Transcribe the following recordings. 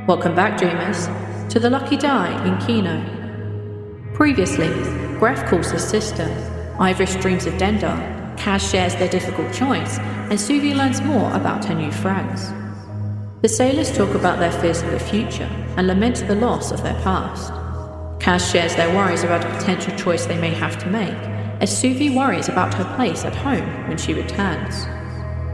Welcome back, dreamers, to the Lucky Die in Kino. Previously, Greff calls his sister, Ivoris dreams of Dendar, Kaz shares their difficult choice, and Suvi learns more about her new friends. The sailors talk about their fears for the future and lament the loss of their past. Kaz shares their worries about a potential choice they may have to make, as Suvi worries about her place at home when she returns.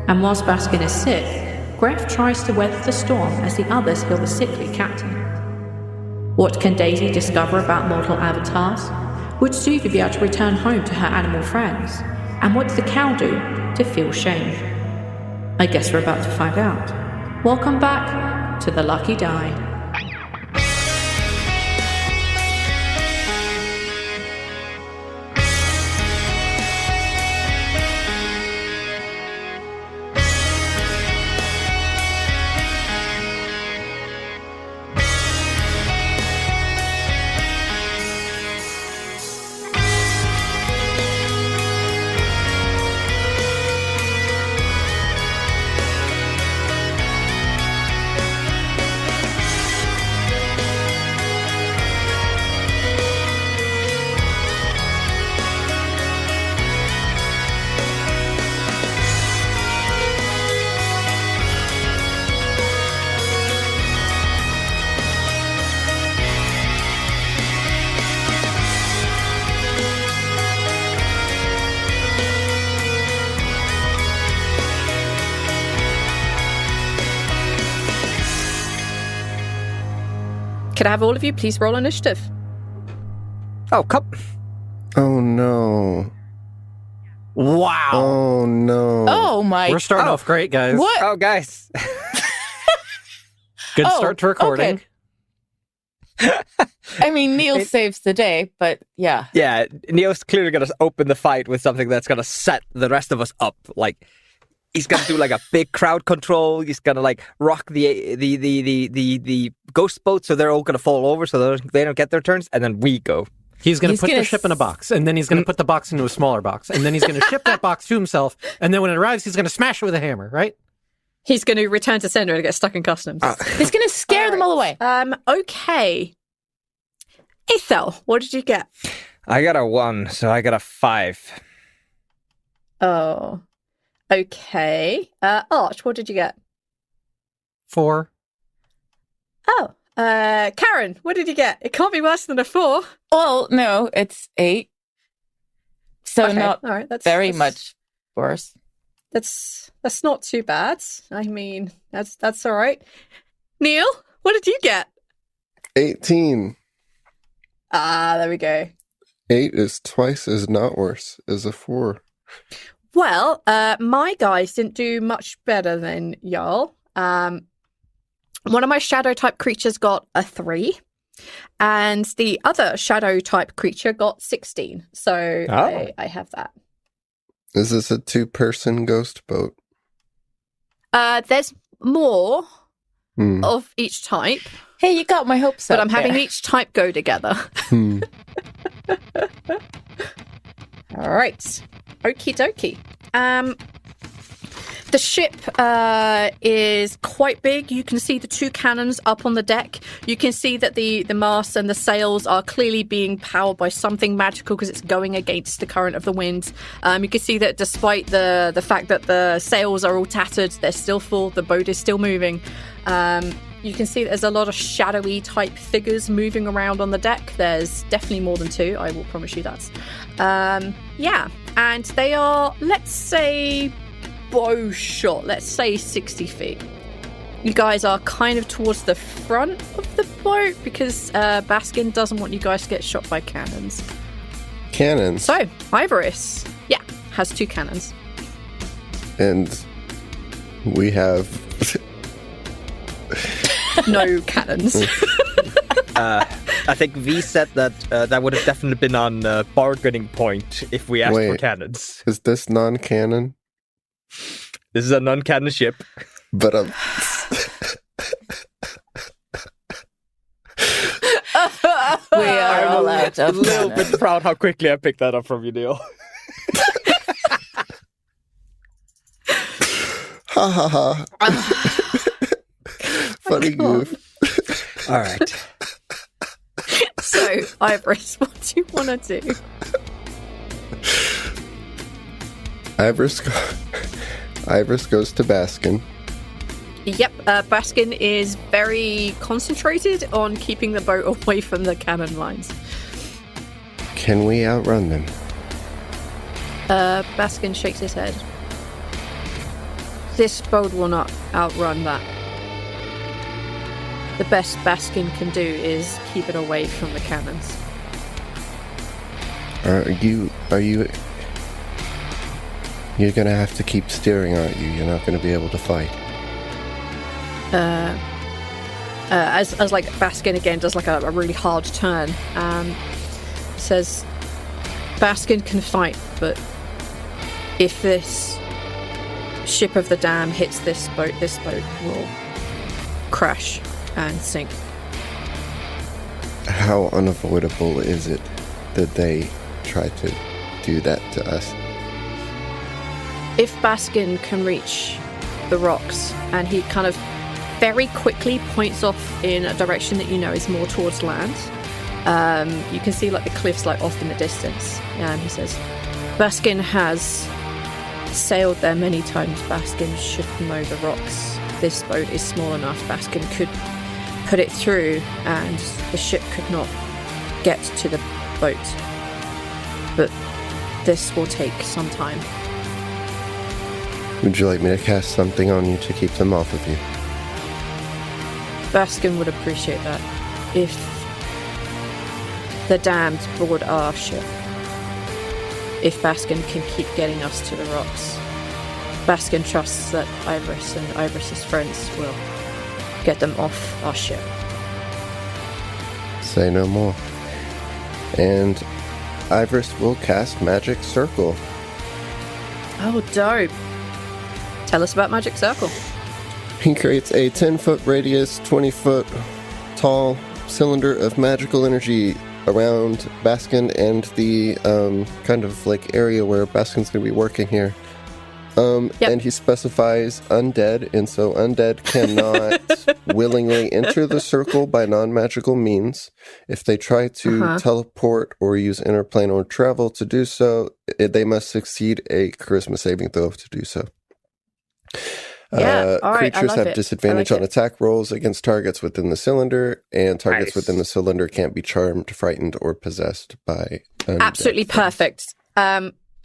And whilst Baskin is sick, Greff tries to weather the storm as the others heal the sickly captain. What can Daisy discover about mortal avatars? Would Suvi be able to return home to her animal friends? And what did the cow do to feel shame? I guess we're about to find out. Welcome back to the Lucky Die. Could I have all of you please roll initiative? Oh, come. Oh, no. Wow. Oh, no. Oh, my. We're starting off great, guys. What? Oh, guys. Good start to recording. Okay. I mean, Neil saves the day, but yeah. Yeah, Neo's clearly going to open the fight with something that's going to set the rest of us up. Like, he's going to do like a big crowd control. He's going to like rock the ghost boat so they're all going to fall over so they don't get their turns, and then we go. He's going to put the ship in a box, and then he's going to put the box into a smaller box, and then he's going to ship that box to himself, and then when it arrives, he's going to smash it with a hammer, right? He's going to return to sender and get stuck in customs. He's going to scare them all away. Okay. Ethel, what did you get? I got a 1, so I got a 5. Oh. Okay. Arch, what did you get? 4. Oh. Karin, what did you get? It can't be worse than a 4. Well, no, it's 8. So Okay. not All right, that's much worse. That's not too bad. I mean, that's all right. Neil, what did you get? 18. Ah, there we go. 8 is twice as not worse as a 4. Well, my guys didn't do much better than y'all. One of my shadow type creatures got a 3, and the other shadow type creature got 16. So I have that. Is this a 2-person ghost boat? There's more of each type, Hey, you got my hopes up but I'm having there. each type go together. All right. Okie dokie. The ship is quite big. You can see the 2 cannons up on the deck. You can see that the masts and the sails are clearly being powered by something magical because it's going against the current of the wind. You can see that despite the fact that the sails are all tattered, they're still full. The boat is still moving. You can see that there's a lot of shadowy type figures moving around on the deck. There's definitely more than 2. I will promise you that. Yeah, and they are, let's say, bow shot, let's say 60 feet. You guys are kind of towards the front of the boat because Baskin doesn't want you guys to get shot by cannons. Cannons. So, Ivoris, has 2 cannons. And we have... No cannons. I think V said that that would have definitely been on bargaining point if we asked for cannons. Is this non-canon? This is a non-canon ship. But We are all out a of little mana. bit proud how quickly I picked that up from you, Neil. ha ha ha. Funny goof. All right. So, Ivoris, what do you want to do? Ivoris goes to Baskin. Yep, Baskin is very concentrated on keeping the boat away from the cannon lines. Can we outrun them? Baskin shakes his head. This boat will not outrun that. The best Baskin can do is keep it away from the cannons. You're gonna have to keep steering, aren't you? You're not gonna be able to fight. As like Baskin again does like a really hard turn, says Baskin can fight, but if this ship of the dam hits this boat will crash and sink. How unavoidable is it that they try to do that to us? If Baskin can reach the rocks, and he kind of very quickly points off in a direction that you know is more towards land, you can see like the cliffs like off in the distance, and he says Baskin has sailed there many times. Baskin should know the rocks. This boat is small enough. Baskin could put it through and the ship could not get to the boat, but this will take some time. Would you like me to cast something on you to keep them off of you? Baskin would appreciate that if the damned board our ship. If Baskin can keep getting us to the rocks. Baskin trusts that Ivoris and Ivoris's friends will get them off our ship. Say no more. And Ivoris will cast Magic Circle. Oh, dope. Tell us about Magic Circle. He creates a 10-foot radius, 20-foot tall cylinder of magical energy around Baskin and the kind of like area where Baskin's going to be working here. And he specifies undead, and so undead cannot willingly enter the circle by non-magical means. If they try to teleport or use interplane or travel to do so, they must succeed a charisma saving throw to do so. Creatures have disadvantage on attack rolls against targets within the cylinder, and targets within the cylinder can't be charmed, frightened, or possessed by undead. Absolutely perfect.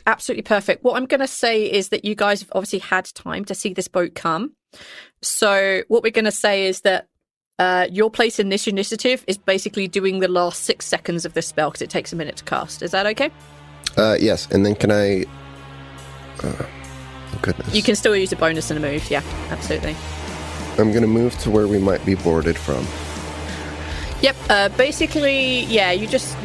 Absolutely perfect. What I'm going to say is that you guys have obviously had time to see this boat come. So what we're going to say is that your place in this initiative is basically doing the last 6 seconds of this spell because it takes a minute to cast. Is that okay? Yes, and then can I... oh, goodness. You can still use a bonus and a move, yeah, absolutely. I'm going to move to where we might be boarded from. Yep, basically, yeah, you just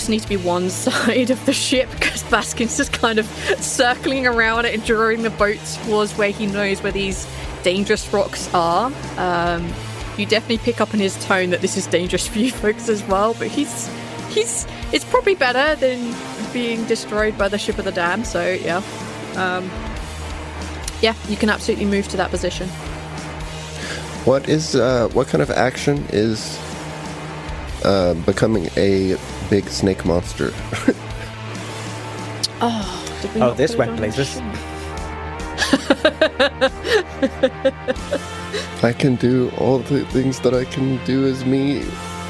need to be one side of the ship because Baskin's just kind of circling around it and drawing the boat towards where he knows where these dangerous rocks are. You definitely pick up in his tone that this is dangerous for you folks as well, but it's probably better than being destroyed by the ship of the dam, so yeah. Yeah, you can absolutely move to that position. What kind of action is becoming a big snake monster? This went places. I can do all the things that I can do as me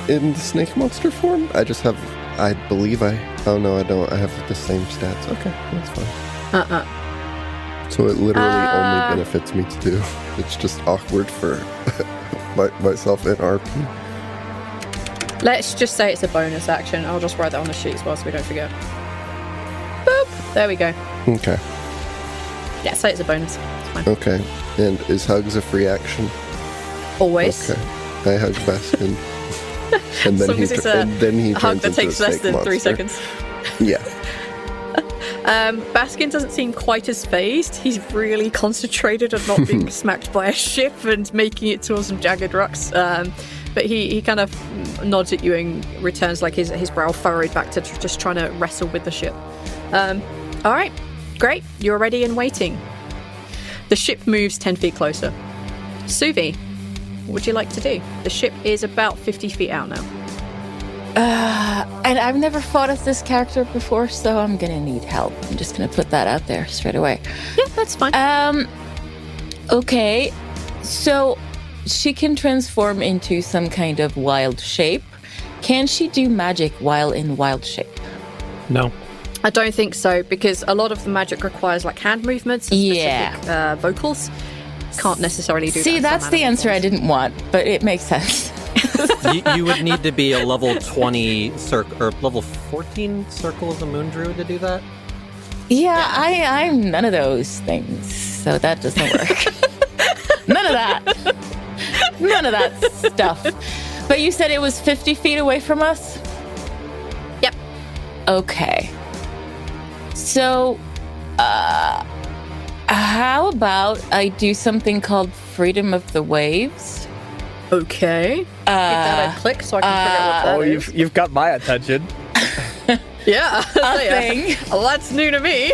in the snake monster form. I just have, I believe oh no, I don't. I have the same stats. Okay, that's fine. So it literally only benefits me to do. It's just awkward for myself in RP. Let's just say it's a bonus action. I'll just write that on the sheet as well so we don't forget. Boop! There we go. Okay. Yeah, say it's a bonus. It's fine. Okay. And is hugs a free action? Always. Okay. I hug Baskin. And then he turns hug that into takes a less snake than monster. 3 seconds. Yeah. Baskin doesn't seem quite as phased. He's really concentrated on not being smacked by a ship and making it towards some jagged rocks. But he kind of nods at you and returns like his brow furrowed back to just trying to wrestle with the ship. All right, great. You're ready and waiting. The ship moves 10 feet closer. Suvi, What would you like to do? The ship is about 50 feet out now. And I've never fought as this character before, so I'm gonna need help. I'm just gonna put that out there straight away. Yeah, that's fine. Okay. So she can transform into some kind of wild shape. Can she do magic while in wild shape? No. I don't think so, because a lot of the magic requires like hand movements and specific vocals. Can't necessarily do that. See, that's the answer I didn't want, but it makes sense. You would need to be a level 20 or level 14 Circle of the Moon Druid to do that. Yeah, I'm none of those things, so that doesn't work. None of that stuff. But you said it was 50 feet away from us? Yep. Okay. So, how about I do something called Freedom of the Waves? Okay. Give that a click so I can figure out what that is. You've got my attention. Yeah. A thing. Well, that's new to me.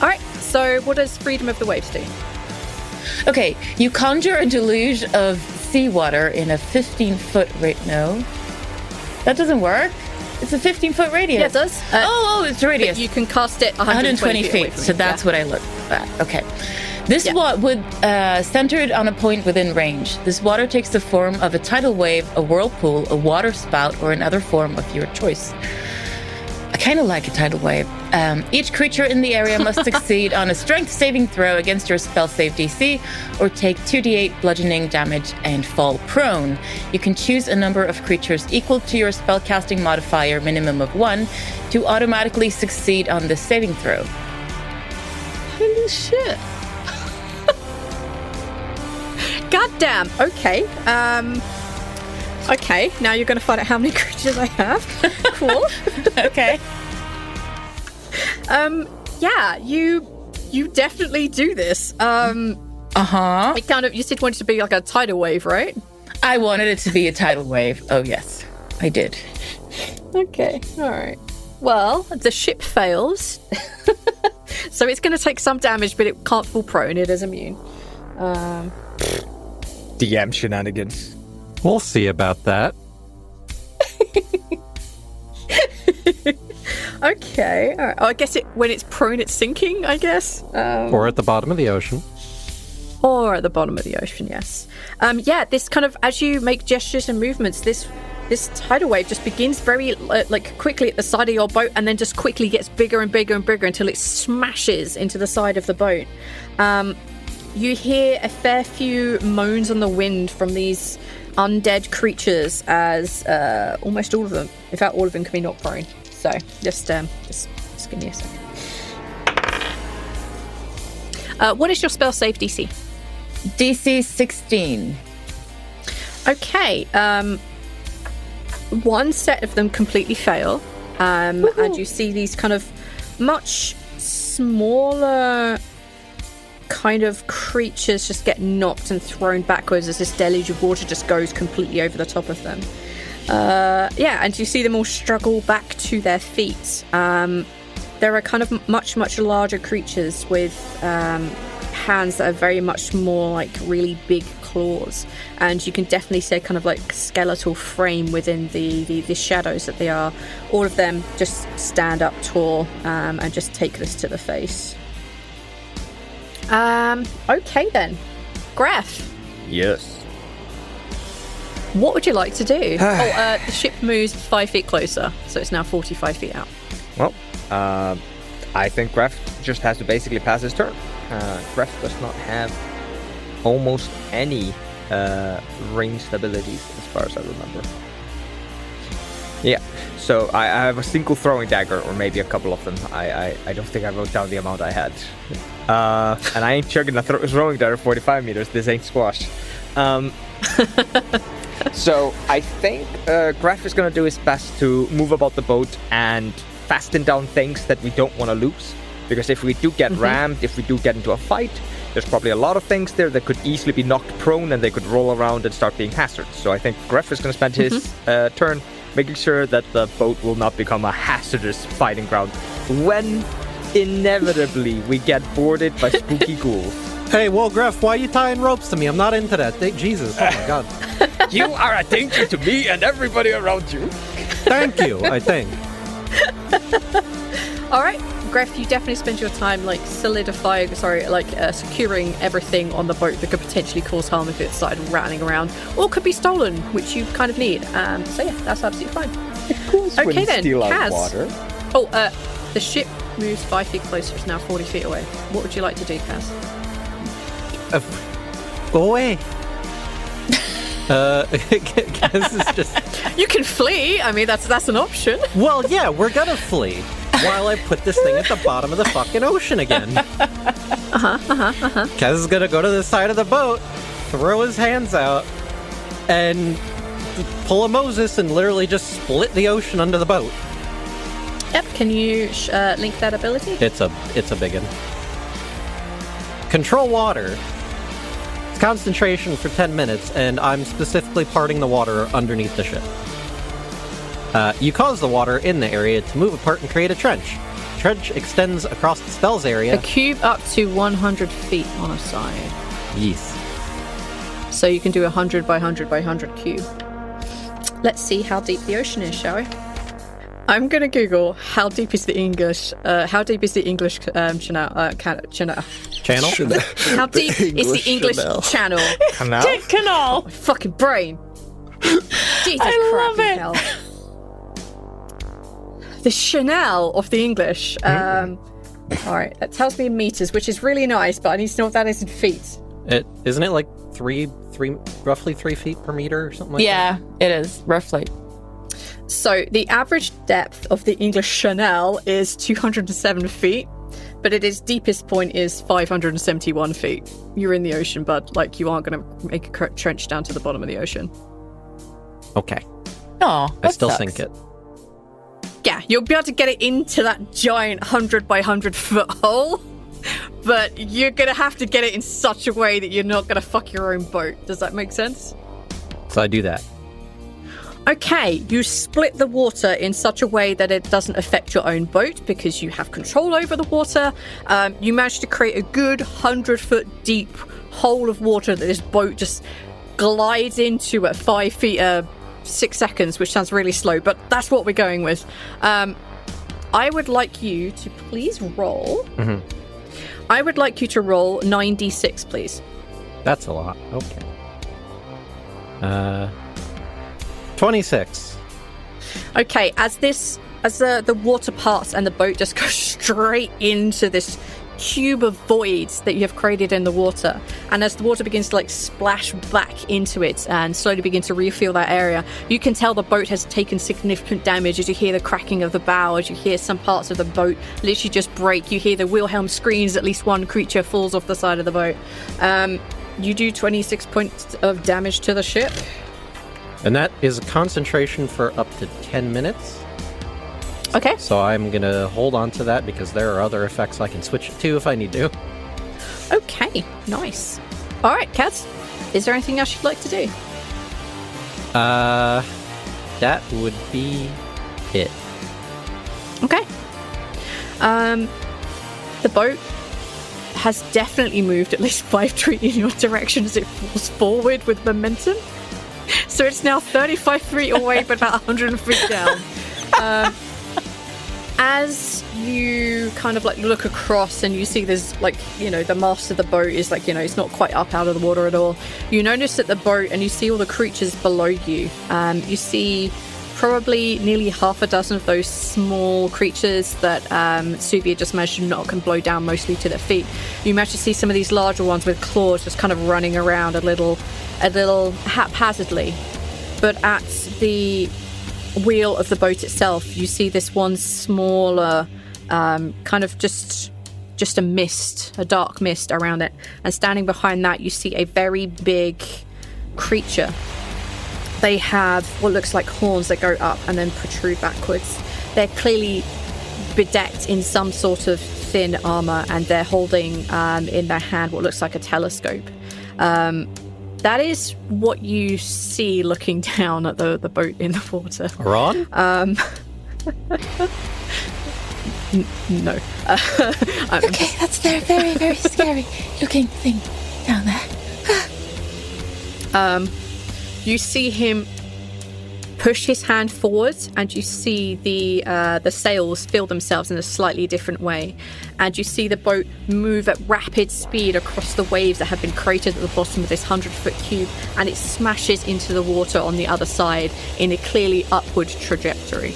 All right. So what does Freedom of the Waves do? Okay, you conjure a deluge of seawater in a 15-foot radius. No, that doesn't work. It's a 15-foot radius. Yeah, it does. It's radius. You can cast it 120 feet. Away feet. from So you. that's what I looked at. Okay. This would centered on a point within range. This water takes the form of a tidal wave, a whirlpool, a water spout, or another form of your choice. I kind of like a tidal wave. Each creature in the area must succeed on a strength saving throw against your spell save DC or take 2d8 bludgeoning damage and fall prone. You can choose a number of creatures equal to your spellcasting modifier, minimum of 1, to automatically succeed on this saving throw. Holy shit. God damn. Okay. Okay, now you're going to find out how many creatures I have. Cool. Okay. Yeah, you definitely do this. It kind of, you said you wanted to be like a tidal wave, right? I wanted it to be a tidal wave. Oh, yes, I did. Okay, all right. Well, the ship fails. So it's going to take some damage, but it can't fall prone. It is immune. DM shenanigans. We'll see about that. Okay, all right. Oh, I guess when it's prone, it's sinking, I guess. Or at the bottom of the ocean. Or at the bottom of the ocean, yes. Yeah, this kind of, as you make gestures and movements, this tidal wave just begins very quickly at the side of your boat and then just quickly gets bigger and bigger and bigger until it smashes into the side of the boat. You hear a fair few moans on the wind from these undead creatures as almost all of them, in fact all of them, can be knocked prone. So just give me a second. What is your spell save DC? DC 16. Okay. One set of them completely fail. And you see these kind of much smaller kind of creatures just get knocked and thrown backwards as this deluge of water just goes completely over the top of them. And you see them all struggle back to their feet. There are kind of much larger creatures with hands that are very much more like really big claws, and you can definitely see kind of like skeletal frame within the shadows that they are. All of them just stand up tall and just take this to the face. Okay then, Greff. Yes. What would you like to do? The ship moves 5 feet closer, so it's now 45 feet out. Well, I think Greff just has to basically pass his turn. Greff does not have almost any ranged abilities, as far as I remember. Yeah, so I have a single throwing dagger, or maybe a couple of them. I don't think I wrote down the amount I had. And I ain't chugging a throwing dagger 45 meters. This ain't squash. So I think Greff is going to do his best to move about the boat and fasten down things that we don't want to lose. Because if we do get rammed, if we do get into a fight, there's probably a lot of things there that could easily be knocked prone and they could roll around and start being hazards. So I think Greff is going to spend his turn making sure that the boat will not become a hazardous fighting ground when inevitably we get boarded by spooky ghouls. Hey, well, Greff, why are you tying ropes to me? I'm not into that. Jesus, oh my god. You are a danger to me and everybody around you. Thank you, I think. All right, Greff, you definitely spend your time securing everything on the boat that could potentially cause harm if it started rattling around, or could be stolen, which you kind of need. So yeah, that's absolutely fine. Okay then, Kaz. Water. Oh, the ship moves 5 feet closer. It's now 40 feet away. What would you like to do, Kaz? Go away. Kaz is just... You can flee. I mean, that's an option. Well, yeah, we're gonna flee while I put this thing at the bottom of the fucking ocean again. Kaz is gonna go to the side of the boat, throw his hands out, and pull a Moses and literally just split the ocean under the boat. Yep. Can you link that ability? It's a big one. Control water. It's concentration for 10 minutes, and I'm specifically parting the water underneath the ship. You cause the water in the area to move apart and create a trench. Trench extends across the spell's area. A cube up to 100 feet on a side. Yes. So you can do 100 by 100 by 100 cube. Let's see how deep the ocean is, shall we? I'm gonna Google how deep is the English channel? Channel? How deep is the English channel? Canal. My fucking brain. Jesus I love Christ, it. hell. The Chanel of the English. All right, that tells me in meters, which is really nice, but I need to know what that is in feet. Isn't it like roughly 3 feet per meter or something like that? Yeah, it is, roughly. So the average depth of the English Chanel is 207 feet, but its deepest point is 571 feet. You're in the ocean, bud. Like, you aren't going to make a trench down to the bottom of the ocean. Okay. Oh, I still sink it. Yeah, you'll be able to get it into that giant 100 by 100 foot hole, but you're going to have to get it in such a way that you're not going to fuck your own boat. Does that make sense? So I do that. Okay, you split the water in such a way that it doesn't affect your own boat because you have control over the water. You managed to create a good 100-foot deep hole of water that this boat just glides into at 5 feet 6 seconds, which sounds really slow, but that's what we're going with. I would like you to please roll. Mm-hmm. I would like you to roll 9d6, please. That's a lot. Okay. 26. Okay, as the water parts and the boat just goes straight into this cube of voids that you have created in the water, and as the water begins to splash back into it and slowly begin to refill that area, you can tell the boat has taken significant damage as you hear the cracking of the bow, as you hear some parts of the boat literally just break. You hear the Wilhelm screams, at least one creature falls off the side of the boat. You do 26 points of damage to the ship. And that is a concentration for up to 10 minutes. Okay. So I'm going to hold on to that because there are other effects I can switch it to if I need to. Okay, nice. All right, Kaz, is there anything else you'd like to do? That would be it. Okay. The boat has definitely moved at least 5 feet in your direction as it falls forward with momentum. So it's now 35 feet away, but about 100 feet down. As you kind of look across and you see there's the mast of the boat is it's not quite up out of the water at all. You notice that the boat, and you see all the creatures below you. You see probably nearly half a dozen of those small creatures that Suvi just managed to knock and blow down mostly to their feet. You manage to see some of these larger ones with claws just kind of running around a little haphazardly. But at the wheel of the boat itself, you see this one smaller kind of just a mist, a dark mist around it. And standing behind that, you see a very big creature. They have what looks like horns that go up and then protrude backwards. They're clearly bedecked in some sort of thin armor, and they're holding in their hand what looks like a telescope. That is what you see looking down at the boat in the water. Ron? No. Okay, that's their very, very scary looking thing down there. You see him push his hand forwards, and you see the sails fill themselves in a slightly different way, and you see the boat move at rapid speed across the waves that have been created at the bottom of this 100-foot cube, and it smashes into the water on the other side in a clearly upward trajectory.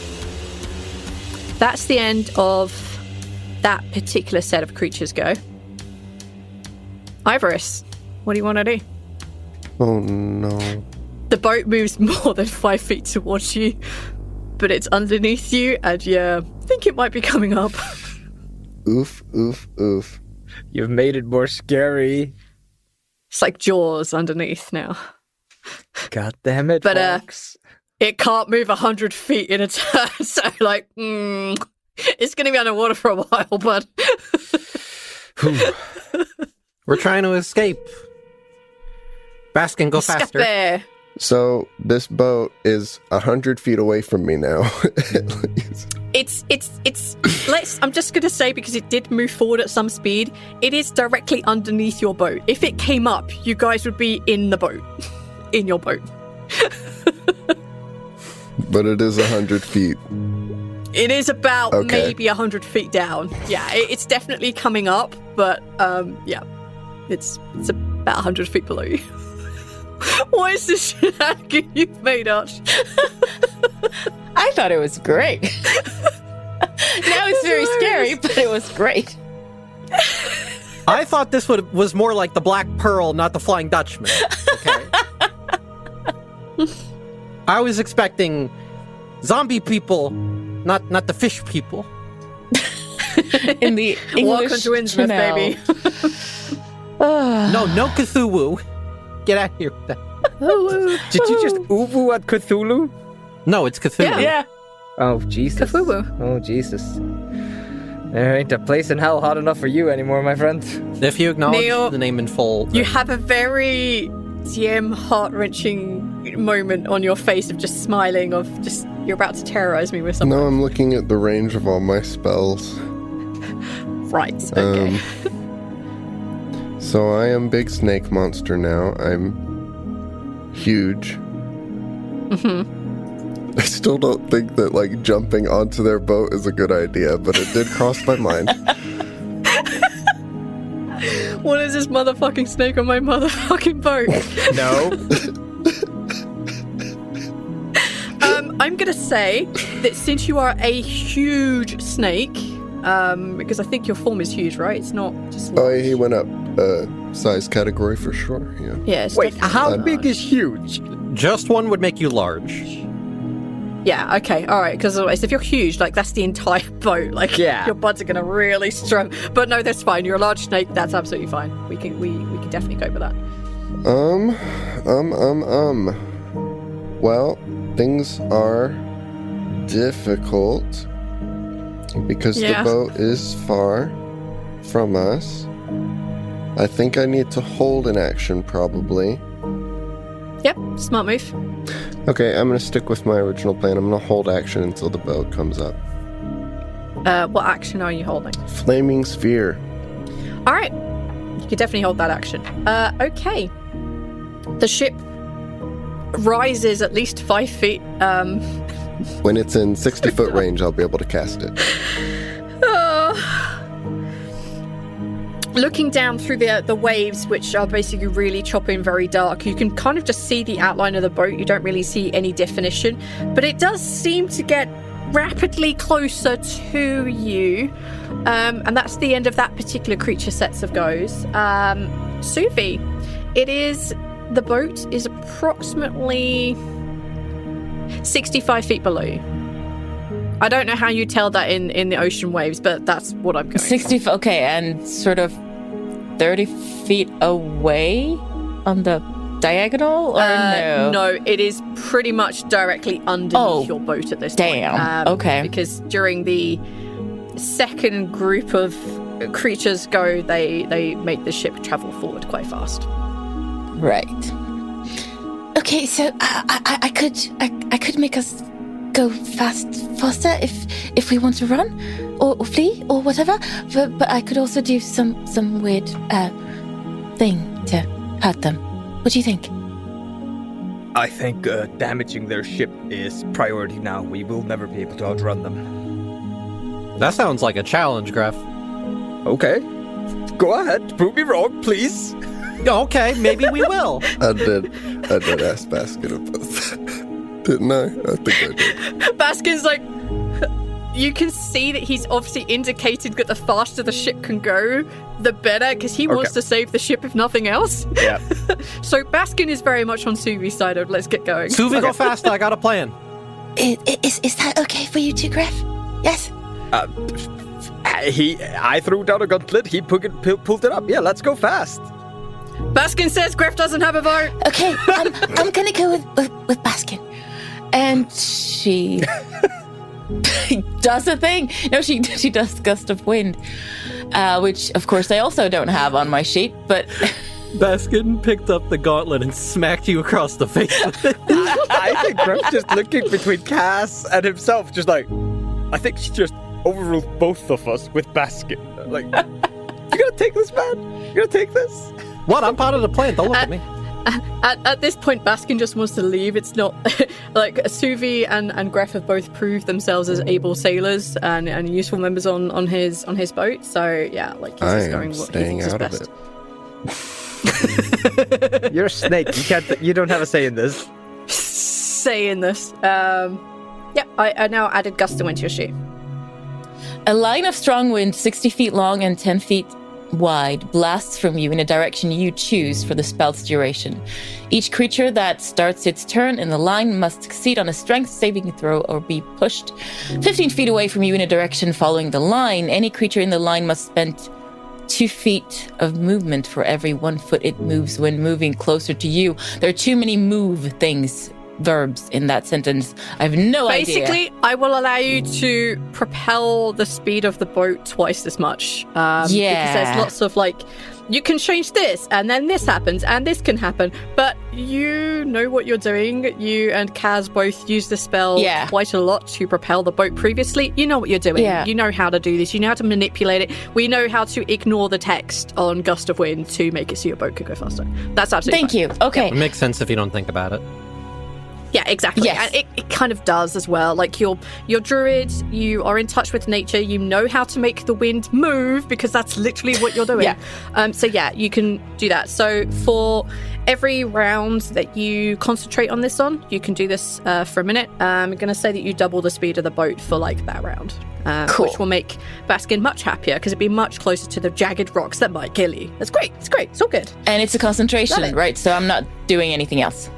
That's the end of that particular set of creatures go. Ivoris, what do you want to do? Oh no. The boat moves more than 5 feet towards you, but it's underneath you, and I think it might be coming up. Oof, oof, oof. You've made it more scary. It's like Jaws underneath now. God damn it, But, folks. It can't move 100 feet in a turn, so it's going to be underwater for a while, but... We're trying to escape. Baskin, go Escape faster. there. So this boat is 100 feet away from me now. I'm just going to say, because it did move forward at some speed, it is directly underneath your boat. If it came up, you guys would be in the boat. In your boat. But it is 100 feet. It is about Okay. maybe 100 feet down. Yeah, it's definitely coming up, but it's about 100 feet below you. What is this shenanigan you've made, Arch? I thought it was great. Now it's very scary, but it was great. I thought this was more like the Black Pearl, not the Flying Dutchman. Okay. I was expecting zombie people, not the fish people. In the English Welcome to Innsmouth, Channel. baby. No Cthulhu. Get out of here with that. Did you just uwu at Cthulhu? No, it's Cthulhu. Yeah. Oh, Jesus. Cthulhu. Oh, Jesus. There ain't a place in hell hot enough for you anymore, my friend. If you acknowledge Neil, the name in full. You then- have a very DM heart-wrenching moment on your face of just smiling, of just, you're about to terrorize me with something. No, I'm looking at the range of all my spells. Right, okay. So I am big snake monster now. I'm huge. I still don't think that like jumping onto their boat is a good idea, but it did cross my mind. What is this motherfucking snake on my motherfucking boat? No. I'm gonna say that since you are a huge snake, because I think your form is huge, right? It's not just Oh, large. he went up size category for sure. Yeah. Yeah, it's Wait, definitely how large. big is huge? Just one would make you large. Yeah, okay, alright, because otherwise if you're huge, like that's the entire boat, like Yeah. your buds are gonna really strum. But no, that's fine. You're a large snake, that's absolutely fine. We can definitely cope with that. Well, things are difficult because Yeah. the boat is far from us. I think I need to hold an action probably. Yep, smart move. Okay, I'm going to stick with my original plan. I'm going to hold action until the boat comes up. What action are you holding? Flaming sphere. Alright. You can definitely hold that action. Okay. The ship rises at least 5 feet. When it's in 60-foot range, I'll be able to cast it. Looking down through the waves, which are basically really choppy and very dark, you can kind of just see the outline of the boat. You don't really see any definition, but it does seem to get rapidly closer to you. And that's the end of that particular creature sets of goes. Suvi, the boat is approximately 65 feet below you. I don't know how you tell that in the ocean waves, but that's what I'm going. 60, okay, and sort of 30 feet away on the diagonal, or no? No, it is pretty much directly underneath your boat at this damn. point. Okay. Because during the second group of creatures go, they make the ship travel forward quite fast. Right. Okay, so I could make us go faster if we want to run or flee or whatever. But I could also do some weird thing to hurt them. What do you think? I think damaging their ship is priority now. We will never be able to outrun them. That sounds like a challenge, Greff. Okay. Go ahead. Prove me wrong, please. Okay, maybe we will. I did ask Baskin about that. Didn't I? I think I did. Baskin's like, you can see that he's obviously indicated that the faster the ship can go, the better, because he wants to save the ship if nothing else. Yeah. So Baskin is very much on Suvi's side of let's get going. Suvi, go faster. I got a plan. Is that okay for you too, Greff? Yes? I threw down a gauntlet. He pulled it up. Yeah, let's go fast. Baskin says Greff doesn't have a vote. Okay, I'm gonna go with Baskin. And she does a thing. No, she does gust of wind, which of course I also don't have on my sheet. But Baskin picked up the gauntlet and smacked you across the face with it. I think Greff's just looking between Cass and himself, just like, I think she just overruled both of us with Baskin. Like, you gonna take this, man? You gonna take this? What? I'm part of the plan. Don't look at me. At this point, Baskin just wants to leave. It's not like Suvi and Greff have both proved themselves as able sailors and useful members on his boat. So yeah, like he's just going what he thinks is best. You're a snake. You don't have a say in this. Say in this. I now added gust of wind to your sheet. A line of strong wind, 60 feet long and 10 feet wide, blasts from you in a direction you choose for the spell's duration. Each creature that starts its turn in the line must succeed on a strength saving throw or be pushed 15 feet away from you in a direction following the line. Any creature in the line must spend 2 feet of movement for every 1 foot it moves when moving closer to you. There are too many move verbs in that sentence. I have no idea. Basically, I will allow you to propel the speed of the boat twice as much. Because there's lots of you can change this, and then this happens, and this can happen. But you know what you're doing. You and Kaz both used the spell quite a lot to propel the boat previously. You know what you're doing. Yeah. You know how to do this. You know how to manipulate it. We know how to ignore the text on Gust of Wind to make it so your boat could go faster. That's absolutely Thank fine. you. Okay. It makes sense if you don't think about it. Yeah, exactly. Yes. And it kind of does as well. Like you're druid, you are in touch with nature, you know how to make the wind move because that's literally what you're doing. So you can do that. So for every round that you concentrate on this you can do this for a minute. I'm going to say that you double the speed of the boat for that round. Cool. Which will make Baskin much happier because it'd be much closer to the jagged rocks that might kill you. That's great. It's great. It's all good. And it's a concentration, right? So I'm not doing anything else.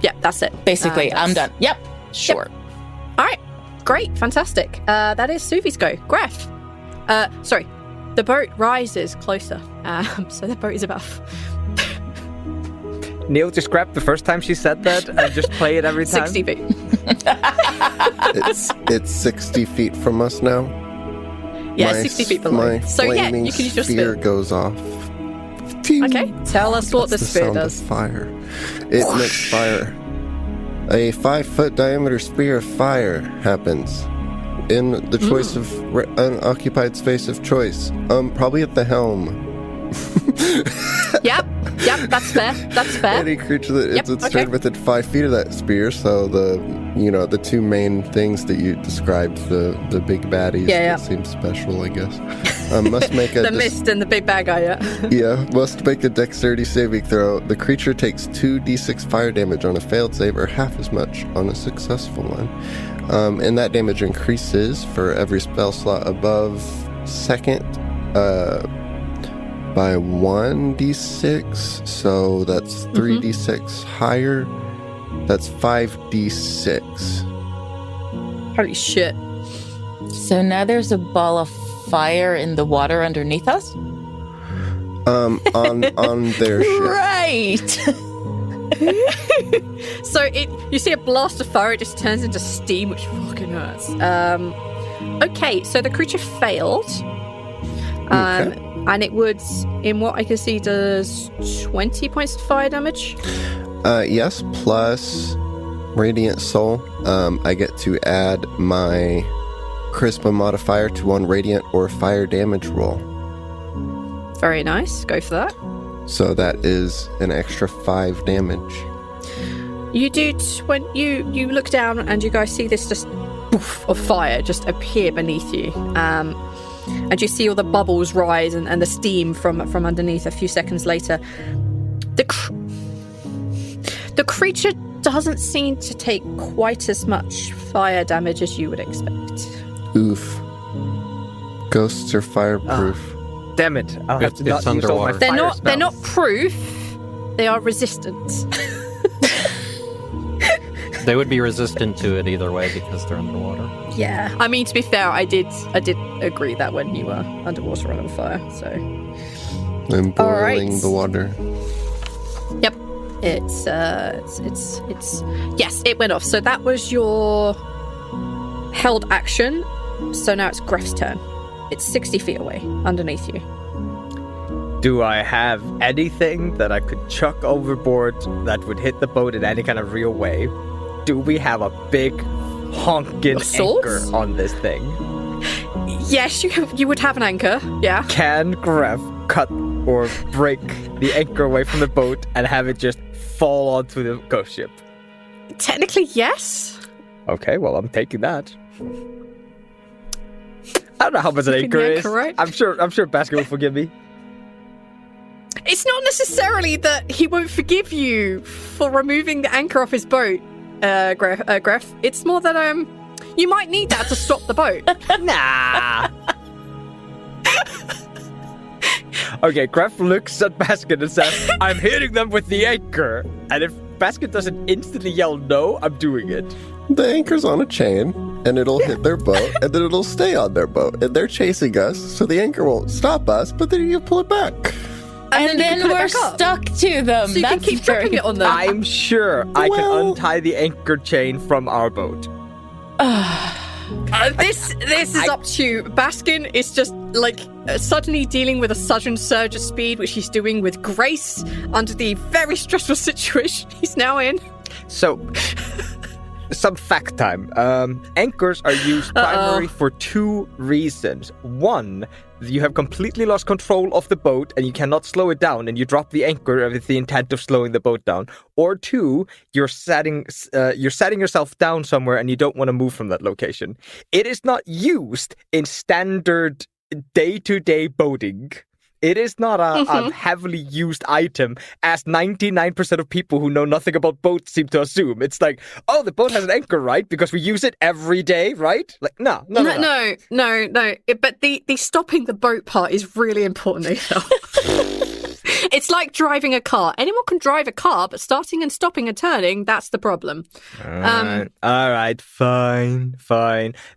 Yeah, that's it. Basically, I'm done. Yep. Sure. Yep. All right. Great. Fantastic. That is Suvi's go. Greff. Sorry. The boat rises closer. So the boat is about... Neil just grabbed the first time she said that and just play it every time. 60 feet. It's 60 feet from us now. Yeah, 60 feet below. So you can use your spear sphere. goes off. Okay, tell us what the spear does. Fire. It makes fire. A 5-foot diameter spear of fire happens in the choice of unoccupied space of choice. Probably at the helm. Yep, that's fair. Any creature that ends its turn within 5 feet of that spear. So the two main things that you described, the big baddies that seem special, I guess. Must make a the mist and the big bad guy. Must make a dexterity saving throw. The creature takes 2d6 fire damage on a failed save, or half as much on a successful one. And that damage increases for every spell slot above second. By 1d6, so that's 3d6 higher. That's 5d6. Holy shit. So now there's a ball of fire in the water underneath us? On their ship. Right! So you see a blast of fire, it just turns into steam, which fucking hurts. Okay, so the creature failed. And it would, in what I can see, does 20 points of fire damage? Yes, plus Radiant Soul. I get to add my Charisma modifier to one Radiant or Fire damage roll. Very nice. Go for that. So that is an extra 5 damage. You do when you look down and you guys see this just poof of fire just appear beneath you, and you see all the bubbles rise and the steam from underneath. A few seconds later, the creature doesn't seem to take quite as much fire damage as you would expect. Oof. Ghosts are fireproof. Damn it! I'll have to It's not use all my underwater. fire They're not spells. proof. They are resistant. They would be resistant to it either way because they're underwater. Yeah. I mean, to be fair, I did agree that when you were underwater and on fire. So. I'm boiling right. the water. Yep. It's yes, it went off. So that was your held action. So now it's Greff's turn. It's 60 feet away, underneath you. Do I have anything that I could chuck overboard that would hit the boat in any kind of real way? Do we have a big honking Swords? anchor on this thing? Yes, you would have an anchor. Yeah. Can Greff cut or break the anchor away from the boat and have it just fall onto the ghost ship? Technically, yes. Okay, well, I'm taking that. I don't know how much an Taking anchor the is. anchor, right? I'm sure Basket will forgive me. It's not necessarily that he won't forgive you for removing the anchor off his boat, Greff. It's more that you might need that to stop the boat. Nah. Okay, Greff looks at Basket and says, I'm hitting them with the anchor. And if Basket doesn't instantly yell no, I'm doing it. The anchor's on a chain, and it'll hit their boat, and then it'll stay on their boat. And they're chasing us, so the anchor won't stop us, but then you pull it back. And then you then put it we're back up. stuck to them. So you can keep dropping it on them. I'm sure I can Well- untie the anchor chain from our boat. This is up to you. Baskin is just like suddenly dealing with a sudden surge of speed, which he's doing with grace under the very stressful situation he's now in. So, some fact time. Anchors are used primarily for 2 reasons. 1, you have completely lost control of the boat and you cannot slow it down, and you drop the anchor with the intent of slowing the boat down. Or 2, you're setting yourself down somewhere and you don't want to move from that location. It is not used in standard day-to-day boating. It is not a heavily used item, as 99% of people who know nothing about boats seem to assume. It's like, oh, the boat has an anchor, right? Because we use it every day, right? Like, no. But the stopping the boat part is really important, though. It's like driving a car. Anyone can drive a car, but starting and stopping and turning, that's the problem. All right, fine.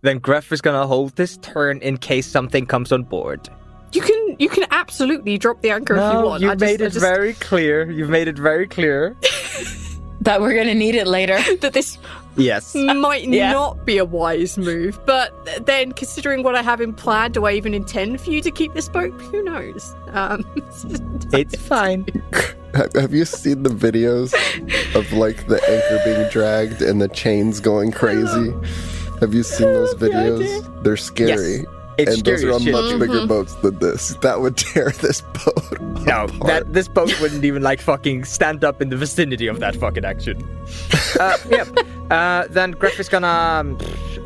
Then Greff is gonna hold this turn in case something comes on board. You can absolutely drop the anchor if you want. You've made it very clear. You've made it very clear. That we're gonna need it later. that this Yes. might Yeah. not be a wise move. But then, considering what I have in plan, do I even intend for you to keep this boat? Who knows? It's fine. Have you seen the videos of like the anchor being dragged and the chains going crazy? Have you seen those videos? They're scary. Yes. It's And those scary are as on shit. much bigger boats than this. That would tear this boat No, apart. this boat wouldn't even like fucking stand up in the vicinity of that fucking action. Then Greff is gonna.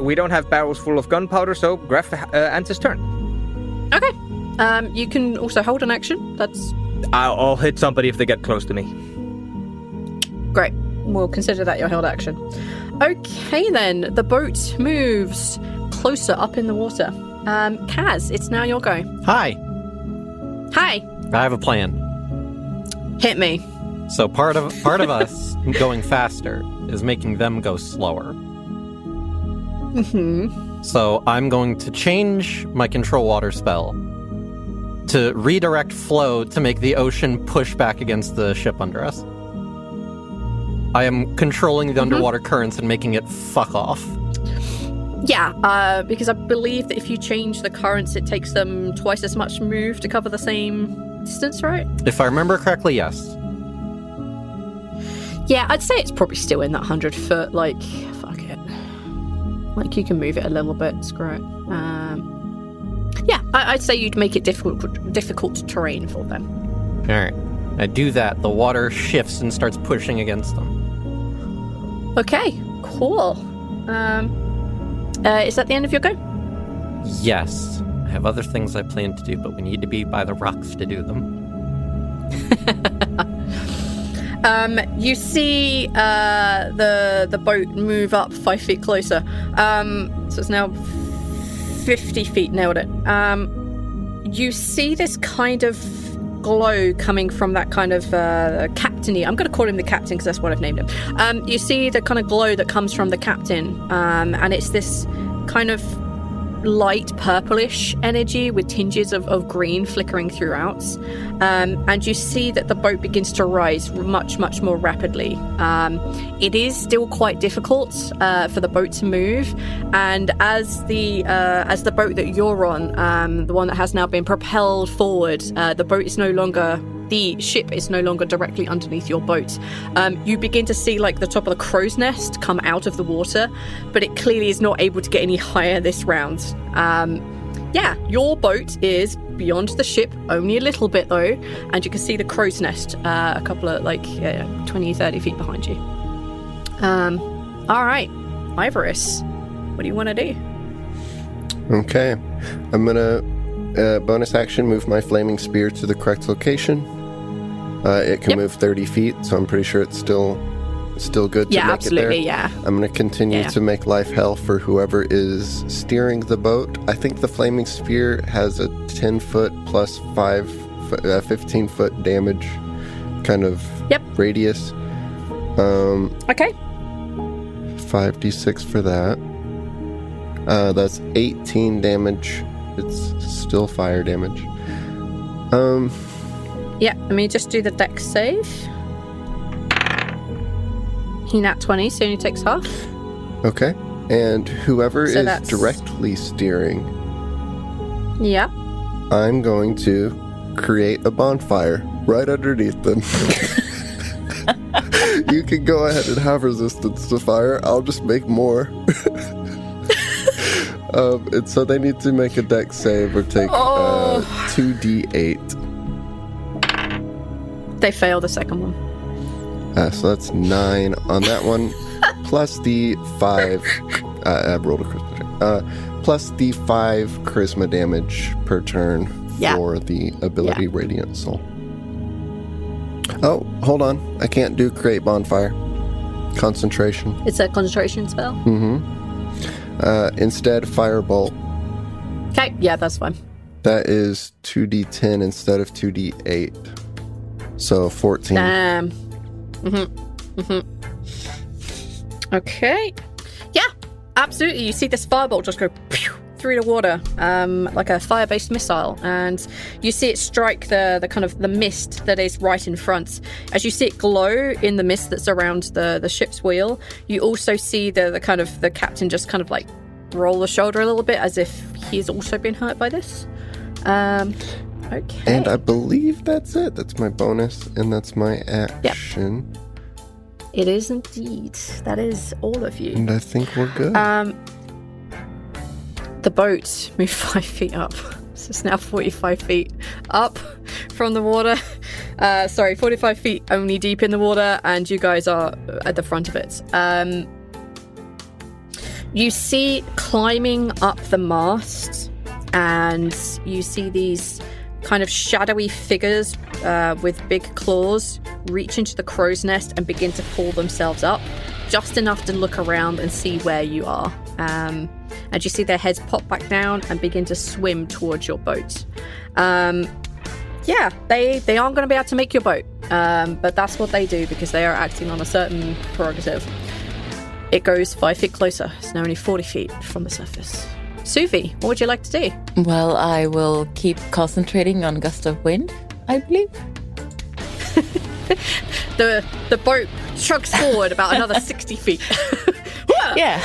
We don't have barrels full of gunpowder, so Greff ends his turn. Okay. You can also hold an action. That's I'll hit somebody if they get close to me. great. We'll consider that your held action. Okay, then. The boat moves closer up in the water. Kaz, it's now your go. Hi, Hi. I have a plan. Hit me. So part of us going faster is making them go slower. Mm-hmm. So I'm going to change my control water spell to redirect flow to make the ocean push back against the ship under us. I am controlling the underwater currents and making it fuck off. Yeah, because I believe that if you change the currents, it takes them twice as much move to cover the same distance, right? If I remember correctly, yes. Yeah, I'd say it's probably still in that 100 foot. Like, fuck it. Like, you can move it a little bit. Screw it. Yeah, I'd say you'd make it difficult terrain for them. All right. I do that. The water shifts and starts pushing against them. Okay, cool. Is that the end of your go? Yes. I have other things I plan to do, but we need to be by the rocks to do them. You see the boat move up 5 feet closer. So it's now 50 feet, nailed it. You see this kind of glow coming from that kind of captain-y. I'm going to call him the captain because that's what I've named him. You see the kind of glow that comes from the captain, and it's this kind of light purplish energy with tinges of green flickering throughout. And you see that the boat begins to rise much, much more rapidly. It is still quite difficult for the boat to move, and as the boat that you're on, the one that has now been propelled forward, the ship is no longer directly underneath your boat. You begin to see like the top of the crow's nest come out of the water, but it clearly is not able to get any higher this round. Your boat is beyond the ship, only a little bit though, and you can see the crow's nest a couple of 20, 30 feet behind you. All right, Ivoris, what do you want to do? Okay. I'm gonna bonus action move my flaming spear to the correct location. It can move 30 feet, so I'm pretty sure it's still good to make absolutely, it there. Yeah. I'm going to continue to make life hell for whoever is steering the boat. I think the flaming spear has a 10-foot plus 15-foot damage kind of radius. Okay. 5d6 for that. That's 18 damage. It's still fire damage. Yeah, let me just do the dex save. He nat 20, so he only takes half. Okay. And whoever So is that's- directly directly steering, Yeah. I'm going to create a bonfire right underneath them. You can go ahead and have resistance to fire. I'll just make more. And so they need to make a dex save or take 2d8. They fail the second one. So that's 9 on that one, plus the 5. I rolled a charisma check. Plus the 5 charisma damage per turn for the ability Radiant Soul. Oh, hold on. I can't do create bonfire. Concentration. It's a concentration spell. Instead, firebolt. Okay, yeah, that's fine. That is 2d10 instead of 2d8. So 14. Okay. Yeah, absolutely. You see this firebolt just go pew, through the water, like a fire-based missile, and you see it strike the kind of the mist that is right in front. As you see it glow in the mist that's around the ship's wheel, you also see the kind of the captain just kind of like roll the shoulder a little bit as if he's also been hurt by this. Okay. And I believe that's it. That's my bonus, and that's my action. Yep. It is indeed. That is all of you. And I think we're good. The boat moved 5 feet up. So it's now 45 feet up from the water. 45 feet only deep in the water, and you guys are at the front of it. You see climbing up the mast, and you see these kind of shadowy figures with big claws reach into the crow's nest and begin to pull themselves up, just enough to look around and see where you are. And you see their heads pop back down and begin to swim towards your boat. They aren't going to be able to make your boat, but that's what they do because they are acting on a certain prerogative. It goes 5 feet closer. It's now only 40 feet from the surface. Suvi, what would you like to do? Well, I will keep concentrating on gust of wind, I believe. The boat chugs forward about another 60 feet. Yeah.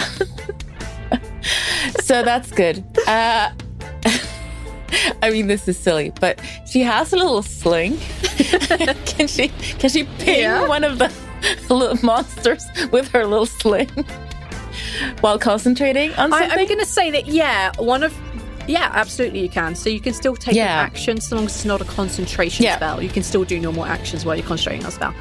So that's good. I mean, this is silly, but she has a little sling. Can she ping one of the little monsters with her little sling while concentrating on something? I'm going to say that, yeah, absolutely you can. So you can still take an action so long as it's not a concentration spell. You can still do normal actions while you're concentrating on a spell.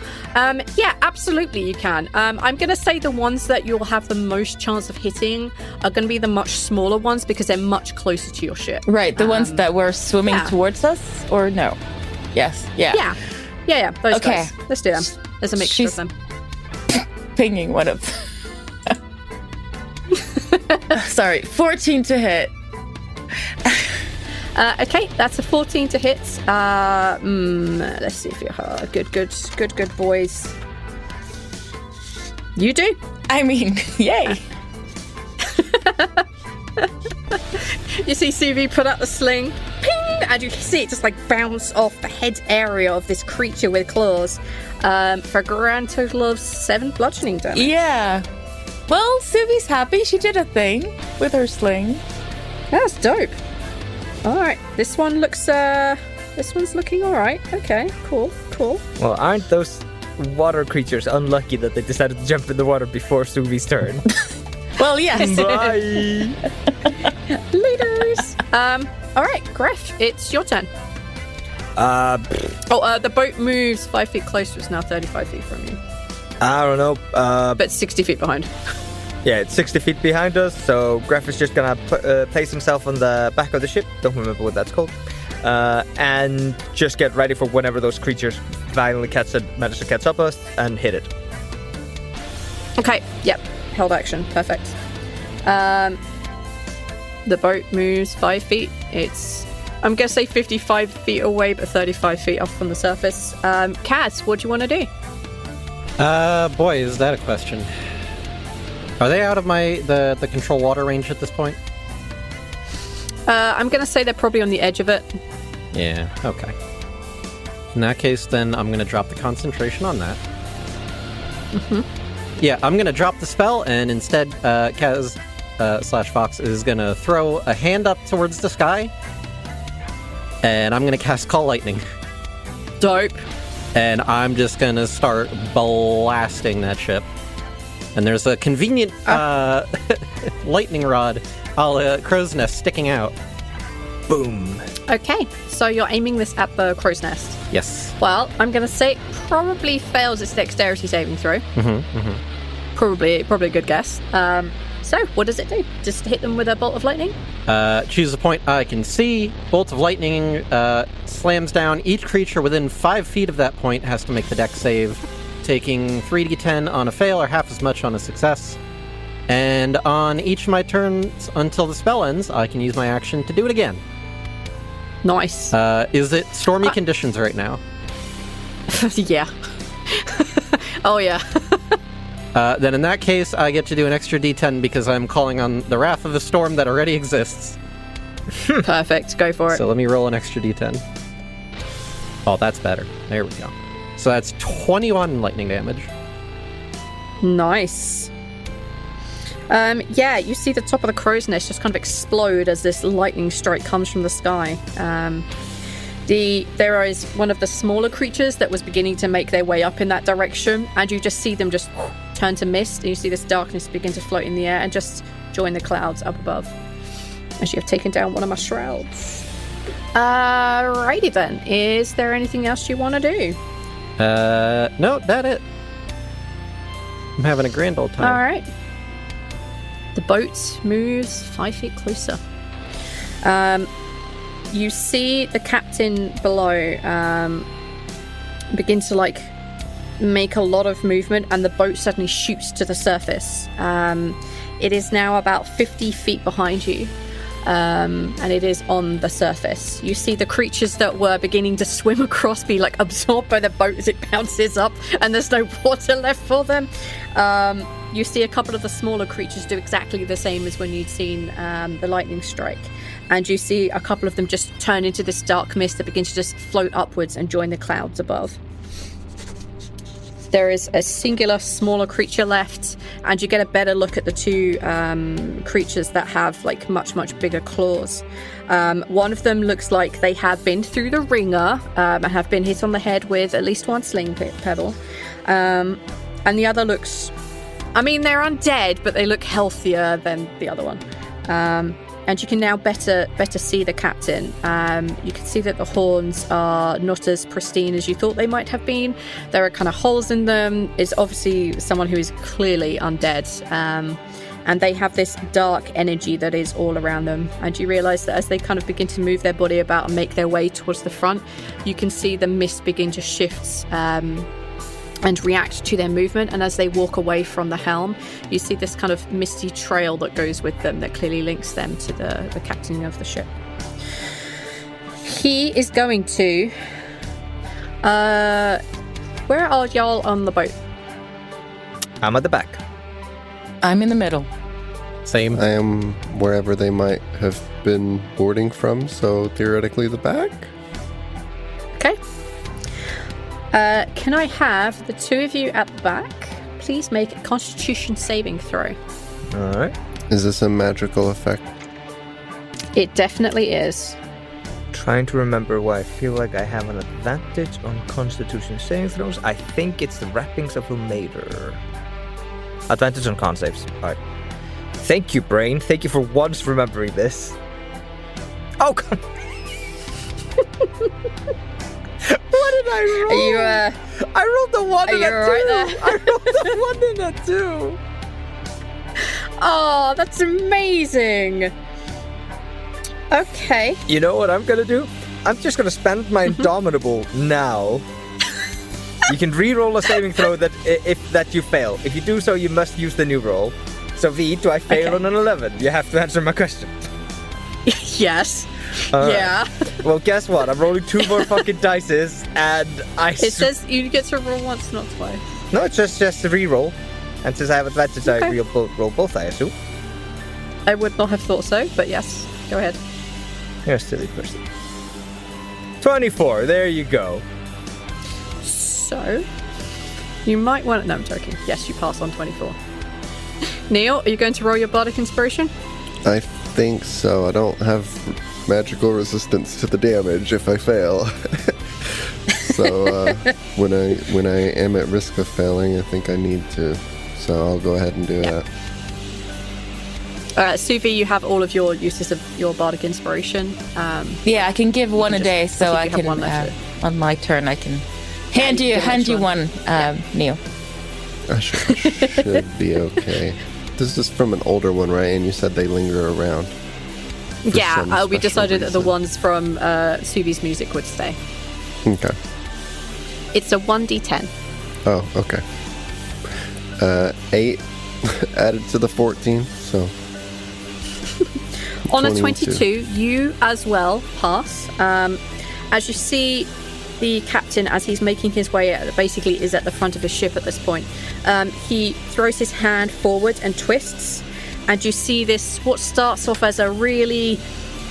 Yeah, absolutely you can. I'm going to say the ones that you'll have the most chance of hitting are going to be the much smaller ones because they're much closer to your ship. Right, the ones that were swimming towards us, or no? Yes, yeah. Yeah, those guys. Let's do them. There's a mixture of them. Pinging one of them. Sorry, 14 to hit. Okay, that's a 14 to hit. Let's see if you're good boys. You do? I mean, yay. You see Suvi put out the sling, ping, and you see it just like bounce off the head area of this creature with claws for a grand total of 7 bludgeoning damage. Yeah. Well, Suvi's happy. She did a thing with her sling. That's dope. All right, this one's looking all right. Okay, cool. Well, aren't those water creatures unlucky that they decided to jump in the water before Suvi's turn? Well, yes. Bye. Leaders. All right, Greff, it's your turn. The boat moves 5 feet closer. It's now 35 feet from you. I don't know. But 60 feet behind. Yeah, it's 60 feet behind us, so Greff is just gonna place himself on the back of the ship. Don't remember what that's called. And just get ready for whenever those creatures finally manage to catch up us and hit it. Okay, yep. Held action. Perfect. The boat moves 5 feet. I'm going to say 55 feet away, but 35 feet off from the surface. Kaz, what do you want to do? Boy, is that a question. Are they out of the control water range at this point? I'm going to say they're probably on the edge of it. Yeah, okay. In that case, then I'm going to drop the concentration on that. Mm-hmm. Yeah, I'm going to drop the spell, and instead, Kaz / Fox is going to throw a hand up towards the sky, and I'm going to cast Call Lightning. Dope. And I'm just going to start blasting that ship. And there's a convenient lightning rod, a la crow's nest, sticking out. Boom. Okay, so you're aiming this at the crow's nest. Yes. Well, I'm going to say it probably fails its dexterity saving throw. Probably a good guess. So, what does it do? Just hit them with a bolt of lightning? Choose a point I can see. Bolt of lightning slams down. Each creature within 5 feet of that point has to make the dex save, taking 3d10 on a fail or half as much on a success. And on each of my turns until the spell ends, I can use my action to do it again. Nice. Is it stormy conditions right now? Yeah. Oh, yeah. Then in that case, I get to do an extra d10 because I'm calling on the wrath of the storm that already exists. Perfect. Go for it. So let me roll an extra d10. Oh, that's better. There we go. So that's 21 lightning damage. Nice. Yeah, you see the top of the crow's nest just kind of explode as this lightning strike comes from the sky. There is one of the smaller creatures that was beginning to make their way up in that direction, and you just see them just turn to mist, and you see this darkness begin to float in the air and just join the clouds up above as you have taken down one of my shrouds. Righty then. Is there anything else you want to do? No, that's it. I'm having a grand old time. All right. The boat moves 5 feet closer. You see the captain below begin to make a lot of movement, and the boat suddenly shoots to the surface. It is now about 50 feet behind you, and it is on the surface. You see the creatures that were beginning to swim across be absorbed by the boat as it bounces up, and there's no water left for them. You see a couple of the smaller creatures do exactly the same as when you'd seen the lightning strike. And you see a couple of them just turn into this dark mist that begins to just float upwards and join the clouds above. There is a singular smaller creature left, and you get a better look at the two creatures that have much bigger claws. One of them looks like they have been through the ringer and have been hit on the head with at least one sling pebble. And the other looks, I mean, they're undead, but they look healthier than the other one. And you can now better see the captain. You can see that the horns are not as pristine as you thought they might have been. There are kind of holes in them. It's obviously someone who is clearly undead. And they have this dark energy that is all around them. And you realise that as they kind of begin to move their body about and make their way towards the front, you can see the mist begin to shift and react to their movement. And as they walk away from the helm, you see this kind of misty trail that goes with them that clearly links them to the captain of the ship. He is going to... where are y'all on the boat? I'm at the back. I'm in the middle. Same. I am wherever they might have been boarding from, so theoretically the back? Okay. Can I have the two of you at the back please make a Constitution saving throw? All right. Is this a magical effect? It definitely is. Trying to remember why I feel like I have an advantage on Constitution saving throws. I think it's the wrappings of Ilmater. Advantage on con saves. All right. Thank you, brain. Thank you for once remembering this. Oh, come. What did I roll? Are you, I rolled the 1 and a 2. right there? I rolled the 1 and a 2. Oh, that's amazing. Okay. You know what I'm gonna do? I'm just gonna spend my Indomitable now. You can re-roll a saving throw that you fail. If you do so, you must use the new roll. So V, do I fail Okay. on an 11? You have to answer my question. Yes. All Yeah. right. Well, guess what? I'm rolling 2 more fucking dices, and It says you get to roll once, not twice. No, it's just a re-roll. And since I have advantage, I Okay. roll both, I assume. I would not have thought so, but yes. Go ahead. You're a silly person. 24, there you go. So, you might want to... No, I'm joking. Yes, you pass on 24. Neil, are you going to roll your Bardic Inspiration? I think so. I don't have magical resistance to the damage if I fail. So when I am at risk of failing, I think I need to. So I'll go ahead and do that. Suvi, you have all of your uses of your Bardic Inspiration. Yeah, I can give one a just- day, so I I think you have can one left. on my turn I can hand you one, Neil. I should be okay. This is from an older one, right? And you said they linger around. for Yeah, some we special decided that the reason. ones from Suvi's music would stay. Okay. It's a 1d10. Oh, okay. 8 added to the 14, so... On a 22. 22, you as well pass. As you see the captain, as he's making his way, basically is at the front of the ship at this point. He throws his hand forward and twists, and you see this, what starts off as a really,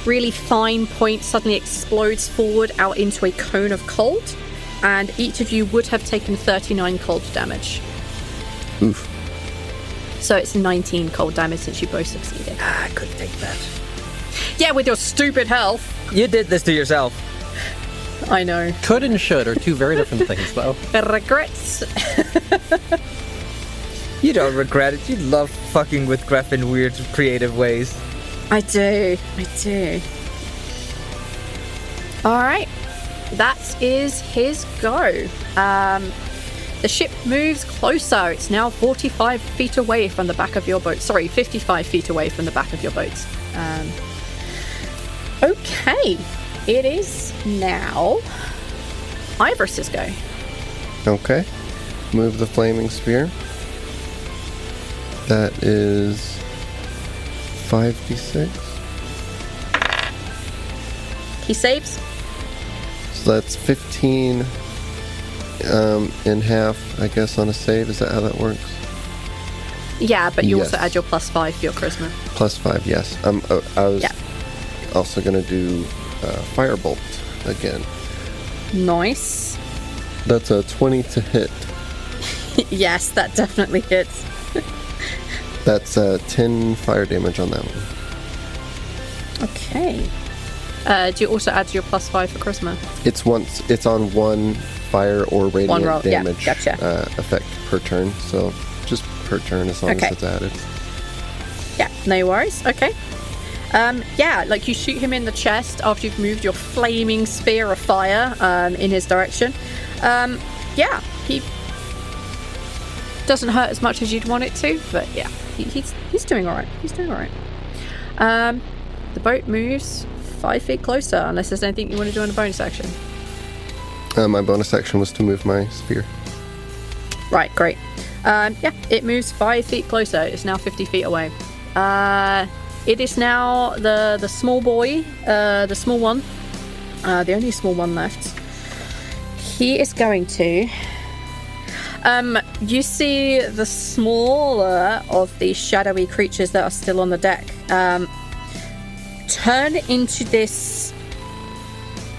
really fine point suddenly explodes forward out into a cone of cold, and each of you would have taken 39 cold damage. Oof. So it's 19 cold damage since you both succeeded. I could take that. Yeah, with your stupid health. You did this to yourself. I know. Could and should are two very different things, though. Regrets. You don't regret it. You love fucking with Greff in weird, creative ways. I do. All right. That is his go. The ship moves closer. It's now 45 feet away from the back of your boat. Sorry, 55 feet away from the back of your boat. Okay. It is now Ivoris's go. Okay. Move the flaming sphere. That is 5d6. He saves. So that's 15 in half, I guess, on a save. Is that how that works? Yeah, but you also Yes. add your +5 for your charisma. +5, yes. I was Yeah. also going to do Firebolt again. Nice. That's a 20 to hit. Yes, that definitely hits. That's 10 fire damage on that one. Okay. Do you also add your +5 for charisma? It's on one fire or radiant roll, yeah, damage gotcha. effect per turn, so just per turn as long as it's added. Yeah, no worries. Okay. Like you shoot him in the chest after you've moved your flaming spear of fire in his direction. He doesn't hurt as much as you'd want it to, but yeah, he's doing all right. He's doing all right. The boat moves 5 feet closer, unless there's anything you want to do in a bonus action. My bonus action was to move my spear. Right, great. It moves 5 feet closer. It's now 50 feet away. It is now the small boy, the small one, the only small one left. He is going to... you see the smaller of the shadowy creatures that are still on the deck turn into this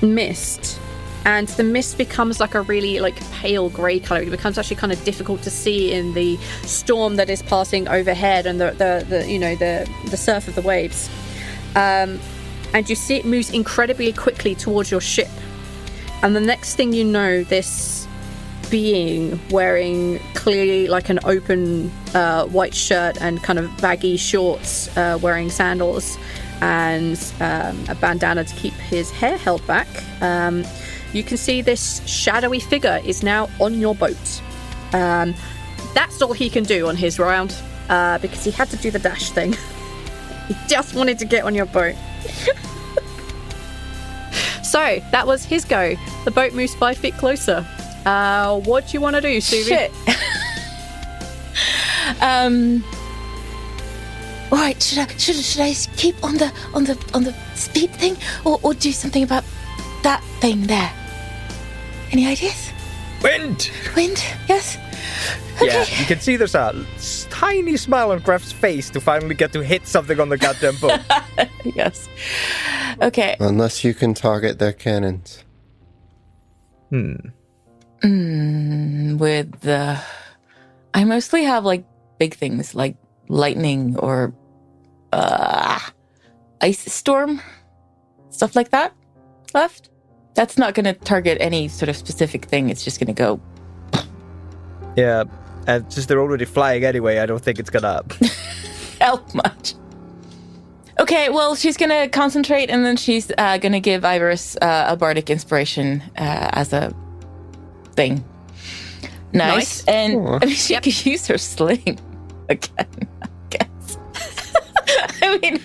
mist, and the mist becomes like a really pale grey colour. It becomes actually kind of difficult to see in the storm that is passing overhead and the surf of the waves. And you see it moves incredibly quickly towards your ship. And the next thing you know, this being wearing clearly an open white shirt and kind of baggy shorts, wearing sandals and a bandana to keep his hair held back. You can see this shadowy figure is now on your boat. That's all he can do on his round, because he had to do the dash thing. He just wanted to get on your boat. So, that was his go. The boat moves 5 feet closer. What do you want to do, Suvi? Shit. All right, should I keep on the speed thing, or do something about that thing there? Any ideas? Wind! Yes. Okay. Yeah, you can see there's a tiny smile on Greff's face to finally get to hit something on the goddamn boat. Yes. Okay. Unless you can target their cannons. With the... I mostly have, big things, like lightning or ice storm, stuff like that left. That's not going to target any sort of specific thing. It's just going to go... Yeah, and since they're already flying anyway, I don't think it's gonna help much. Okay, well, she's going to concentrate, and then she's going to give Ivoris a bardic inspiration as a thing. Nice. And she could use her sling again, I guess. I mean...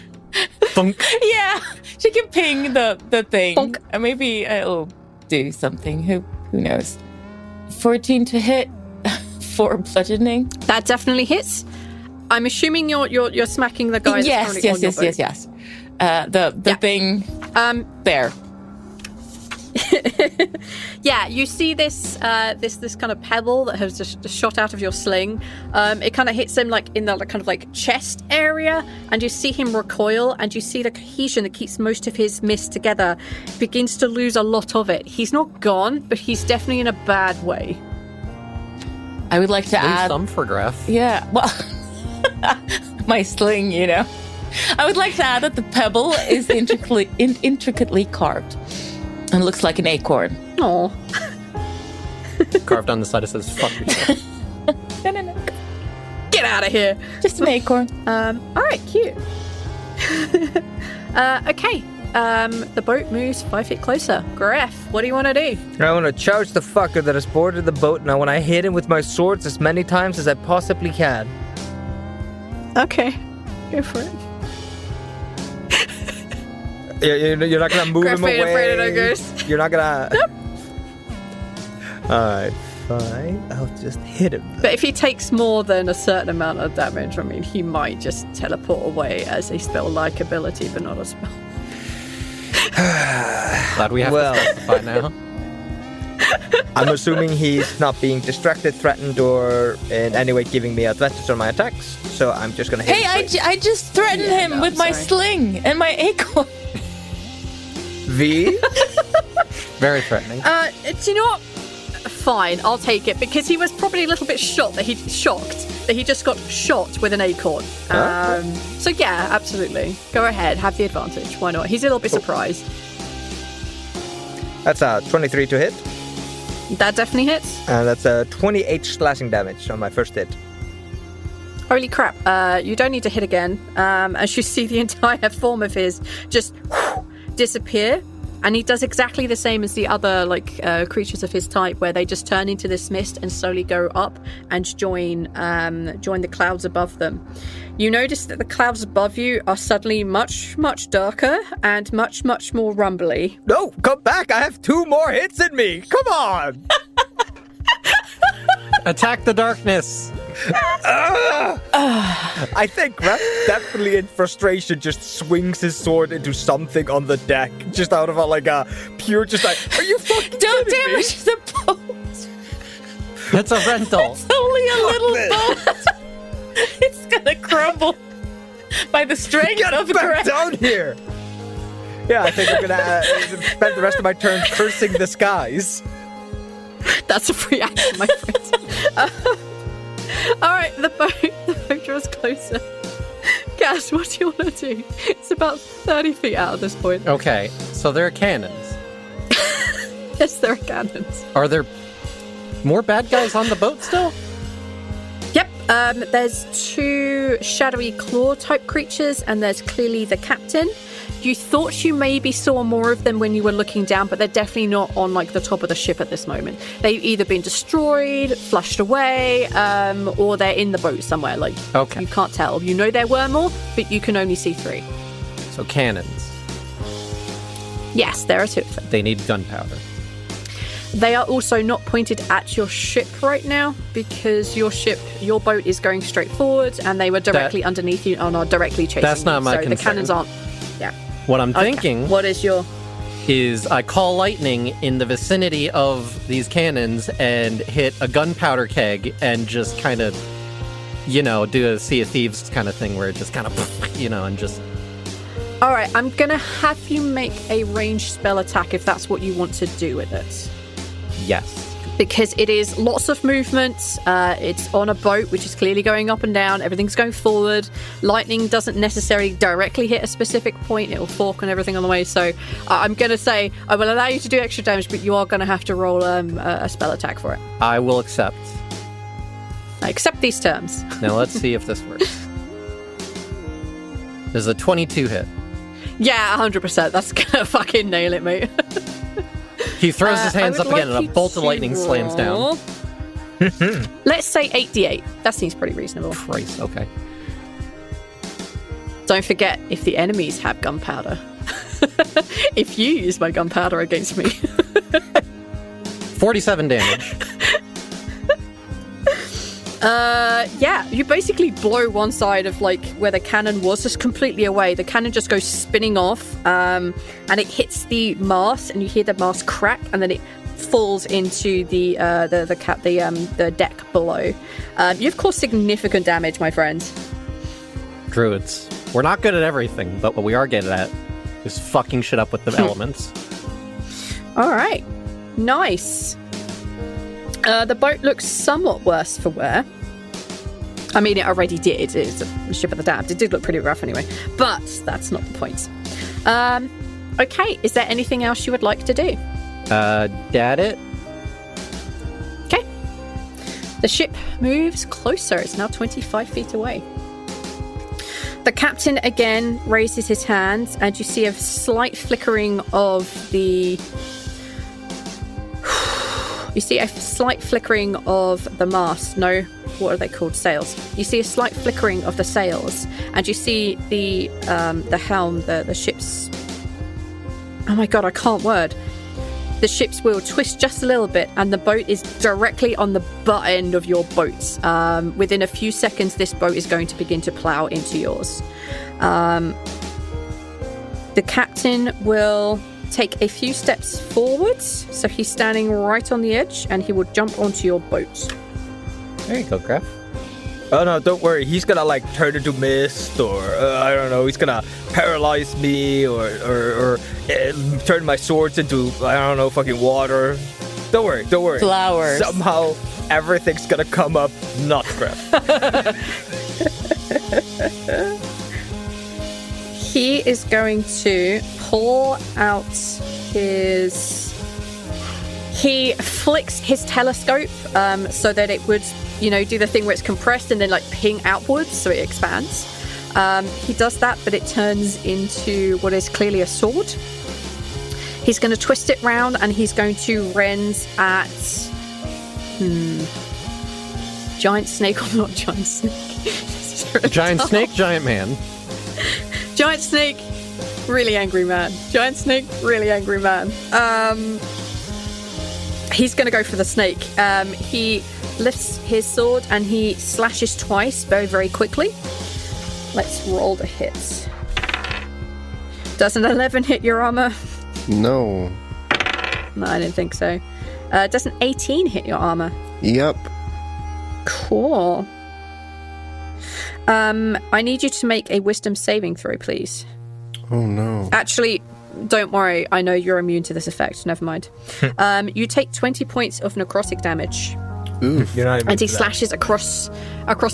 Thunk. Yeah, she can ping the thing. Thunk. And maybe it'll do something. Who knows? 14 to hit, 4 bludgeoning. That definitely hits. I'm assuming you're smacking the guy. Yes. That's on your boat. Yes. The thing. There. Yeah, you see this kind of pebble that has just shot out of your sling. It kind of hits him in the kind of chest area, and you see him recoil, and you see the cohesion that keeps most of his mist together begins to lose a lot of it. He's not gone, but he's definitely in a bad way. I would like to add some for Greff. Yeah, well, my sling, I would like to add that the pebble is intricately carved. And looks like an acorn. Oh. Carved on the side, it says, fuck yourself. No. Get out of here. Just an acorn. Alright, cute. Okay. The boat moves 5 feet closer. Greff, what do you want to do? I want to charge the fucker that has boarded the boat, and I want to hit him with my swords as many times as I possibly can. Okay. Go for it. You're not gonna move him away. Afraid of no ghost. You're not gonna. Nope. Alright, fine. I'll just hit him. But if he takes more than a certain amount of damage, I mean, he might just teleport away as a spell-like ability, but not a spell. Glad we have to specify now. I'm assuming he's not being distracted, threatened, or in any way giving me advantage on my attacks. So I'm just gonna hit him. Hey, I just threatened him with my sling and my acorn. V? Very threatening. Do you know what? Fine, I'll take it, because he was probably a little bit shocked that he just got shot with an acorn. So yeah, absolutely. Go ahead, have the advantage. Why not? He's a little bit surprised. That's a 23 to hit. That definitely hits. And that's 28 slashing damage on my first hit. Holy crap. You don't need to hit again. As you see the entire form of his just disappear. And he does exactly the same as the other creatures of his type, where they just turn into this mist and slowly go up and join the clouds above them. You notice that the clouds above you are suddenly much, much darker and much, much more rumbly. No, come back! I have 2 more hits in me! Come on! Attack the darkness! I think Greff definitely in frustration just swings his sword into something on the deck, just out of a pure are you fucking Don't kidding me? damage the boat. It's a rental. It's only a little this. boat. It's gonna crumble by the strength Get of back Greff. down here! Yeah, I think I'm gonna spend the rest of my turn cursing the skies. That's a free action, my friend. All right, the boat draws closer. Gas, what do you want to do? It's about 30 feet out at this point. Okay, so there are cannons. Yes, there are cannons. Are there more bad guys on the boat still? Yep, there's 2 shadowy claw type creatures, and there's clearly the captain. You thought you maybe saw more of them when you were looking down, but they're definitely not on the top of the ship at this moment. They've either been destroyed, flushed away, or they're in the boat somewhere. Okay. You can't tell. You know there were more, but you can only see 3. So cannons. Yes, there are 2 of them. They need gunpowder. They are also not pointed at your ship right now because your boat is going straight forward, and they were directly underneath you and are directly chasing That's not you. my so concern. the cannons aren't. Yeah. What I'm Okay. thinking What is your... is I call lightning in the vicinity of these cannons and hit a gunpowder keg and just kind of, do a Sea of Thieves kind of thing where it just kind of, and just... All right, I'm going to have you make a ranged spell attack if that's what you want to do with it. Yes. Because it is lots of movement. It's on a boat, which is clearly going up and down. Everything's going forward. Lightning doesn't necessarily directly hit a specific point. It'll fork and everything on the way. So I'm going to say I will allow you to do extra damage, but you are going to have to roll a spell attack for it. I will accept. I accept these terms. Now let's see if this works. There's a 22 hit. Yeah, 100%. That's going to fucking nail it, mate. He throws his hands I up would again like and you a bolt of to lightning slams down. roll. Let's say 8d8. That seems pretty reasonable. Christ, okay. Don't forget, if the enemies have gunpowder. If you use my gunpowder against me. 47 damage. Yeah, you basically blow one side of where the cannon was just completely away. The cannon just goes spinning off, and it hits the mast, and you hear the mast crack, and then it falls into the deck below. You've caused significant damage, my friend. Druids. We're not good at everything, but what we are good at is fucking shit up with the elements. All right, nice. The boat looks somewhat worse for wear. I mean, it already did. It's a ship of the damned. It did look pretty rough anyway. But that's not the point. Okay, is there anything else you would like to do? Dad it? Okay. The ship moves closer. It's now 25 feet away. The captain again raises his hands, and you see a slight flickering of the... You see a slight flickering of the mast. No, what are they called? Sails. You see a slight flickering of the sails, and you see the helm, the ship's... Oh my god, I can't word. The ship's wheel twists just a little bit, and the boat is directly on the butt end of your boat. Within a few seconds, this boat is going to begin to plow into yours. The captain will take a few steps forwards, so he's standing right on the edge, and he will jump onto your boat. There you go, Greff. Oh no, don't worry. He's gonna turn into mist, or I don't know. He's gonna paralyze me, or turn my swords into fucking water. Don't worry. Flowers. Somehow everything's gonna come up not Greff. He is going to pull out his... He flicks his telescope so that it would, do the thing where it's compressed and then like ping outwards so it expands. He does that, but it turns into what is clearly a sword. He's going to twist it round and he's going to rend at giant snake or not giant snake? Giant snake, giant man. Giant snake, really angry man. Giant snake, really angry man. He's going to go for the snake. He lifts his sword and he slashes twice very, very quickly. Let's roll the hits. Does an 11 hit your armor? No. No, I didn't think so. Does an 18 hit your armor? Yep. Cool. I need you to make a wisdom saving throw, please. Oh, no. Actually, don't worry. I know you're immune to this effect. Never mind. You take 20 points of necrotic damage. Oof. You're not even And he slashes across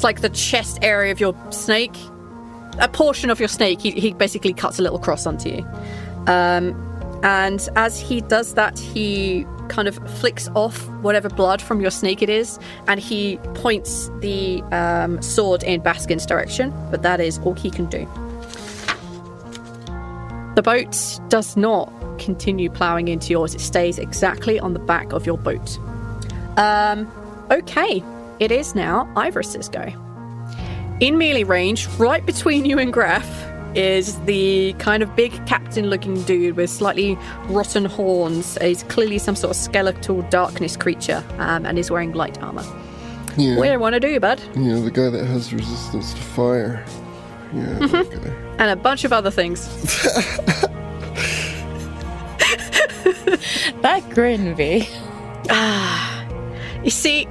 like the chest area of your snake. A portion of your snake. He basically cuts a little cross onto you. And as he does that, he kind of flicks off whatever blood from your snake it is, and he points the sword in Baskin's direction, but that is all he can do. The boat does not continue ploughing into yours. It stays exactly on the back of your boat. Okay, it is now Ivoris's go. In melee range, right between you and Greff, is the kind of big captain-looking dude with slightly rotten horns. He's clearly some sort of skeletal darkness creature, and is wearing light armor. Yeah. What do you want to do, bud? Yeah, the guy that has resistance to fire. Yeah, that guy. And a bunch of other things. That grin, V. You see,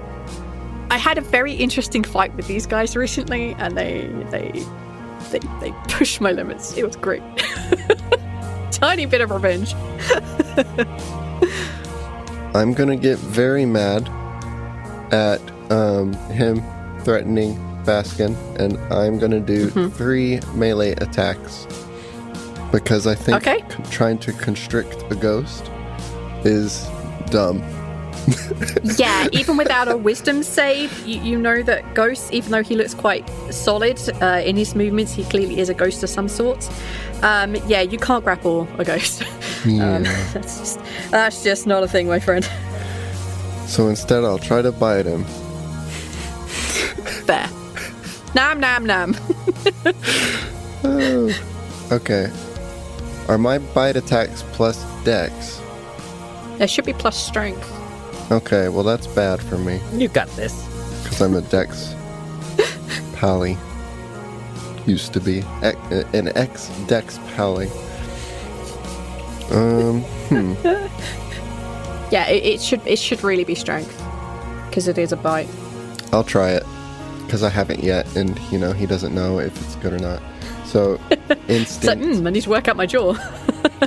I had a very interesting fight with these guys recently, and they pushed my limits. It was great. Tiny bit of revenge. I'm gonna get very mad at him threatening Baskin, and I'm gonna do 3 melee attacks because I think trying to constrict a ghost is dumb. Yeah, even without a wisdom save, you know that Ghost, even though he looks quite solid in his movements, he clearly is a ghost of some sort. Yeah, you can't grapple a ghost. Yeah. That's just not a thing, my friend. So instead, I'll try to bite him. Fair. Nam nam nam. Oh. Okay. Are my bite attacks plus dex? There should be plus strength. Okay, well that's bad for me You got this. because I'm a dex pally. Used to be an ex-dex pally. Yeah, it should really be strength because it is a bite. I'll try it because I haven't yet, and he doesn't know if it's good or not. So It's like, instinct. I need to work out my jaw.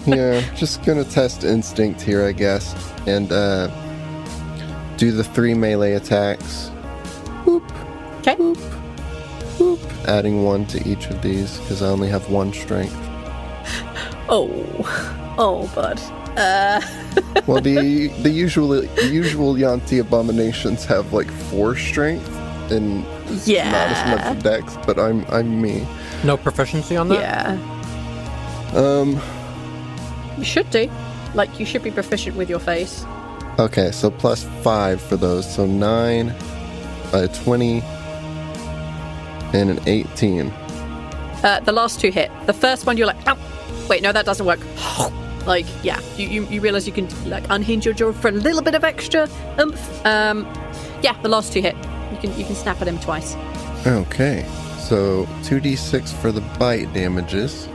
Yeah, just gonna test instinct here, I guess, and do the 3 melee attacks. Boop, Okay. boop, boop. Adding 1 to each of these because I only have 1 strength. Oh, bud. Well, the usual Yanti abominations have like 4 strength and not as much dex, but I'm me. No proficiency on that? Yeah. You should do. Like, you should be proficient with your face. Okay, so plus 5 for those, so 9, 20, and an 18. The last 2 hit. The first one, you're like, ow! Wait, no, that doesn't work. Like, yeah, you realize you can like unhinge your jaw for a little bit of extra oomph. Yeah, the last 2 hit. You can snap at him twice. Okay, so 2d6 for the bite damages.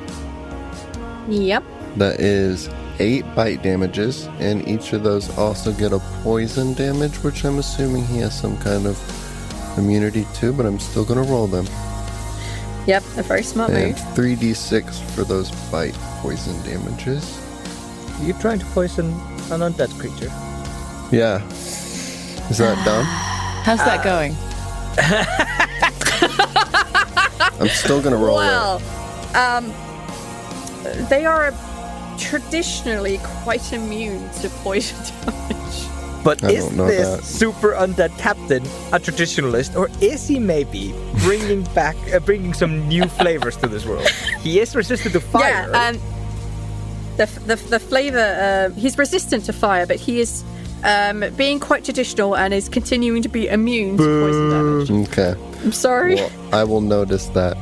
Yep. That is 8 bite damages, and each of those also get a poison damage, which I'm assuming he has some kind of immunity to, but I'm still gonna roll them. Yep, a very smart And move. 3d6 for those bite poison damages. You're trying to poison an undead creature. Yeah. Is that dumb? How's that going? I'm still gonna roll Well, they are traditionally quite immune to poison damage. But I is don't know this that. super undead captain a traditionalist, or is he maybe bringing some new flavors to this world? He is resistant to fire. Yeah, the flavor, he's resistant to fire, but he is being quite traditional and is continuing to be immune to poison damage. Okay. I'm sorry. Well, I will notice that.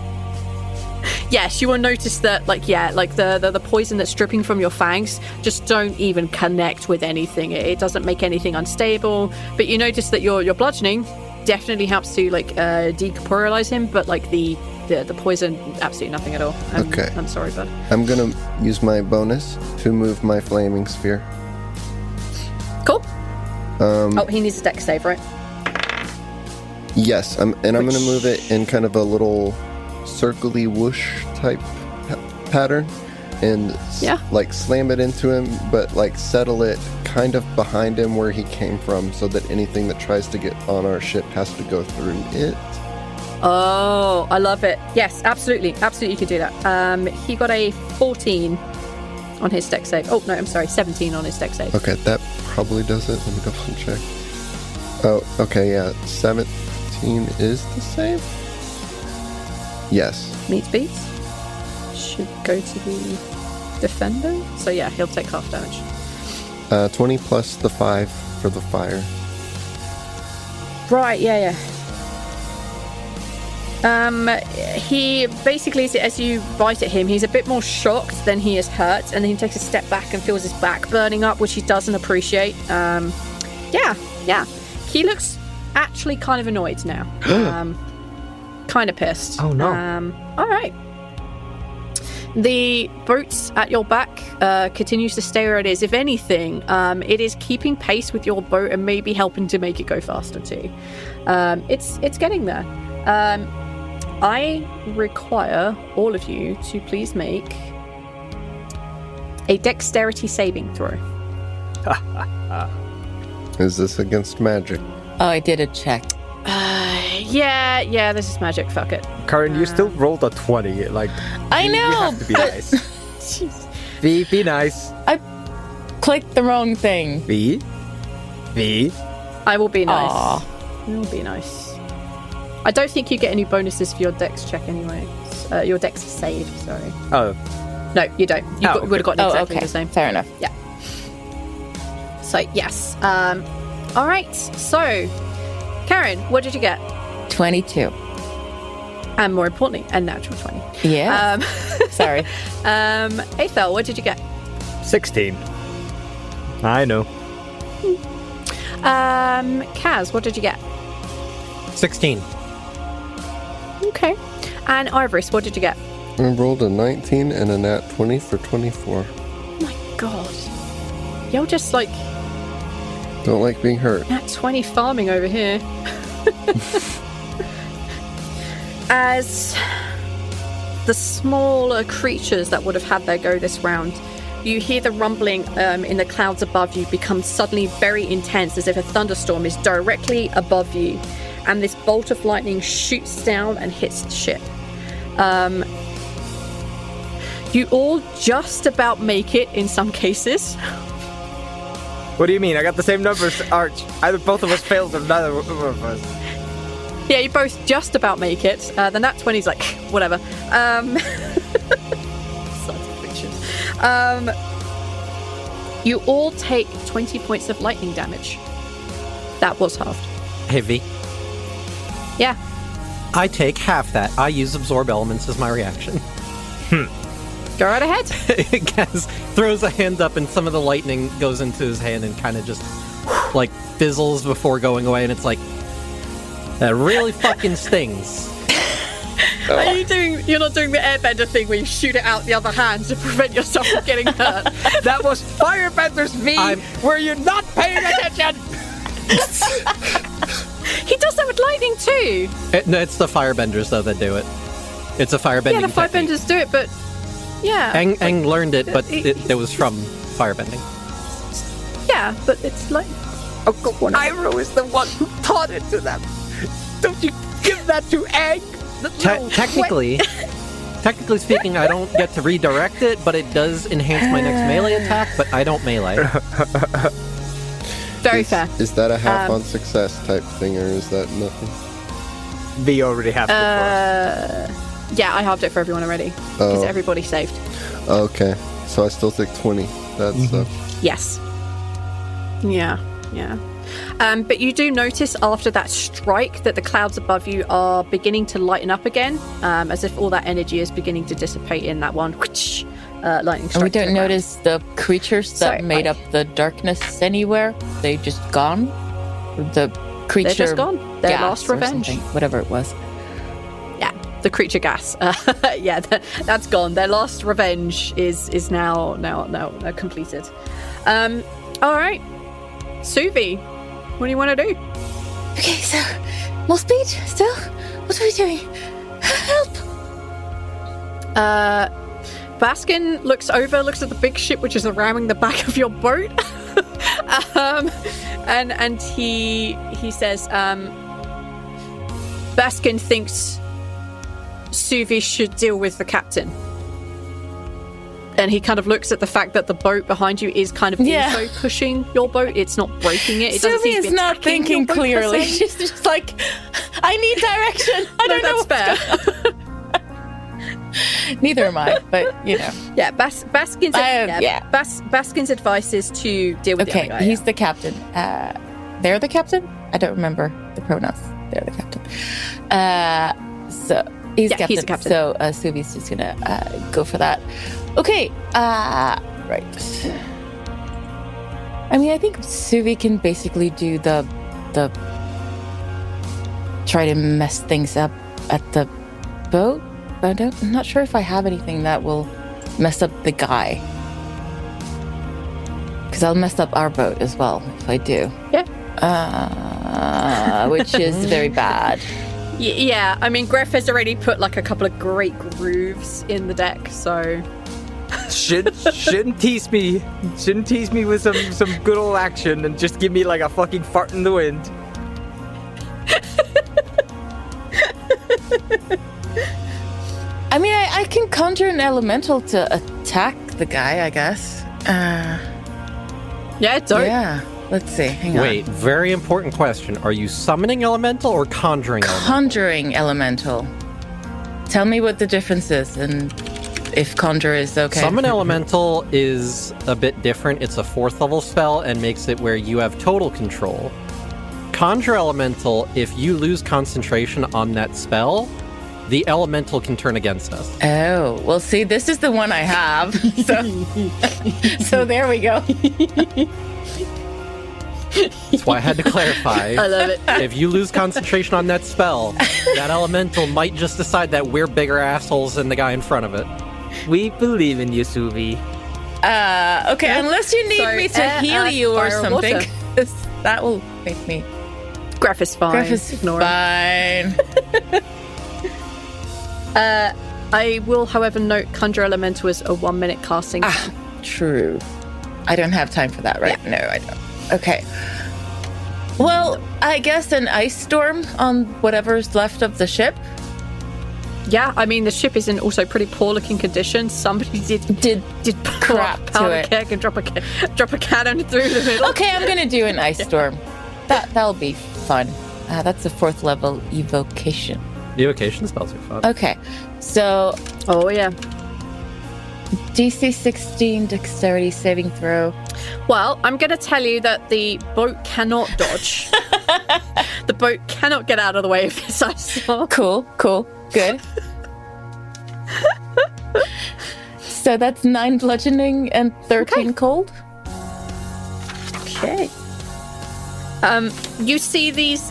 Yes, you will notice that, the poison that's dripping from your fangs just don't even connect with anything. It doesn't make anything unstable. But you notice that your bludgeoning definitely helps to decorporalize him, but the poison, absolutely nothing at all. Okay. I'm sorry, bud. I'm gonna use my bonus to move my flaming sphere. Cool. He needs a dex save, right? Yes, I'm gonna move it in kind of a little circly whoosh type pattern, and slam it into him, but settle it kind of behind him where he came from, so that anything that tries to get on our ship has to go through it. Oh, I love it. Yes, absolutely, you could do that. He got a 14 on his dex save. Oh no, I'm sorry, 17 on his dex save. Okay, that probably does it. Let me double check. Oh, okay, yeah, 17 is the save. Yes. Meets beats. Should go to the defender. So yeah, he'll take half damage. 20 plus the 5 for the fire. Right, yeah. He basically, as you bite at him, he's a bit more shocked than he is hurt, and then he takes a step back and feels his back burning up, which he doesn't appreciate. Yeah. He looks actually kind of annoyed now. Kind of pissed. Oh no. All right. The boat at your back continues to stay where it is. If anything, it is keeping pace with your boat and maybe helping to make it go faster too. It's getting there. I require all of you to please make a dexterity saving throw. Is this against magic? Oh, I did a check. Yeah, this is magic. Fuck it. Karin, you still rolled a 20. I know. You have to be nice. Be nice. I clicked the wrong thing. V. I will be nice. Aw. I will be nice. I don't think you get any bonuses for your dex check anyway. Your dex save, sorry. Oh. No, you don't. You would have gotten exactly okay. the same. Fair enough. Yeah. So, yes. All right. So, Karin, what did you get? 22. And more importantly, a natural 20. Yeah. Sorry. Aethel, what did you get? 16. I know. Kaz, what did you get? 16. Okay. And Ivoris, what did you get? I rolled a 19 and a nat 20 for 24. Oh my god. You're just Don't like being hurt. nat 20 farming over here. As the smaller creatures that would have had their go this round, you hear the rumbling in the clouds above you become suddenly very intense, as if a thunderstorm is directly above you, and this bolt of lightning shoots down and hits the ship. You all just about make it in some cases. What do you mean? I got the same numbers, Arch. Either both of us failed or neither of us. Yeah, you both just about make it. The nat 20's whatever. Sons of bitches. You all take 20 points of lightning damage. That was halved. Hey, V. Yeah. I take half that. I use absorb elements as my reaction. Go right ahead. Kaz throws a hand up and some of the lightning goes into his hand and kind of just fizzles before going away, and it's that really fucking stings. You're not doing the airbender thing where you shoot it out the other hand to prevent yourself from getting hurt? That was Firebender's V. Were you not paying attention? He does that with lightning too. No, it's the firebenders though that do it. It's a firebending. Yeah, the firebenders do it, but yeah. Aang learned it, but it was from firebending. Yeah, but it's like Uncle Iroh is the one who taught it to them. Don't you give that to Aang? Technically speaking, I don't get to redirect it, but it does enhance my next melee attack, but I don't melee. Very fair. Is that a half on success type thing, or is that nothing? We already have Yeah, I halved it for everyone already because Oh. everybody saved. Okay, so I still take 20. That's Yes. Yeah. But you do notice after that strike that the clouds above you are beginning to lighten up again, as if all that energy is beginning to dissipate in that one lightning strike. And we to the don't ground. notice the creatures that Sorry, made up the darkness anywhere. They just gone. The creature. They're just gone. Their gas last or revenge. something, whatever it was. Yeah, the creature gas. Yeah, that's gone. Their last revenge is now completed. All right, Suvi, what do you want to do? Okay, so more speed still. What are we doing? Help! Baskin looks at the big ship which is ramming the back of your boat, and he says, Baskin thinks Suvi should deal with the captain. And he kind of looks at the fact that the boat behind you is kind of also pushing your boat. It's not breaking it. It doesn't seem Suvi to is be not attacking thinking your boat per clearly. se. She's just like, I need direction. I don't know. That's fair. Neither am I, but you know. Yeah, Baskin's Baskin's advice is to deal with the Okay, other guy. he's the captain. They're the captain? I don't remember the pronouns. They're the captain. So he's captain. he's the captain. So Suvi's just gonna go for that. Okay. Right. I mean, I think Suvi can basically do the try to mess things up at the boat. But I'm not sure if I have anything that will mess up the guy. Because I'll mess up our boat as well if I do. Yeah. Which is very bad. Yeah, I mean, Greff has already put like a couple of great grooves in the deck, so... Shouldn't tease me. Shouldn't tease me with some good old action and just give me like a fucking fart in the wind. I mean, I can conjure an elemental to attack the guy, I guess. Yeah, don't. Yeah. Let's see. Hang on. Wait, very important question. Are you summoning elemental or conjuring elemental? Conjuring elemental. Tell me what the difference is and if conjure is okay. Summon elemental is a bit different. It's a 4th level spell and makes it where you have total control. Conjure elemental, if you lose concentration on that spell, the elemental can turn against us. Oh, well, see, this is the one I have. So there we go. That's why I had to clarify. I love it. If you lose concentration on that spell, that elemental might just decide that we're bigger assholes than the guy in front of it. We believe in you, Suvi. Okay, unless you need me to heal you or fire, something. water. 'Cause that will make me... Greff is fine. Greff is Ignore him. fine. I will, however, note Conjure Elemental is a 1 minute casting time. True. I don't have time for that, right? No, I don't. Okay. Well, I guess an ice storm on whatever's left of the ship. Yeah, I mean, the ship is in also pretty poor looking condition. Somebody did pull crap up a to powder it. keg and drop a cannon through the middle. Okay, I'm gonna do an ice storm. That'll be fun. That's a 4th level evocation. Evocation spells are fun. Okay, so Oh, yeah. DC 16 dexterity saving throw. Well, I'm going to tell you that the boat cannot dodge. The boat cannot get out of the way of this ice storm. Cool, good. So that's 9 bludgeoning and 13 cold. Okay. You see these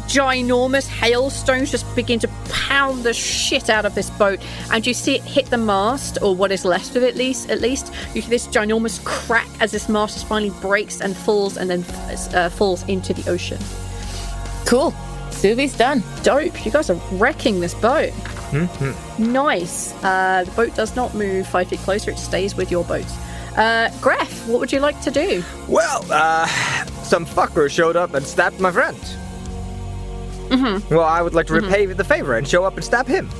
ginormous hailstones just begin to pound the shit out of this boat, and you see it hit the mast, or what is left of it, at least. You hear this ginormous crack as this mast just finally breaks and falls, and then falls into the ocean. Cool. Suvi's done. Dope. You guys are wrecking this boat. Mm-hmm. Nice. The boat does not move 5 feet closer. It stays with your boat. Greff, what would you like to do? Well, some fucker showed up and stabbed my friend. Mm-hmm. Well, I would like to repay the favor and show up and stab him.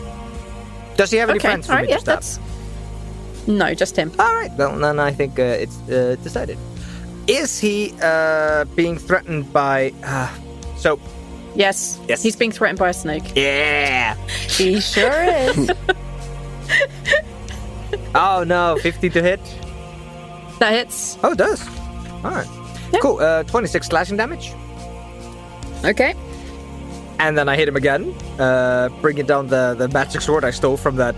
Does he have any friends for me to stab? No, just him. All right, well, then I think it's decided. Is he being threatened by... so... Yes. Yes. He's being threatened by a snake. Yeah! He sure is. Oh no, 50 to hit? That hits. Oh, it does. Alright. Yeah. Cool, 26 slashing damage. Okay. And then I hit him again, bringing down the magic sword I stole from that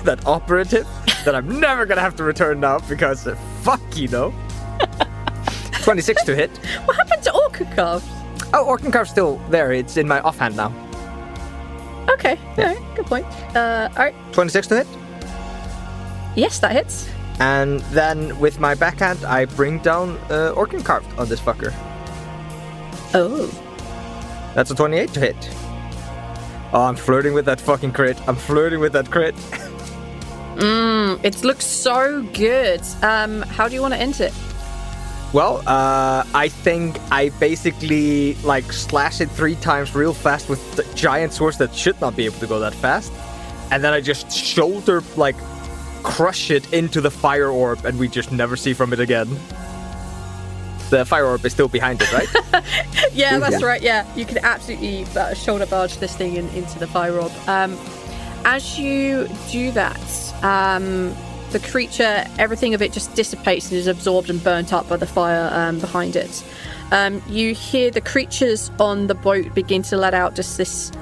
that operative that I'm never gonna have to return now because fuck Kino. 26 to hit. What happened to Orca? Oh, Orcancar's still there. It's in my offhand now. Okay. Yeah. All right. Good point. All right. 26 to hit. Yes, that hits. And then with my backhand, I bring down Orcancar on this fucker. Oh. That's a 28 to hit. Oh, I'm flirting with that fucking crit. I'm flirting with that crit. It looks so good. How do you want to end it? Well, I think I basically like slash it 3 times real fast with the giant swords that should not be able to go that fast. And then I just shoulder, like, crush it into the fire orb and we just never see from it again. The fire orb is still behind it, right? Yeah, that's right. Yeah, you can absolutely shoulder barge this thing into the fire orb. As you do that, the creature, everything of it just dissipates and is absorbed and burnt up by the fire behind it. You hear the creatures on the boat begin to let out just this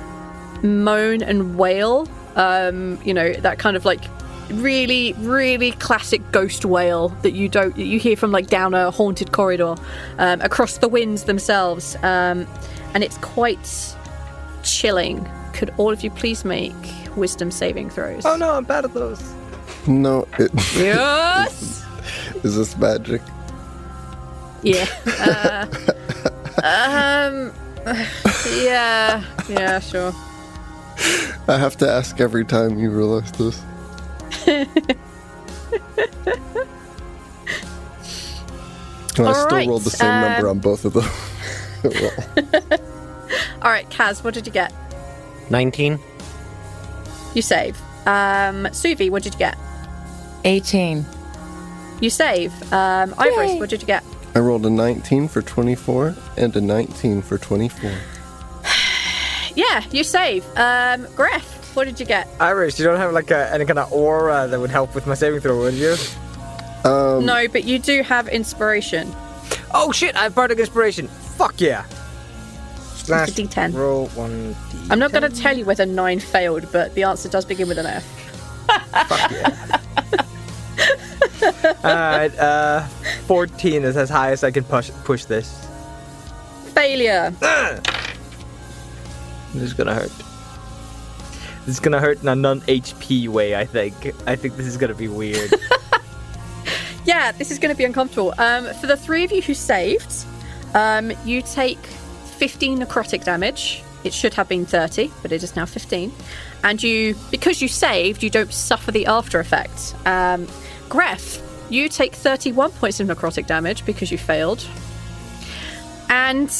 moan and wail. That kind of like really, really classic ghost wail that you hear from like down a haunted corridor across the winds themselves, and it's quite chilling. Could all of you please make wisdom saving throws? Oh no, I'm bad at those. No, Yes. is this magic? Yeah. Yeah, sure. I have to ask every time you realize this. And I still rolled the same number on both of them. All right, Kaz, what did you get? 19. You save. Suvi, what did you get? 18. You save. Ivoris, what did you get? I rolled a 19 for 24 and a 19 for 24. Yeah, you save. Greff, what did you get? Iris, you don't have like any kind of aura that would help with my saving throw, would you? No, but you do have inspiration. Oh shit, I have bardic inspiration. Fuck yeah. Slash It's a D10. roll 1d. I'm not going to tell you whether 9 failed, but the answer does begin with an F. Fuck yeah. Alright, 14 is as high as I can push this. Failure. This is gonna hurt. This is gonna hurt in a non-HP way, I think. I think this is gonna be weird. Yeah, this is going to be uncomfortable. For the 3 of you who saved, you take 15 necrotic damage. It should have been 30, but it is now 15. And because you saved, you don't suffer the after effects. Greff, you take 31 points of necrotic damage because you failed. And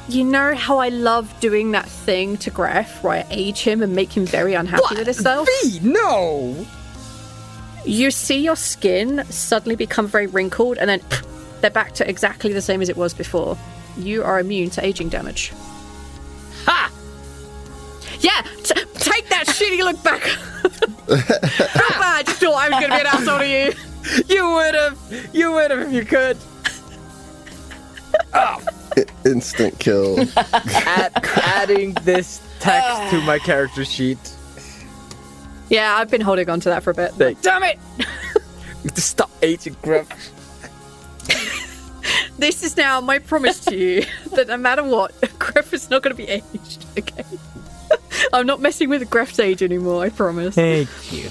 you know how I love doing that thing to Greff, where I age him and make him very unhappy with himself? V, no! You see your skin suddenly become very wrinkled, and then they're back to exactly the same as it was before. You are immune to aging damage. Ha! Yeah, take that shitty look back. How bad you thought I was going to be an asshole to you? You would have if you could. Oh. Instant kill. Adding this text to my character sheet. Yeah, I've been holding on to that for a bit. Damn it! To stop aging Greff. This is now my promise to you that no matter what, Greff is not going to be aged, okay? I'm not messing with Greff's age anymore, I promise. Thank you.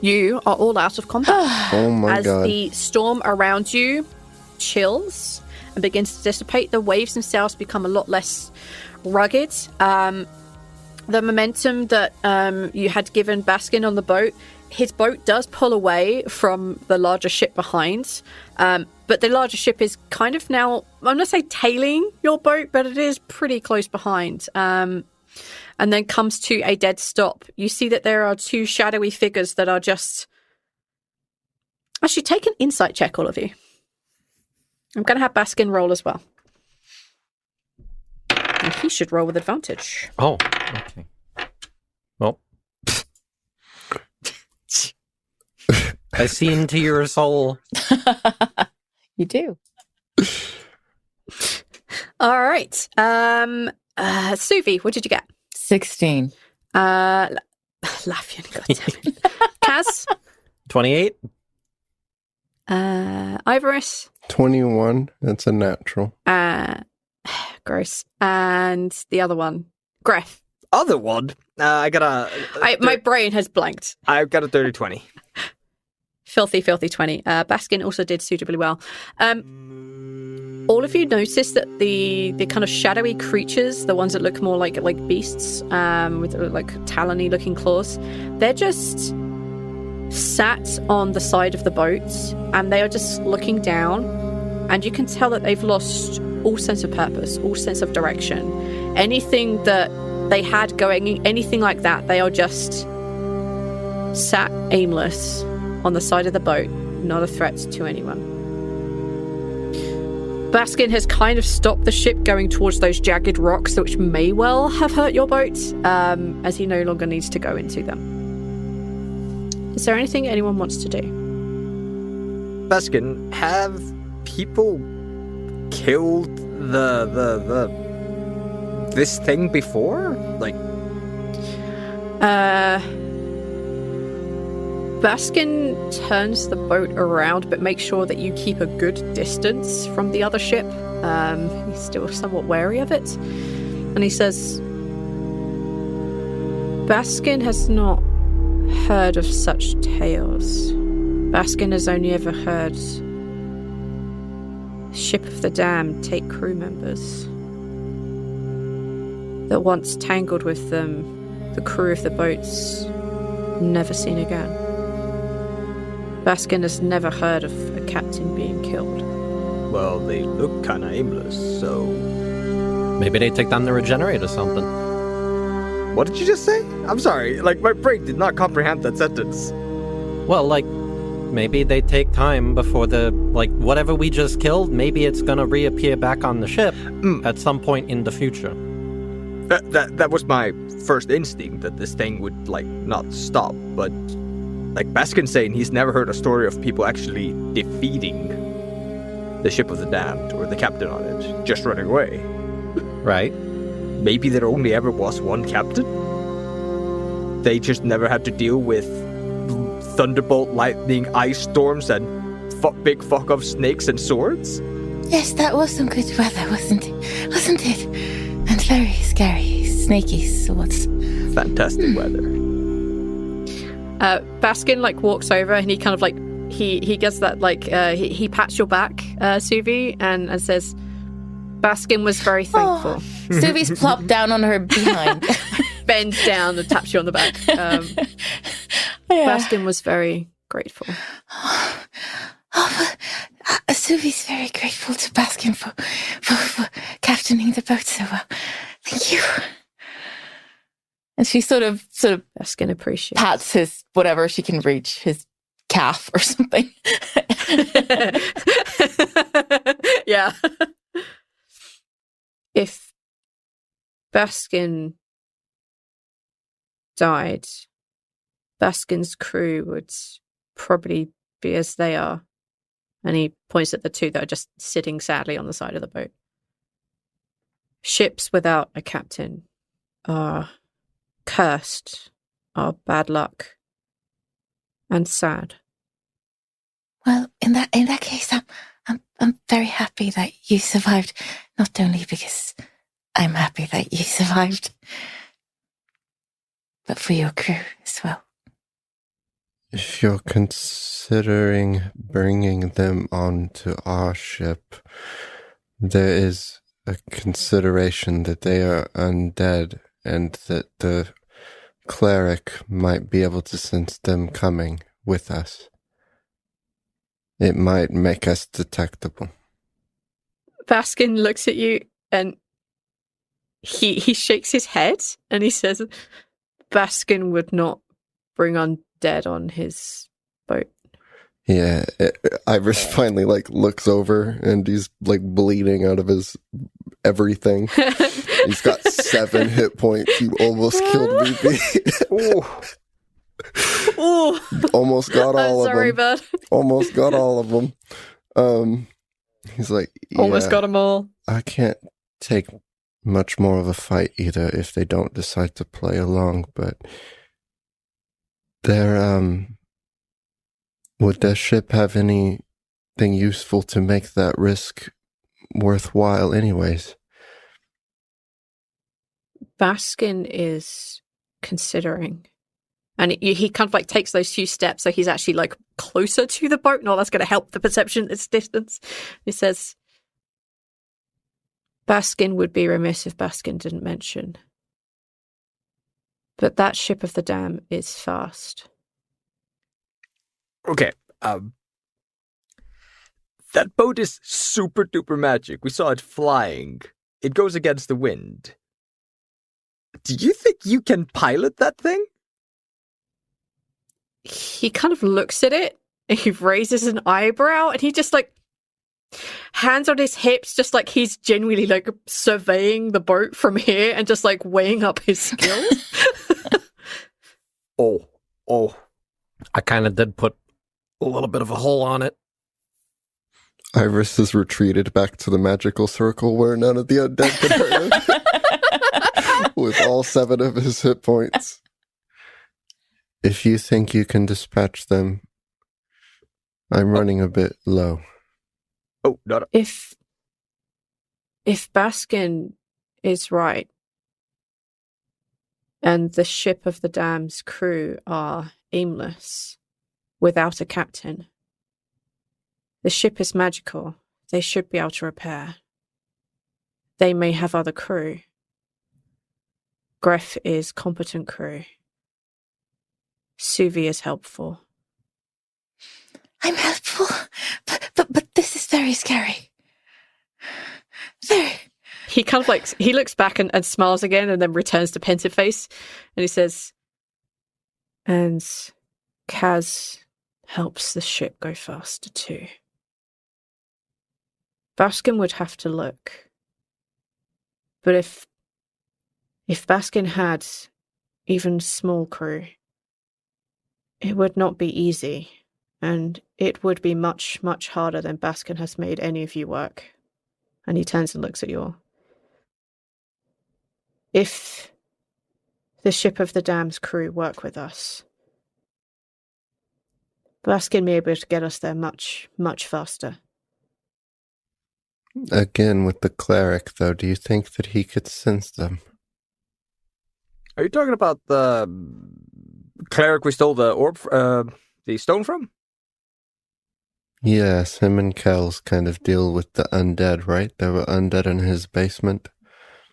You are all out of combat. Oh my god. As the storm around you chills and begins to dissipate, the waves themselves become a lot less rugged. The momentum that you had given Baskin on the boat, his boat does pull away from the larger ship behind. But the larger ship is kind of now, I'm not going to say tailing your boat, but it is pretty close behind. And then comes to a dead stop. You see that there are 2 shadowy figures that are just... Actually, take an insight check, all of you. I'm going to have Baskin roll as well. And he should roll with advantage. Oh, okay. Well, I see into your soul. You do. All right. Suvi, what did you get? 16. Laffian, goddammit. Kaz? 28? Ivoris? 21. That's a natural. Gross. And the other one? Greff. Other one? I got a... My brain has blanked. I've got a 30-20. Filthy 20. Baskin also did suitably well. All of you notice that the kind of shadowy creatures, the ones that look more like beasts, with like talony looking claws, they're just sat on the side of the boat, and they are just looking down, and you can tell that they've lost all sense of purpose, all sense of direction. Anything that they had going, anything like that, they are just sat aimless on the side of the boat, not a threat to anyone. Baskin has kind of stopped the ship going towards those jagged rocks, which may well have hurt your boat, as he no longer needs to go into them. Is there anything anyone wants to do? Baskin, have people killed this thing before? Like, Baskin turns the boat around, but makes sure that you keep a good distance from the other ship. He's still somewhat wary of it. And he says, Baskin has not heard of such tales. Baskin has only ever heard Ship of the Damned take crew members. That once tangled with them, the crew of the boats never seen again. Baskin has never heard of a captain being killed. well, they look kind of aimless, so... Maybe they take down the regenerate or something. What did you just say? I'm sorry, like, my brain did not comprehend that sentence. Well, like, maybe they take time before whatever we just killed, maybe it's gonna reappear back on the ship at some point in the future. That was my first instinct, that this thing would, not stop, but... Baskin's saying he's never heard a story of people actually defeating the Ship of the Damned, or the captain on it, just running away. Right. Maybe there only ever was one captain? They just never had to deal with thunderbolt, lightning, ice storms, and big fuck-off snakes and swords? Yes, that was some good weather, wasn't it? Wasn't it? And very scary, snaky swords. Fantastic weather. Baskin walks over and he kind of he gets that he pats your back, Suvi, and says, Baskin was very thankful. Oh, Suvi's plopped down on her behind. Bends down and taps you on the back. Baskin was very grateful. Suvi's very grateful to Baskin for captaining the boat so well. Thank you. And she sort of Baskin appreciates. pats his whatever she can reach, his calf or something. Yeah. If Baskin died, Baskin's crew would probably be as they are. And he points at the two that are just sitting sadly on the side of the boat. Ships without a captain are cursed, are bad luck, and sad. Well, in that case, I'm very happy that you survived. Not only because I'm happy that you survived, but for your crew as well. If you're considering bringing them onto our ship, there is a consideration that they are undead and that the cleric might be able to sense them coming with us. It might make us detectable. Baskin looks at you and he shakes his head and he says, Baskin would not bring undead on his boat. Yeah, Ivoris finally like looks over and he's like bleeding out of his everything. He's got 7 hit points. You almost killed me, B. Ooh. Almost got all I'm sorry, of them. bud. Almost got all of them. He's like, Almost got them all. I can't take much more of a fight either if they don't decide to play along, but would their ship have anything useful to make that risk worthwhile anyways? Baskin is considering. And he kind of like takes those few steps, so he's actually like closer to the boat. No, that's going to help the perception at this distance. He says, Baskin would be remiss if Baskin didn't mention. But that ship of the dam is fast. Okay. That boat is super duper magic. We saw it flying. It goes against the wind. Do you think you can pilot that thing? He kind of looks at it, and he raises an eyebrow, and he just like hands on his hips, just like he's genuinely like surveying the boat from here and just like weighing up his skills. Oh. I kind of did put a little bit of a hole on it. Ivoris has retreated back to the magical circle where none of the undead can hurt him. With all 7 of his hit points. If you think you can dispatch them, I'm running a bit low. Oh, not If Baskin is right, and the ship of the dam's crew are aimless, without a captain, the ship is magical. They should be able to repair. They may have other crew. Greff is competent crew. Suvi is helpful. I'm helpful, but this is very scary. Very. He kind of like, he looks back and smiles again and then returns to pensive face. And he says, and Kaz helps the ship go faster too. Baskin would have to look. But if Baskin had even small crew, it would not be easy, and it would be much, much harder than Baskin has made any of you work. And he turns and looks at you all. If the ship of the dam's crew work with us, Baskin may be able to get us there much, much faster. Again, with the cleric, though, do you think that he could sense them? Are you talking about the cleric we stole the orb, the stone from? Yes, him and Kells kind of deal with the undead, right? There were undead in his basement.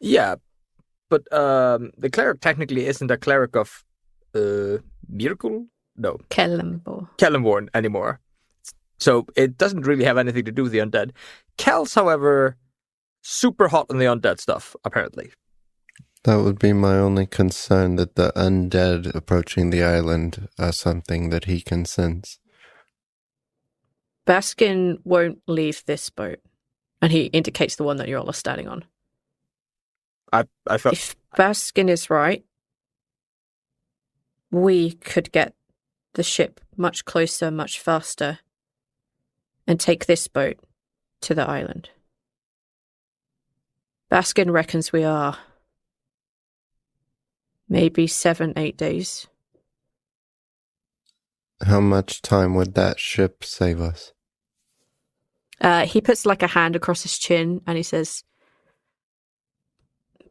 Yeah, but the cleric technically isn't a cleric of miracle? No. Kellenborn anymore. So it doesn't really have anything to do with the undead. Kel's, however, super hot on the undead stuff, apparently. That would be my only concern, that the undead approaching the island are something that he can sense. Baskin won't leave this boat. And he indicates the one that you all are standing on. I thought... If Baskin is right, we could get the ship much closer, much faster, and take this boat to the island. Baskin reckons we are maybe 7-8 days. How much time would that ship save us? He puts like a hand across his chin and he says,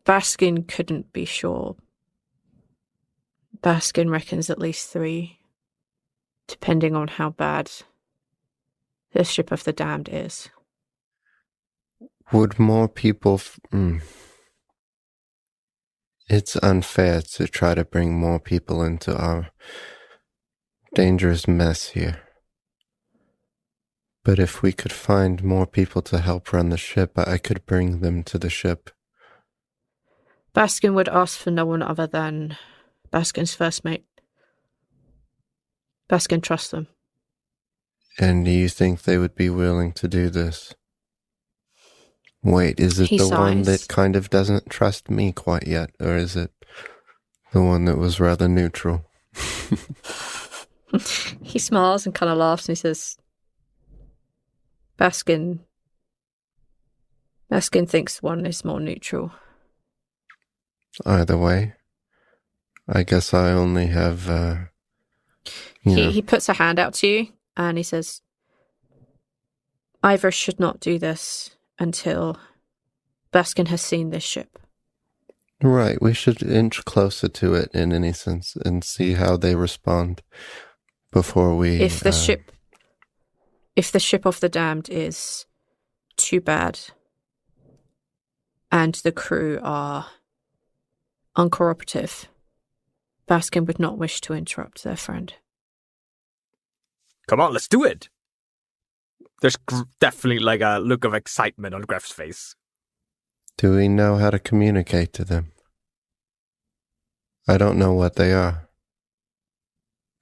Baskin couldn't be sure. Baskin reckons at least 3, depending on how bad the ship of the damned is. Would more people... It's unfair to try to bring more people into our dangerous mess here. But if we could find more people to help run the ship, I could bring them to the ship. Baskin would ask for no one other than Baskin's first mate. Baskin trusts them. And do you think they would be willing to do this? Wait, is it He the one sighs. that kind of doesn't trust me quite yet? Or is it the one that was rather neutral? He smiles and kind of laughs and he says, Baskin thinks one is more neutral. Either way, I guess I only have, He puts a hand out to you and he says, Ivoris should not do this until Baskin has seen this ship. Right, we should inch closer to it in any sense and see how they respond before we... If the ship of the damned is too bad and the crew are uncooperative, Baskin would not wish to interrupt their friend. Come on, let's do it. There's definitely like a look of excitement on Greff's face. Do we know how to communicate to them? I don't know what they are.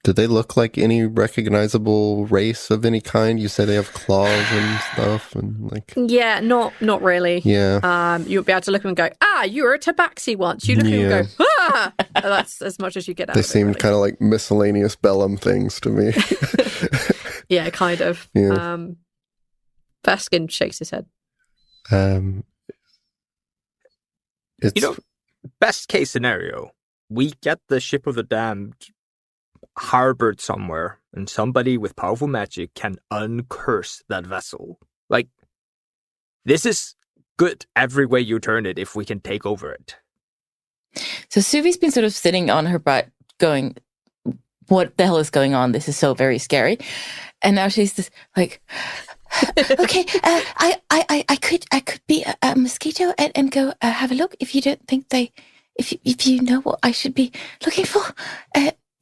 Do they look like any recognizable race of any kind? You say they have claws and stuff, and like... Yeah, not really. Yeah. You'll be able to look at them and go, you were a tabaxi once. You look at them and go, ah! And that's as much as you get out They of it. seem Really. kind of like miscellaneous bellum things to me. Yeah, kind of. Yeah. Baskin shakes his head. It's Best case scenario, we get the ship of the damned harbored somewhere, and somebody with powerful magic can uncurse that vessel. Like, this is good every way you turn it if we can take over it. So Suvi's been sort of sitting on her butt going, what the hell is going on? This is so very scary. And now she's just like, okay, I could be a mosquito and go have a look if you don't think if you know what I should be looking for.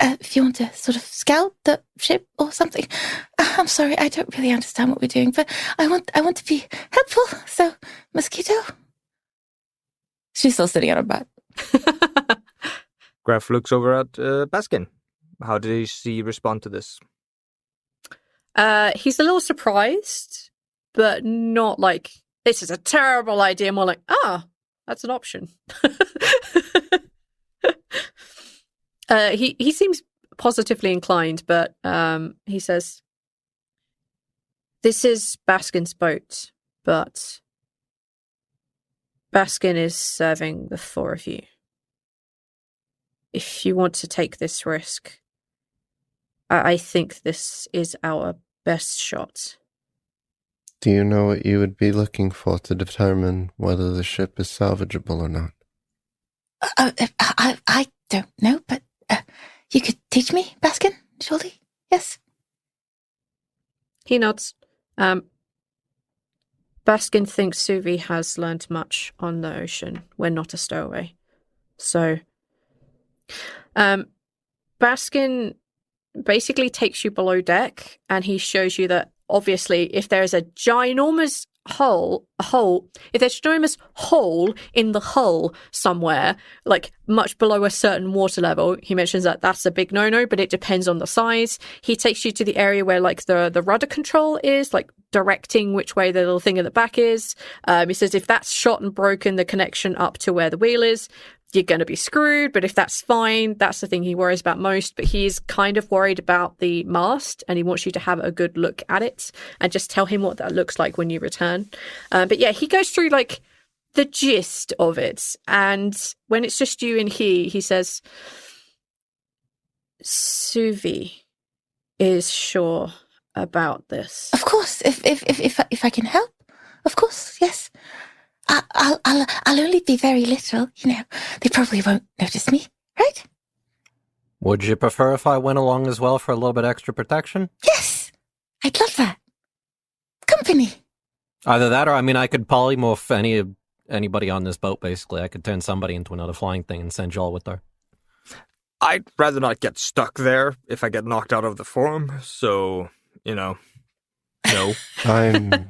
If you want to sort of scout the ship or something. I'm sorry, I don't really understand what we're doing, but I want to be helpful. So, mosquito. She's still sitting on her butt. Greff looks over at Baskin. How did he respond to this? He's a little surprised, but not like, this is a terrible idea. More like, that's an option. He seems positively inclined, but he says, this is Baskin's boat, but Baskin is serving the four of you. If you want to take this risk, I think this is our best shot. Do you know what you would be looking for to determine whether the ship is salvageable or not? I don't know, but you could teach me, Baskin, surely? Yes. He nods. Baskin thinks Suvi has learned much on the ocean. We're not a stowaway. So, Baskin basically takes you below deck and he shows you that obviously if there's a ginormous hole in the hull somewhere, like much below a certain water level, he mentions that that's a big no-no, but it depends on the size. He takes you to the area where like the rudder control is, like directing which way the little thing at the back is. He says if that's shot and broken the connection up to where the wheel is, you're going to be screwed, but if that's fine, that's the thing he worries about most. But he's kind of worried about the mast and he wants you to have a good look at it and just tell him what that looks like when you return. But yeah, he goes through like the gist of it. And when it's just you and he says, Suvi is sure about this. Of course, if I can help, of course, yes. I'll only be very little, They probably won't notice me, right? Would you prefer if I went along as well for a little bit extra protection? Yes, I'd love that. Company. Either that, or I could polymorph anybody on this boat. Basically, I could turn somebody into another flying thing and send y'all with her. I'd rather not get stuck there if I get knocked out of the form. So, no. I'm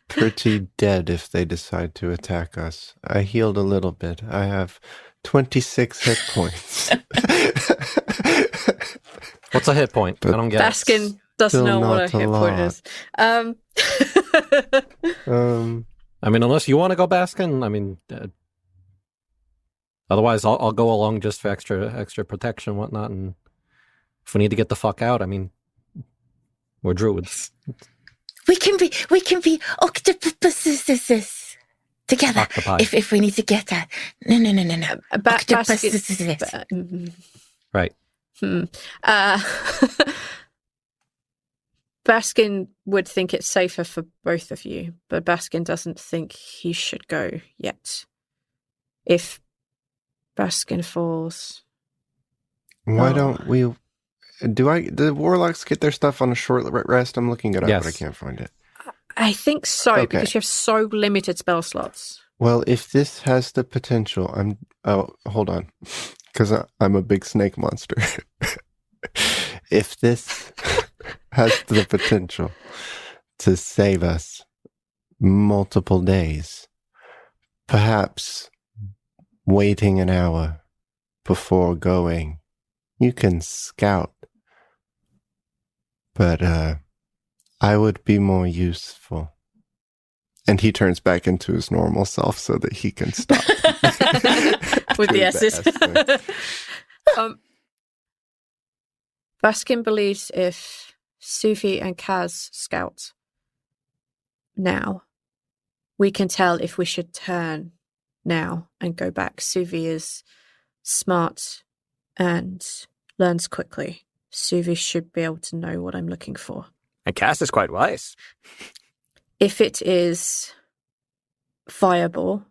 pretty dead if they decide to attack us. I healed a little bit. I have 26 hit points. What's a hit point? I don't get Baskin doesn't Still know what a not a hit point lot. is. I mean, unless you want to go Baskin, I mean, otherwise I'll go along just for extra protection and whatnot. And if we need to get the fuck out, I mean, we're druids. We can be octopuses together. Octopi. If we need to get that. No. Octopuses. Right. Baskin would think it's safer for both of you, but Baskin doesn't think he should go yet. If Baskin falls... Why don't we... Do the warlocks get their stuff on a short rest? I'm looking it up, but I Yes. can't find it. I think so, Okay. because you have so limited spell slots. Well, if this has the potential, hold on, because I'm a big snake monster. If this has the potential to save us multiple days, perhaps waiting an hour before going, you can scout. But I would be more useful. And he turns back into his normal self so that he can stop. With the Doing S's. Baskin believes if Suvi and Kaz scout now, we can tell if we should turn now and go back. Suvi is smart and learns quickly. Suvi should be able to know what I'm looking for. And Cass is quite wise. If it is viable,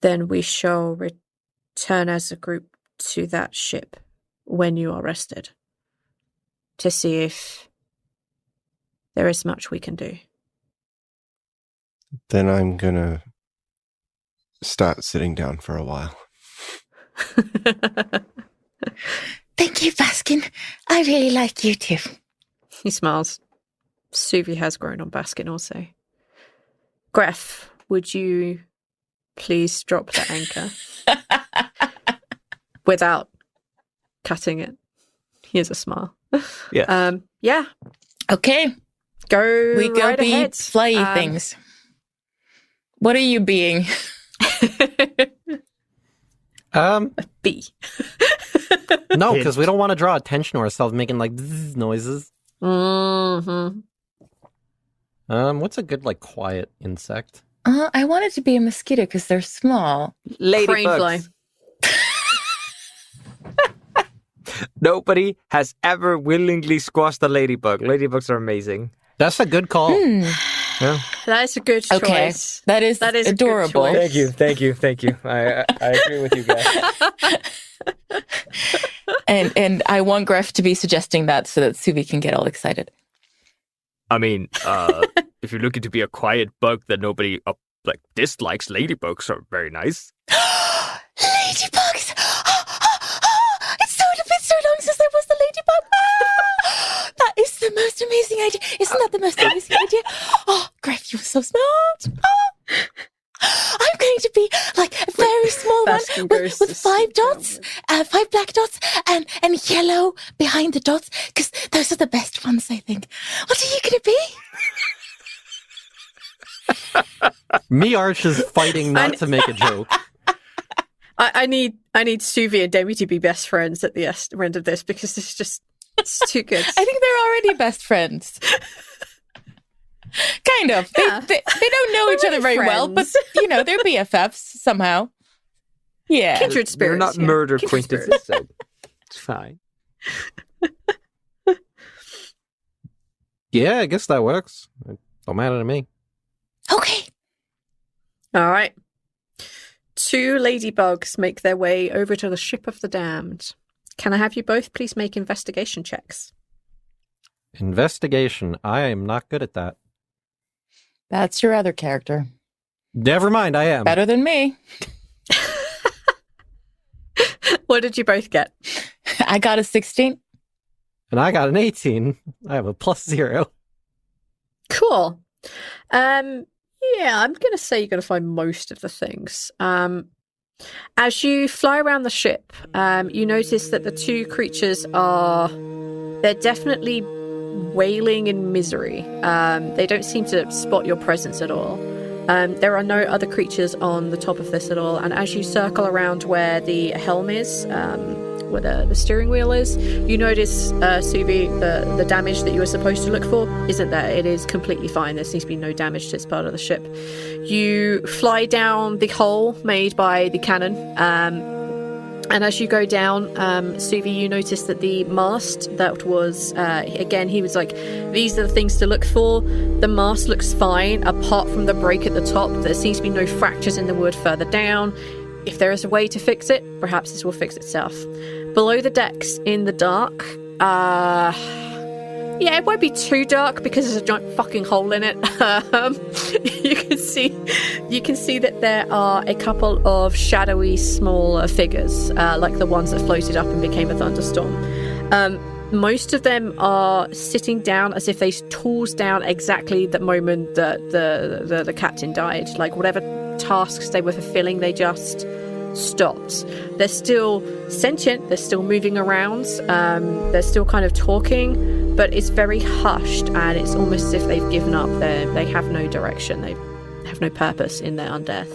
then we shall return as a group to that ship when you are rested to see if there is much we can do. Then I'm going to start sitting down for a while. Thank you, Baskin. I really like you too. He smiles. Suvi has grown on Baskin also. Greff, would you please drop the anchor without cutting it? Here's a smile. Yeah. Yeah. Okay, Go we go right be ahead. flyy things. What are you being? B. No, because we don't want to draw attention to ourselves making like bzzz noises. Mm-hmm. What's a good like quiet insect? I wanted to be a mosquito because they're small. Crane fly. Ladybugs. Nobody has ever willingly squashed a ladybug. Ladybugs are amazing. That's a good call. Yeah. That is a good choice. Okay, that is a good adorable. choice. Thank you. I agree with you guys. And I want Greff to be suggesting that so that Suvi can get all excited. I mean, if you're looking to be a quiet bug that nobody dislikes, ladybugs are very nice. Ladybugs! It's so long since there was the ladybug. That is the most amazing idea. Isn't that the most amazing idea? Oh, Greff, you're so smart. I'm going to be like a very small Baskin one goes with to 5 dots, 5 black dots, and yellow behind the dots, because those are the best ones, I think. What are you going to be? Me Arch is fighting not to make a joke. I need Suvi and Demi to be best friends at the end of this because it's too good. I think they're already best friends. Kind of. Yeah. They don't know each other very well, but friends. they're BFFs somehow. Yeah. Kindred spirits. They're not yeah. murder Kindred acquaintances, so it's fine. Yeah, I guess that works. It don't matter to me. Okay. All right. 2 ladybugs make their way over to the ship of the damned. Can I have you both please make investigation checks? Investigation. I am not good at that. That's your other character. Never mind, I am. Better than me. What did you both get? I got a 16. And I got an 18. I have a +0. Cool. Yeah, I'm going to say you're going to find most of the things. As you fly around the ship, you notice that the 2 creatures they're definitely wailing in misery. They don't seem to spot your presence at all. There are no other creatures on the top of this at all, and as you circle around where the helm is, where the steering wheel is, you notice, Suvi, the damage that you were supposed to look for isn't there. It is completely fine. There seems to be no damage to this part of the ship. You fly down the hole made by the cannon, and as you go down, Suvi, you notice that the mast that was, again, he was like, these are the things to look for. The mast looks fine, apart from the break at the top. There seems to be no fractures in the wood further down. If there is a way to fix it, perhaps this will fix itself. Below the decks, in the dark, yeah, it won't be too dark because there's a giant fucking hole in it. You can see that there are a couple of shadowy, smaller figures, like the ones that floated up and became a thunderstorm. Most of them are sitting down as if they tools down exactly the moment that the captain died. Like whatever tasks they were fulfilling, they just stopped. They're still sentient, they're still moving around, they're still kind of talking, but it's very hushed, and it's almost as if they've given up. They have no direction, they have no purpose in their undeath.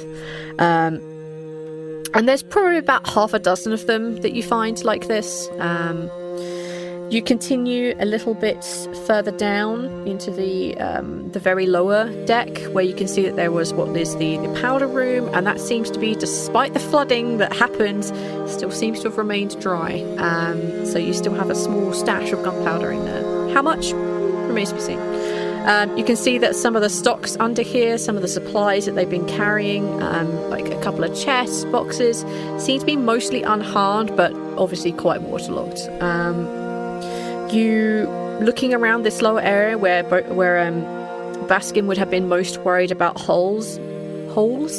And there's probably about half a dozen of them that you find like this. You continue a little bit further down into the very lower deck, where you can see that there was what is the powder room, and that seems to be, despite the flooding that happened, still seems to have remained dry. So you still have a small stash of gunpowder in there. How much? Remains to be seen. You can see that some of the stocks under here, some of the supplies that they've been carrying, like a couple of chests, boxes, seem to be mostly unharmed, but obviously quite waterlogged. You looking around this lower area where Baskin would have been most worried about holes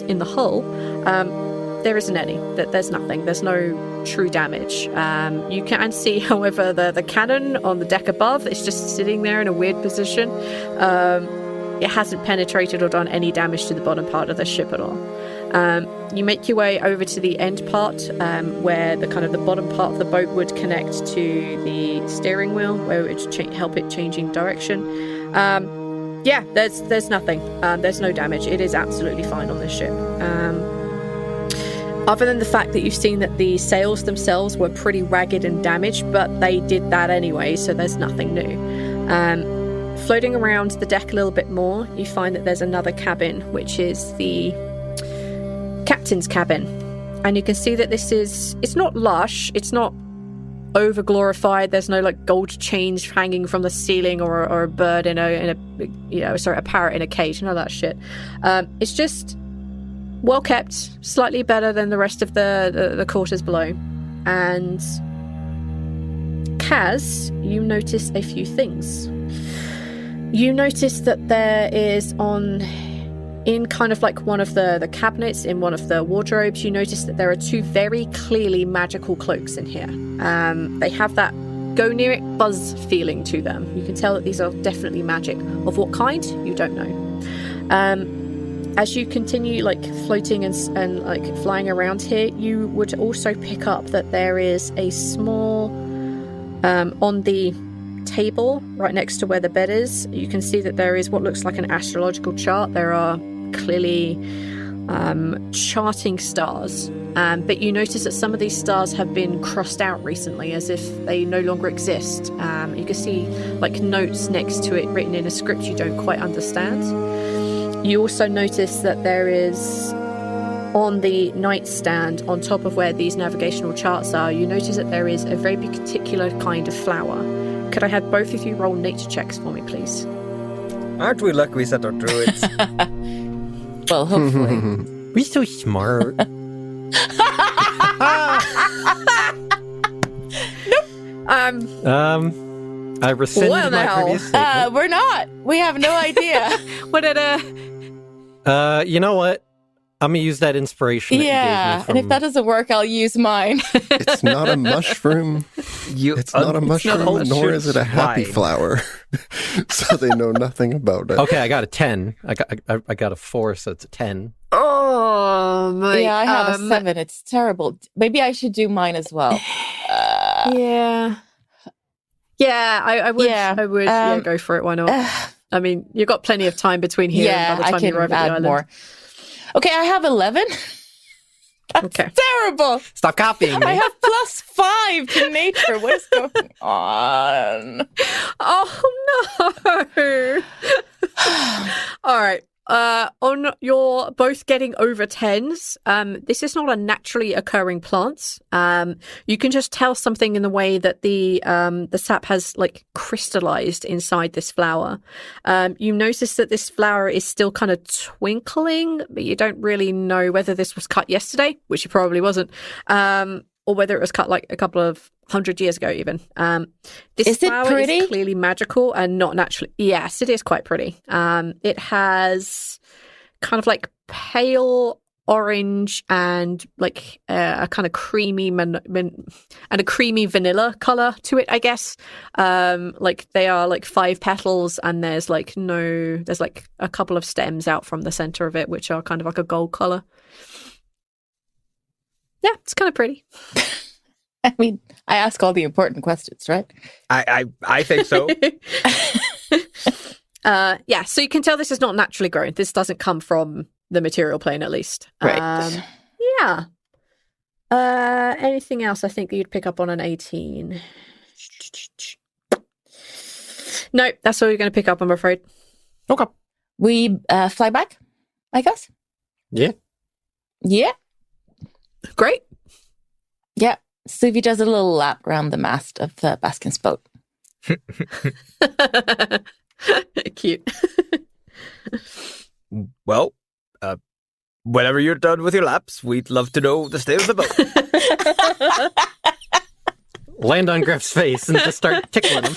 in the hull, there isn't any. There's nothing. There's no true damage. You can see, however, the cannon on the deck above is just sitting there in a weird position. It hasn't penetrated or done any damage to the bottom part of the ship at all. You make your way over to the end part, where the bottom part of the boat would connect to the steering wheel, where it would help it changing direction. Yeah, there's nothing. There's no damage. It is absolutely fine on this ship. Other than the fact that you've seen that the sails themselves were pretty ragged and damaged, but they did that anyway, so there's nothing new. Floating around the deck a little bit more, you find that there's another cabin, which is the captain's cabin. And you can see that it's not lush, it's not over glorified, there's no like gold chains hanging from the ceiling or a bird a parrot in a cage, none of that shit. It's just well kept, slightly better than the rest of the quarters below. And Kaz, you notice a few things. You notice that there is in kind of like one of the cabinets in one of the wardrobes, you notice that there are two very clearly magical cloaks in here. They have that go near it buzz feeling to them. You can tell that these are definitely magic. Of what kind? You don't know. As you continue like floating and like flying around here, you would also pick up that there is a small on the table right next to where the bed is, you can see that there is what looks like an astrological chart. There are clearly charting stars, but you notice that some of these stars have been crossed out recently as if they no longer exist. You can see like notes next to it written in a script you don't quite understand. You also notice that there is on the nightstand on top of where these navigational charts are, you notice that there is a very particular kind of flower. Could I have both of you roll nature checks for me, please? Aren't we lucky we set our druids? Well, hopefully. We're so smart. I rescind Well, my now. previous statement. We're not. We have no idea. What did You know what? I'm gonna use that inspiration. Yeah, that you gave me and if that doesn't work, I'll use mine. It's not a mushroom. It's not a mushroom, nor is it a happy flower. So they know nothing about it. Okay, I got a 10. I got a 4, so it's a 10. Oh my! Yeah, I have a 7. It's terrible. Maybe I should do mine as well. Yeah. Yeah, I would. Yeah, I would. Go for it. Why not? I mean, you've got plenty of time between here and by the time you arrive at the island. More. Okay, I have 11. That's terrible. Stop copying me. I have +5 to nature. What is going on? Oh no! All right. On you're both getting over 10s. This is not a naturally occurring plant. You can just tell something in the way that the sap has like crystallized inside this flower. You notice that this flower is still kind of twinkling, but you don't really know whether this was cut yesterday, which it probably wasn't, or whether it was cut like a couple of 100 years ago even. This flower is clearly magical and not naturally. Yes, it is quite pretty. It has kind of like pale orange and like a kind of creamy and a creamy vanilla color to it, I guess. Like they are like 5 petals and there's like a couple of stems out from the center of it, which are kind of like a gold color. Yeah, it's kind of pretty. I mean, I ask all the important questions, right? I think so. Yeah, so you can tell this is not naturally grown. This doesn't come from the material plane, at least. Right. Yeah. Anything else I think that you'd pick up on an 18? No, that's all you're going to pick up, I'm afraid. Okay. We fly back, I guess? Yeah. Yeah. Great. Yeah. Suvi does a little lap around the mast of Baskin's boat. Cute. Well, whenever you're done with your laps, we'd love to know the state of the boat. Land on Greff's face and just start tickling him.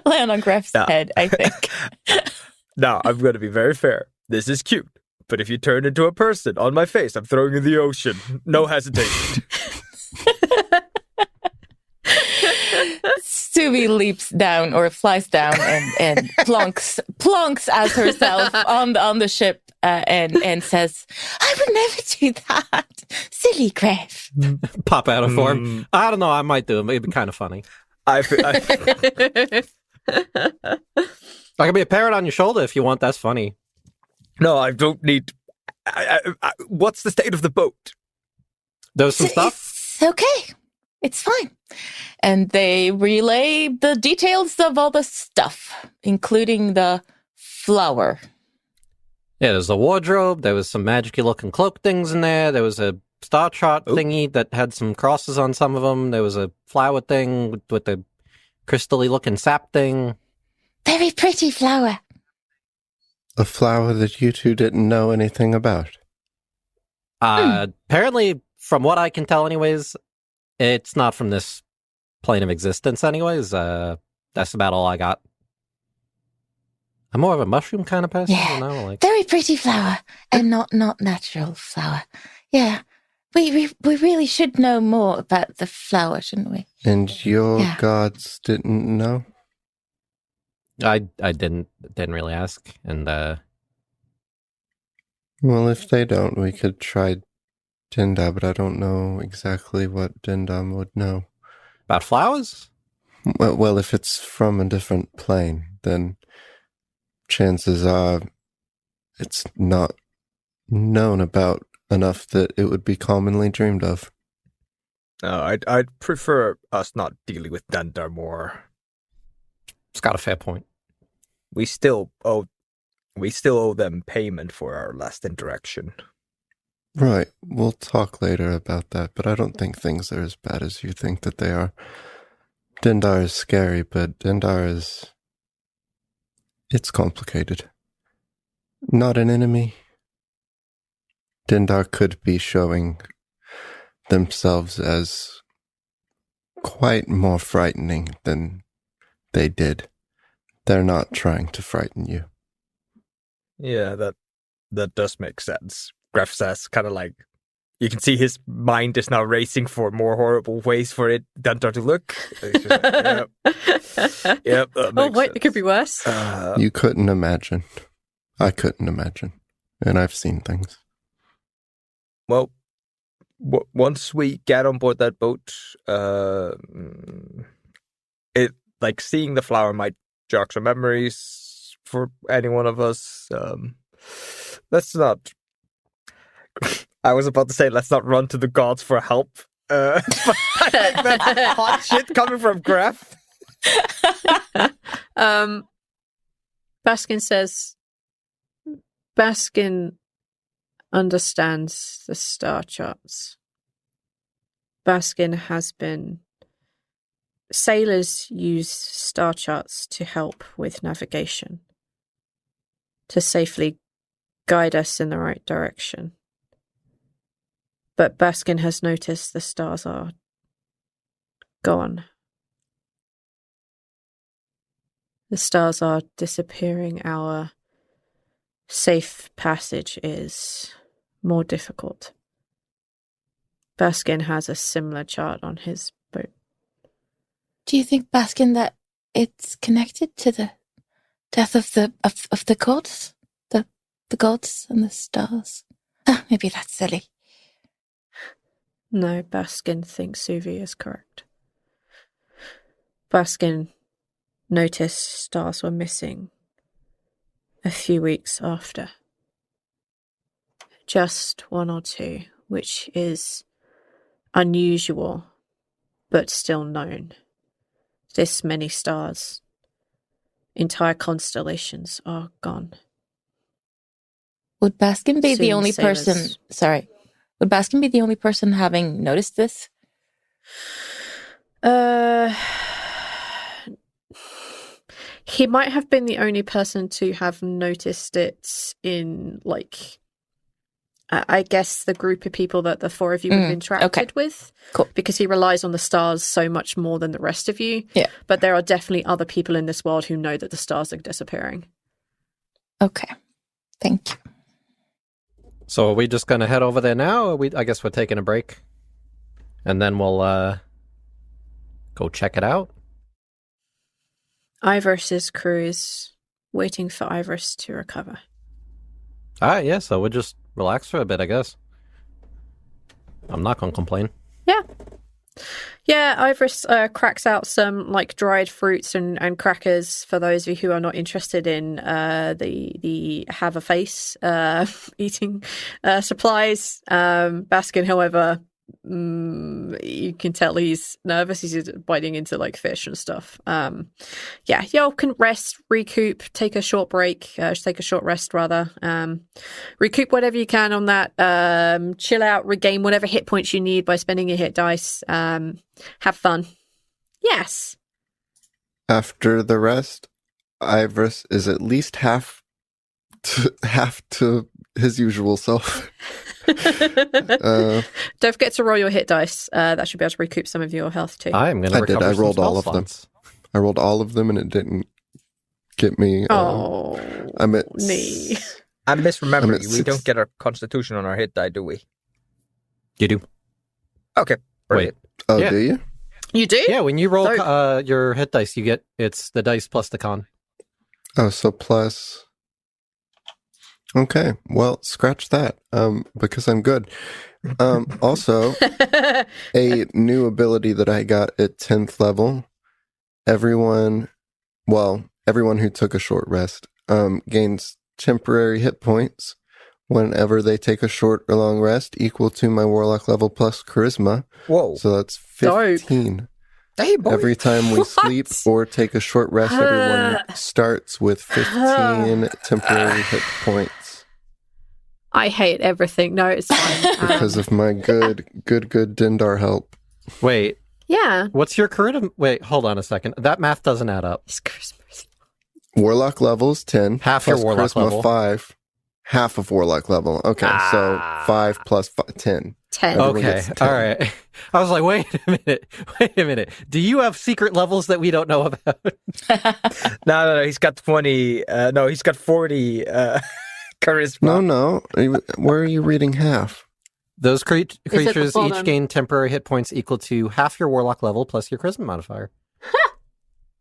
Land on Greff's head, I think. Now, I'm going to be very fair. This is cute. But if you turn into a person on my face, I'm throwing you in the ocean. No hesitation. Suvi leaps down or flies down and plonks as herself on the ship and says, "I would never do that, silly Greff." Pop out of form. I don't know. I might do it. It'd be kind of funny. I could be a parrot on your shoulder if you want. That's funny. No, I don't need... what's the state of the boat? There's some stuff? It's okay. It's fine. And they relay the details of all the stuff, including the flower. Yeah, there's a wardrobe. There was some magic-looking cloak things in there. There was a star chart thingy that had some crosses on some of them. There was a flower thing with the crystally-looking sap thing. Very pretty flower. A flower that you two didn't know anything about. Apparently, from what I can tell anyways, it's not from this plane of existence anyways. That's about all I got. I'm more of a mushroom kind of person, yeah. You know? Like... Very pretty flower, and not natural flower. Yeah, we really should know more about the flower, shouldn't we? And your gods didn't know? I didn't really ask, and well, if they don't, we could try Dindar, but I don't know exactly what Dindar would know. About flowers? Well, if it's from a different plane, then chances are it's not known about enough that it would be commonly dreamed of. I'd prefer us not dealing with Dindar more. It's got a fair point. We still owe them payment for our last interaction. Right. We'll talk later about that, but I don't think things are as bad as you think that they are. Dindar is scary, but Dindar is... it's complicated. Not an enemy. Dindar could be showing themselves as quite more frightening than they did. They're not trying to frighten you. Yeah, that does make sense. Greff says, kind of like, you can see his mind is now racing for more horrible ways for it Dindar to look. He's just like, yep, oh, wait, sense. It could be worse. You couldn't imagine. I couldn't imagine. And I've seen things. Well, once we get on board that boat, like seeing the flower might jog some memories for any one of us. Let's not. I was about to say let's not run to the gods for help. But I think that's hot shit coming from Greff. Baskin says, Baskin understands the star charts. Baskin has been... Sailors use star charts to help with navigation, to safely guide us in the right direction. But Baskin has noticed the stars are gone. The stars are disappearing. Our safe passage is more difficult. Baskin has a similar chart on his boat. Do you think, Baskin, that it's connected to the death of the gods? The gods and the stars? Maybe that's silly. No, Baskin thinks Suvi is correct. Baskin noticed stars were missing a few weeks after. Just one or two, which is unusual, but still known. This many stars, entire constellations are gone. Would Baskin be the Soon only sailors- person... Sorry. Would Baskin be the only person having noticed this? He might have been the only person to have noticed it in, like, I guess the group of people that the four of you would have interacted with. Cool. Because he relies on the stars so much more than the rest of you. Yeah. But there are definitely other people in this world who know that the stars are disappearing. Okay. Thank you. So are we just going to head over there now? Or I guess we're taking a break. And then we'll go check it out. Ivoris's crew is waiting for Ivoris to recover. All right, yeah, so we'll just relax for a bit, I guess. I'm not going to complain. Yeah, Ivoris cracks out some like dried fruits and crackers for those of you who are not interested in the have a face eating supplies. Baskin, however, you can tell he's nervous. He's biting into like fish and stuff. Yeah, y'all can rest, recoup, take a short break, take a short rest rather. Recoup whatever you can on that. Chill out, regain whatever hit points you need by spending your hit dice. Have fun. Yes. After the rest, Ivoris is at least half to his usual self. Don't forget to roll your hit dice. That should be able to recoup some of your health too. I'm going to recover I some rolled spell all of them. slots. I rolled all of them and it didn't get me. I'm at me. I'm misremembering. I'm at We 6. don't get our constitution on our hit die, do we? You do. Okay. Brilliant. Oh, Yeah. do you? You do? Yeah, when you roll So- your hit dice, you get, it's the dice plus the con. Oh, so plus. Okay, well, scratch that. Because I'm good. Also, a new ability that I got at 10th level. Everyone who took a short rest gains temporary hit points whenever they take a short or long rest equal to my warlock level plus charisma. Whoa. So that's 15. Hey, boy. Every time we What? sleep or take a short rest, everyone starts with 15 temporary hit points I hate everything. No, it's fine. because of my good Dindar help. Wait, Yeah. what's your charisma? Wait, hold on a second. That math doesn't add up. It's Christmas. Warlock level is 10. Half your plus warlock charisma level. 5. Half of warlock level. Okay, so 5 plus 10. 10. Everyone Okay, gets 10. all right. I was like, wait a minute. Do you have secret levels that we don't know about? No. He's got 20. No, he's got 40 charisma. No. Where are you reading half? Those creatures each bottom? gain temporary hit points equal to half your warlock level plus your charisma modifier.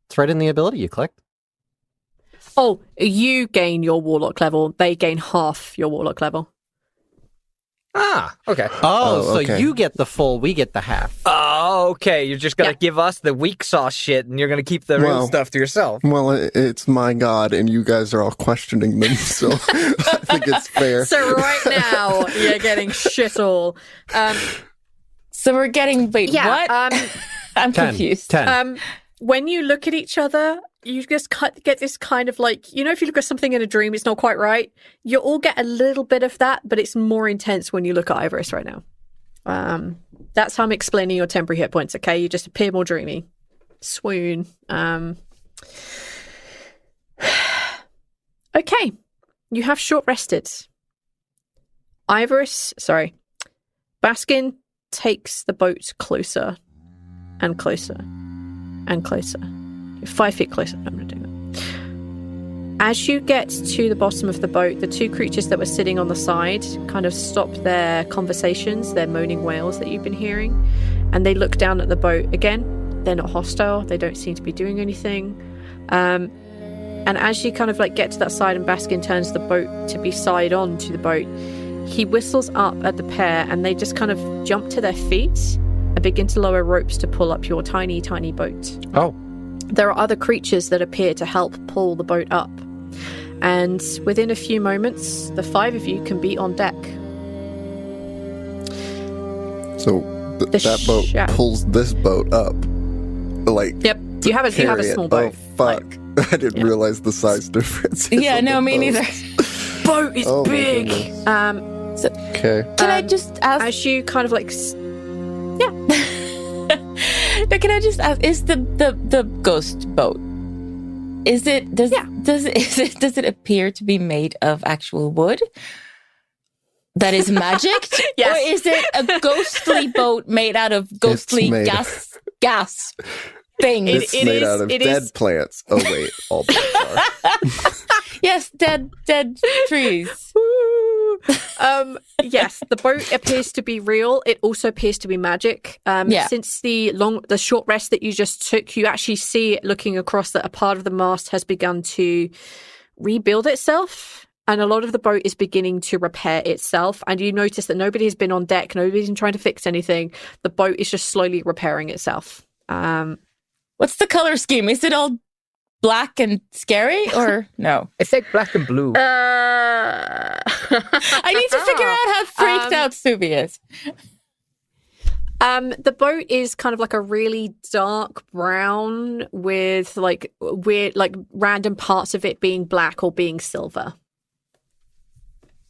It's right in the ability you clicked. Oh, you gain your warlock level. They gain half your warlock level. Ah, okay. Oh, so okay. you get the full, we get the half. Oh, okay. You're just gonna give us the weak sauce shit, and you're gonna keep the real Well- stuff to yourself. Well, it's my god, and you guys are all questioning them, so I think it's fair. So right now you're getting shit all. So we're getting wait, what? I'm 10. confused. 10. When you look at each other, you just get this kind of like, you know, if you look at something in a dream, it's not quite right. You all get a little bit of that, but it's more intense when you look at Ivoris right now. That's how I'm explaining your temporary hit points, okay? You just appear more dreamy. Swoon. Okay. You have short rested. Baskin takes the boat closer and closer and closer. 5 feet closer. I'm not doing that. As you get to the bottom of the boat, the two creatures that were sitting on the side kind of stop their conversations, their moaning wails that you've been hearing, and they look down at the boat. Again, they're not hostile. They don't seem to be doing anything. And as you kind of like get to that side and Baskin turns the boat to be side on to the boat, he whistles up at the pair and they just kind of jump to their feet and begin to lower ropes to pull up your tiny, tiny boat. Oh. There are other creatures that appear to help pull the boat up. And within a few moments, the 5 of you can be on deck. So that boat pulls this boat up. Like, yep, you have a small boat. Oh, fuck. I didn't realize the size difference. Yeah, no, me neither. Boat is big. Okay. Can I just ask? As you kind of like, No, can I just ask? Is the ghost boat? Does it appear to be made of actual wood? That is magic? Yes. Or is it a ghostly boat made out of ghostly made- gas things? It's made out of dead plants. Oh, wait. All plants are. Yes, dead trees. Yes, the boat appears to be real. It also appears to be magic. Since the short rest that you just took, you actually see it looking across that a part of the mast has begun to rebuild itself, and a lot of the boat is beginning to repair itself. And you notice that nobody has been on deck, nobody's been trying to fix anything. The boat is just slowly repairing itself. What's the color scheme? Is it all black and scary, or no? It's like black and blue. I need to figure out how freaked out Suvi is. The boat is kind of like a really dark brown with like weird, like random parts of it being black or being silver.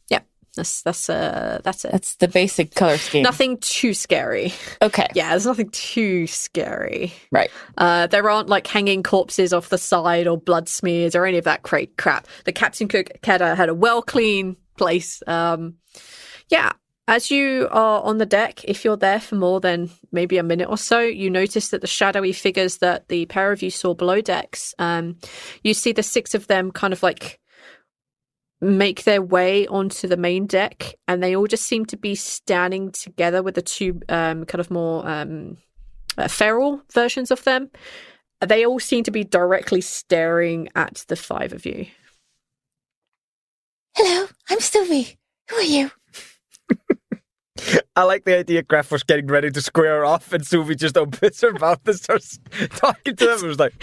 Yep, that's it. That's the basic color scheme. Nothing too scary. Okay. Yeah, there's nothing too scary. Right. There aren't like hanging corpses off the side or blood smears or any of that crap. The Captain Cook had a well clean place. As you are on the deck, if you're there for more than maybe a minute or so, you notice that the shadowy figures that the pair of you saw below decks, you see the 6 of them kind of like make their way onto the main deck, and they all just seem to be standing together with the 2 kind of more feral versions of them. They all seem to be directly staring at the 5 of you. Hello, I'm Suvi. Who are you? I like the idea Greff was getting ready to square off, and Suvi just opens her mouth and starts talking to them. It was like,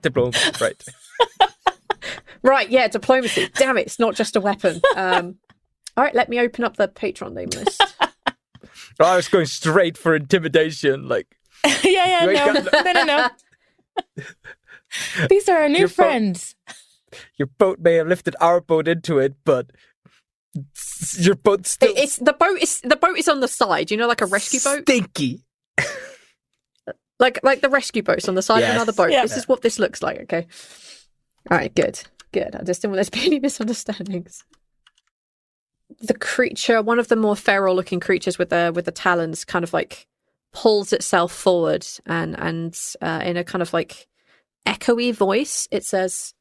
diplomacy, right. Right, yeah, diplomacy. Damn it, it's not just a weapon. All right, let me open up the Patreon name list. I was going straight for intimidation, like... No. These are our new friends. Your boat may have lifted our boat into it, but your boat still... The boat is on the side, you know, like a rescue boat? Stinky. Like the rescue boat's on the side of another boat. Yeah. This is what this looks like, okay? All right, good. I just didn't want there to be any misunderstandings. The creature, one of the more feral-looking creatures with the talons, kind of like pulls itself forward, and in a kind of like echoey voice, it says,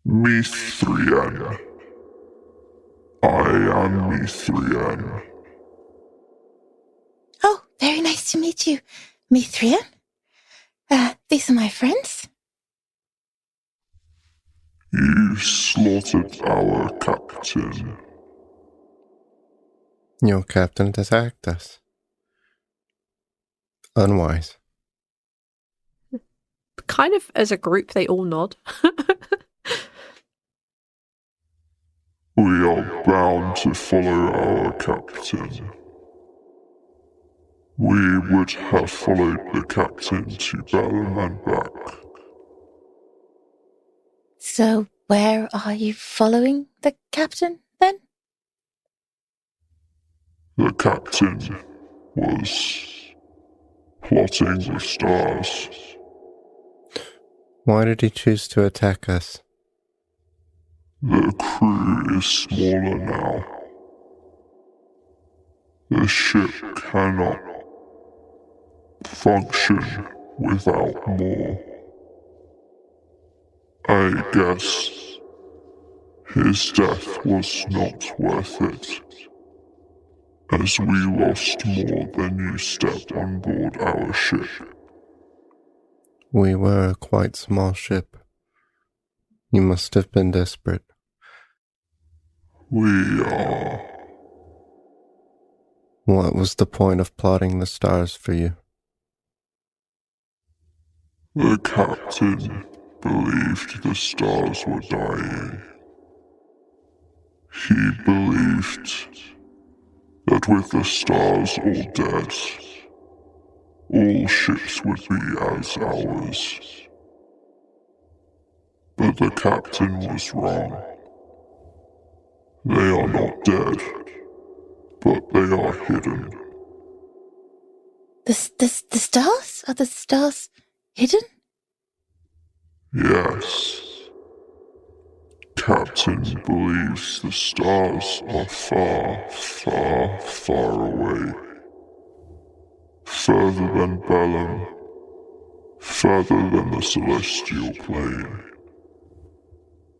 Mithrien. I am Mithrien. Oh, very nice to meet you, Mithrien. These are my friends. You slaughtered our captain. Your captain attacked us. Unwise. Kind of as a group, they all nod. We are bound to follow our captain. We would have followed the captain to Bellum and back. So, where are you following the captain, then? The captain was plotting with stars. Why did he choose to attack us? The crew is smaller now. The ship cannot function without more. I guess his death was not worth it, as we lost more than you stepped on board our ship. We were a quite small ship. You must have been desperate. We are. What was the point of plotting the stars for you? The captain believed the stars were dying. He believed that with the stars all dead, all ships would be as ours. But the captain was wrong. They are not dead, but they are hidden. The stars? Are the stars hidden? Yes. Captain believes the stars are far, far, far away. Further than Bellum. Further than the celestial plane.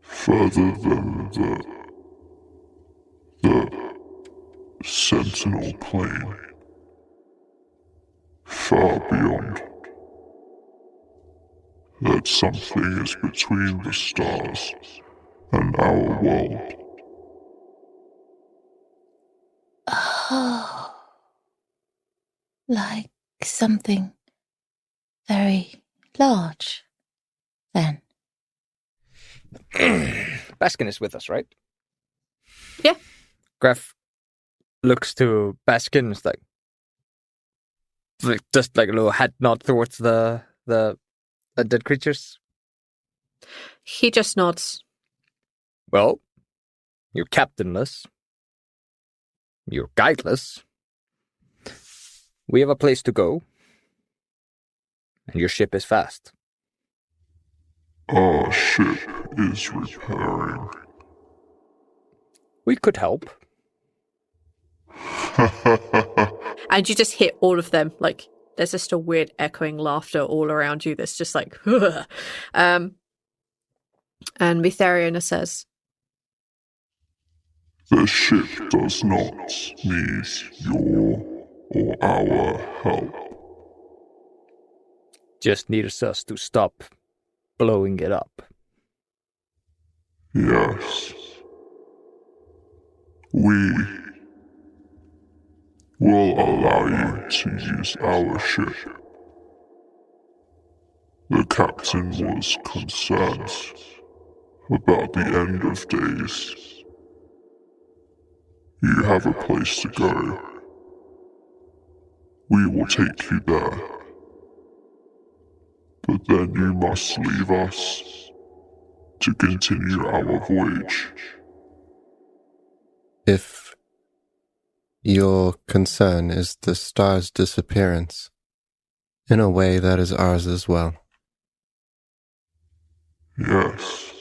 Further than the sentinel plane. Far beyond. That something is between the stars and our world. Oh. Like something very large, then. Baskin is with us, right? Yeah. Greff looks to Baskin and is like just like a little head nod towards the dead creatures. He just nods. Well, you're captainless. You're guideless. We have a place to go. And your ship is fast. Our ship is repairing. We could help. And you just hit all of them. Like, there's just a weird echoing laughter all around you that's just like, and Mithariana says, The ship does not need your or our help. Just needs us to stop blowing it up. Yes. We will allow you to use our ship. The captain was concerned about the end of days. You have a place to go. We will take you there. But then you must leave us to continue our voyage. If your concern is the star's disappearance, in a way that is ours as well. Yes.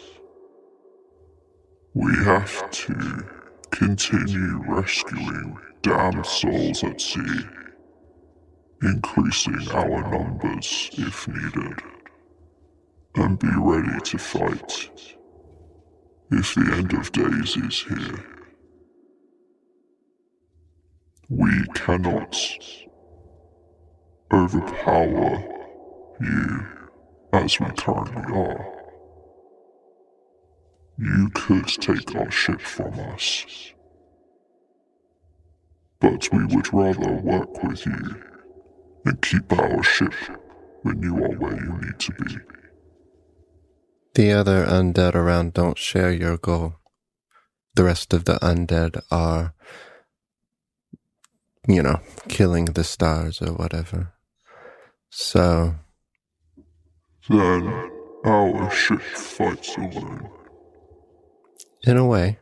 We have to continue rescuing damned souls at sea, increasing our numbers if needed, and be ready to fight if the end of days is here. We cannot overpower you as we currently are. You could take our ship from us. but we would rather work with you and keep our ship when you are where you need to be. The other undead around don't share your goal. The rest of the undead are, killing the stars or whatever. So... Then our ship fights alone. in a way.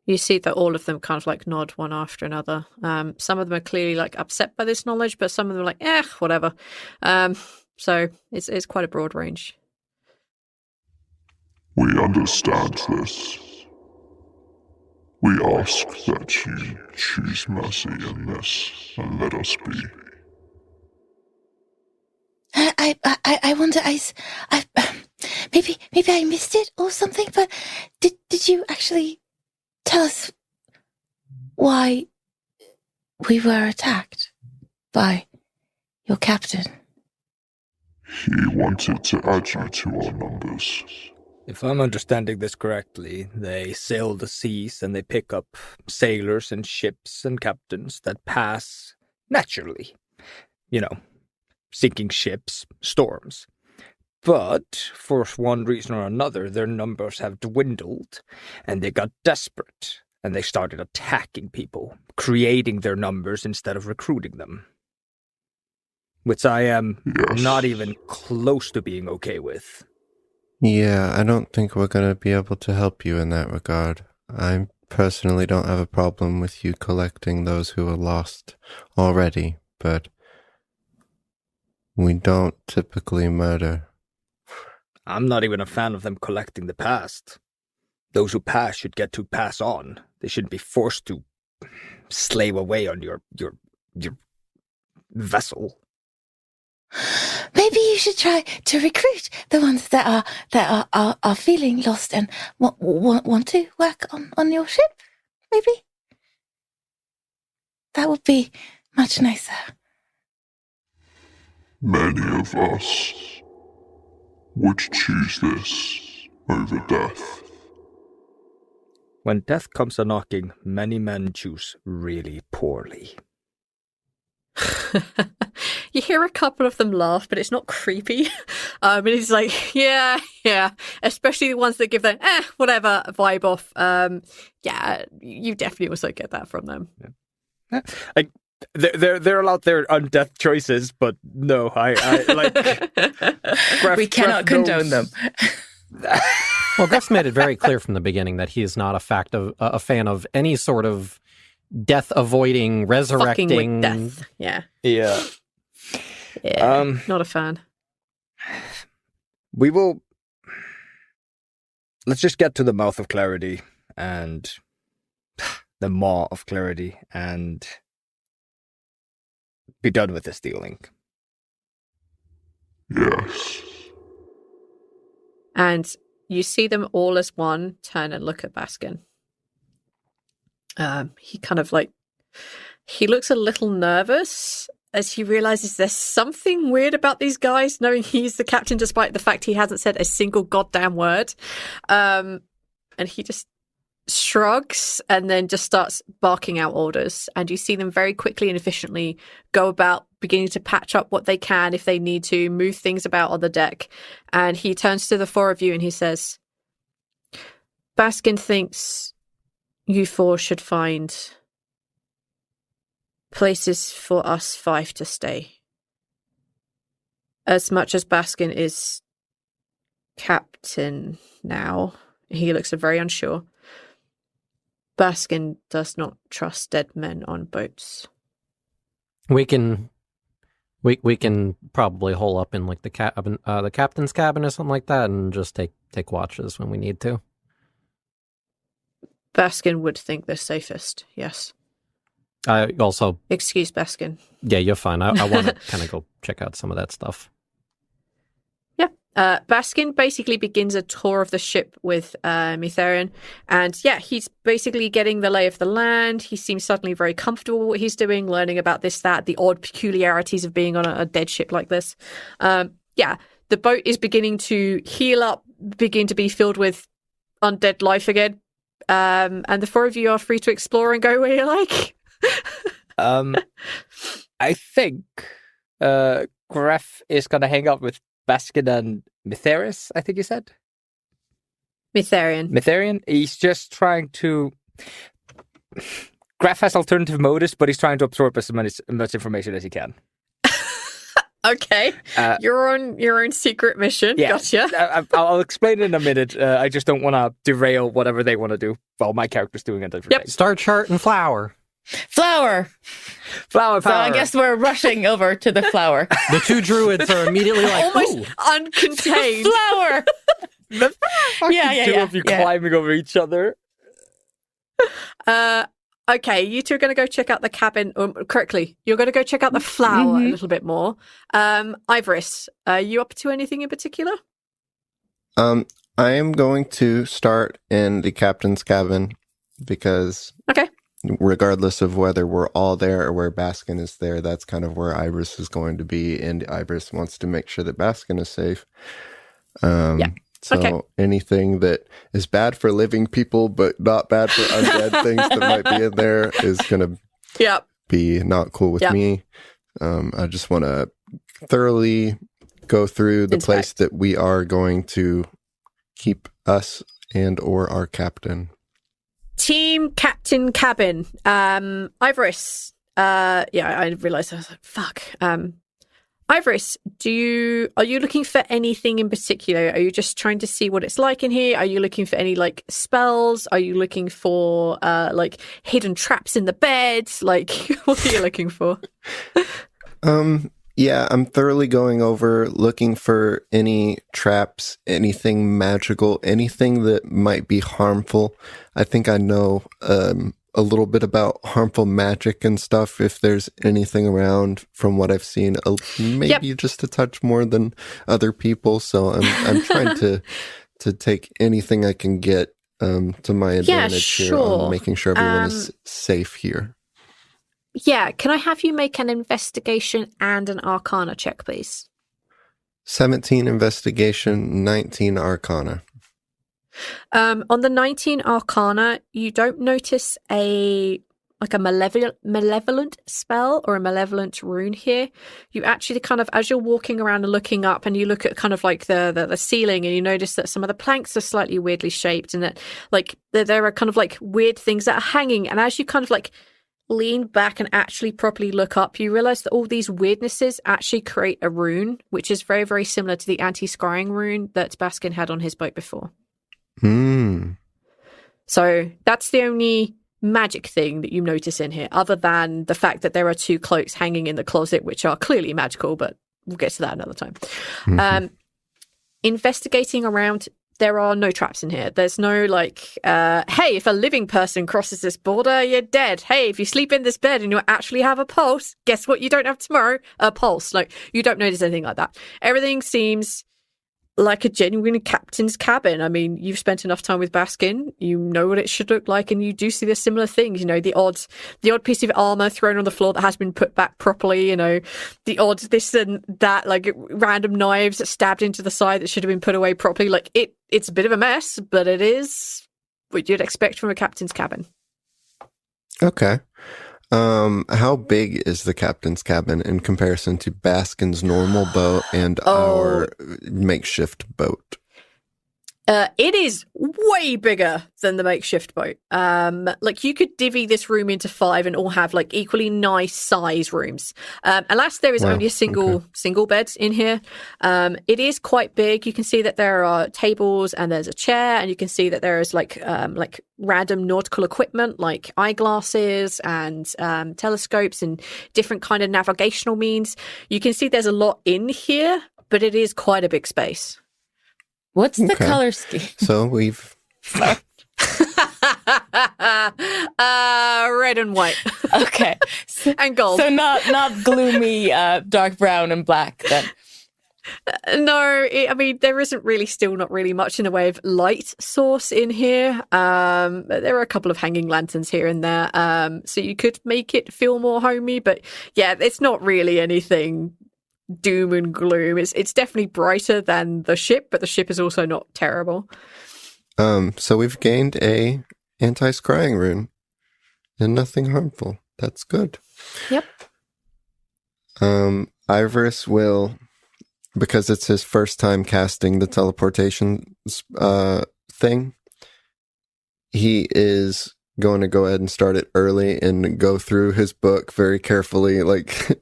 You see that all of them kind of like nod one after another. Some of them are clearly like upset by this knowledge, but some of them are like, whatever. So it's quite a broad range. We understand this. We ask that you choose mercy in this and let us be. I wonder, maybe I missed it or something, but did you actually tell us why we were attacked by your captain? He wanted to add you to our numbers. If I'm understanding this correctly, they sail the seas and they pick up sailors and ships and captains that pass naturally. Sinking ships, storms. But for one reason or another, their numbers have dwindled and they got desperate and they started attacking people, creating their numbers instead of recruiting them. Which I am not even close to being okay with. Yeah, I don't think we're going to be able to help you in that regard. I personally don't have a problem with you collecting those who are lost already, but we don't typically murder. I'm not even a fan of them collecting the past. Those who pass should get to pass on. They shouldn't be forced to slave away on your vessel. Maybe you should try to recruit the ones that are feeling lost and want to work on your ship. Maybe that would be much nicer. Many of us would choose this over death. When death comes a-knocking, many men choose really poorly. You hear a couple of them laugh, but it's not creepy. And it's like, yeah. Especially the ones that give that, whatever vibe off. You definitely also get that from them. Yeah. They're allowed their undeath choices, but no, I like. We cannot condone them. Well, Greff's made it very clear from the beginning that he is not a fan of any sort of death-avoiding, resurrecting. Fucking with death. Yeah. Yeah. Not a fan. We will. Let's just get to the mouth of clarity and the maw of clarity and be done with this dealing. Yes. And you see them all as one turn and look at Baskin. He kind of he looks a little nervous as he realizes there's something weird about these guys, knowing he's the captain despite the fact he hasn't said a single goddamn word. And he just shrugs and then just starts barking out orders. And you see them very quickly and efficiently go about beginning to patch up what they can if they need to, move things about on the deck. And he turns to the four of you and he says, Baskin thinks you four should find places for us five to stay. As much as Baskin is captain now, he looks very unsure. Baskin does not trust dead men on boats. We can probably hole up in the captain's cabin or something like that, and just take watches when we need to. Baskin would think they're safest. Yes. I also excuse Baskin. Yeah, you're fine. I want to kind of go check out some of that stuff. Baskin basically begins a tour of the ship with Mitharian, and he's basically getting the lay of the land. He seems suddenly very comfortable with what he's doing, learning about this, that, the odd peculiarities of being on a dead ship like this. The boat is beginning to heal up, begin to be filled with undead life again, And the four of you are free to explore and go where you like. I think Greff is gonna hang out with Baskin and Mytheris, I think you said. Mytharian. He's just trying to. Greff has alternative motives, but he's trying to absorb as much information as he can. Okay, you're on your own secret mission. Yeah, Gotcha. I'll explain it in a minute. I just don't want to derail whatever they want to do while my character's doing a different thing. Star chart and flower. Flower. Flower So power. I guess we're rushing over to the flower. The two druids are immediately like, Almost ooh. uncontained. Flower. Yeah. Two of you climbing over each other. Okay, you two are going to go check out the cabin. Correctly, you're going to go check out the flower a little bit more. Ivoris, are you up to anything in particular? I am going to start in the captain's cabin because Okay. regardless of whether we're all there or where Baskin is there, that's kind of where Ivoris is going to be, and Ivoris wants to make sure that Baskin is safe. So anything that is bad for living people but not bad for undead things that might be in there is going to be not cool with me. I just want to thoroughly go through the place that we are going to keep us and or our captain. Team Captain Cabin. Ivoris. I realised I was like, fuck. Ivoris, are you looking for anything in particular? Are you just trying to see what it's like in here? Are you looking for any like spells? Are you looking for like hidden traps in the beds? Like, what are you looking for? Yeah, I'm thoroughly going over looking for any traps, anything magical, anything that might be harmful. I think I know a little bit about harmful magic and stuff, if there's anything around from what I've seen, maybe just a touch more than other people. So I'm trying to take anything I can get to my advantage here on making sure everyone is safe here. Yeah, can I have you make an investigation and an arcana check, please? 17 investigation, 19 arcana. On the 19 arcana, you don't notice a malevolent spell or a malevolent rune here. You actually kind of, as you're walking around and looking up, and you look at kind of like the ceiling, and you notice that some of the planks are slightly weirdly shaped, and that like there are kind of like weird things that are hanging. And as you kind of like lean back and actually properly look up, you realize that all these weirdnesses actually create a rune, which is very, very similar to the anti-scrying rune that Baskin had on his boat before. So that's the only magic thing that you notice in here, other than the fact that there are two cloaks hanging in the closet, which are clearly magical, but we'll get to that another time. Investigating around, there are no traps in here. There's no like, hey, if a living person crosses this border, you're dead. Hey, if you sleep in this bed and you actually have a pulse, guess what you don't have tomorrow? A pulse. Like, you don't notice anything like that. Everything seems like a genuine captain's cabin. I mean, you've spent enough time with Baskin, you know what it should look like, and you do see the similar things, you know, the odd piece of armor thrown on the floor that has been put back properly, you know, the odd this and that, like random knives stabbed into the side that should have been put away properly. Like, it's a bit of a mess, but it is what you'd expect from a captain's cabin. Okay. How big is the captain's cabin in comparison to Baskin's normal boat and our makeshift boat? It is way bigger than the makeshift boat. Like, you could divvy this room into 5 and all have like equally nice size rooms. Alas, there is only a single bed in here. It is quite big. You can see that there are tables and there's a chair, and you can see that there is like random nautical equipment like eyeglasses and telescopes and different kind of navigational means. You can see there's a lot in here, but it is quite a big space. What's the color scheme? So we've red and white. Okay. And gold. So not gloomy dark brown and black then. No, I mean, there isn't really still not really much in the way of light source in here. There are a couple of hanging lanterns here and there. So you could make it feel more homey, but yeah, it's not really anything doom and gloom. It's definitely brighter than the ship, but the ship is also not terrible. So we've gained a anti-scrying rune. And nothing harmful. That's good. Yep. Ivoris will, because it's his first time casting the teleportation thing, he is going to go ahead and start it early and go through his book very carefully, like,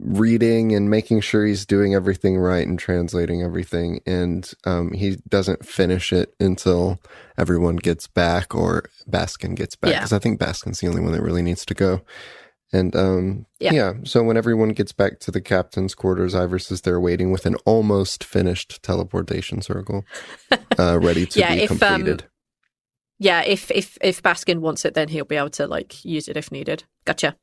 reading and making sure he's doing everything right and translating everything. And he doesn't finish it until everyone gets back or Baskin gets back, because I think Baskin's the only one that really needs to go. And so when everyone gets back to the captain's quarters, Ivoris is there waiting with an almost finished teleportation circle ready to be completed. If Baskin wants it, then he'll be able to use it if needed. Gotcha.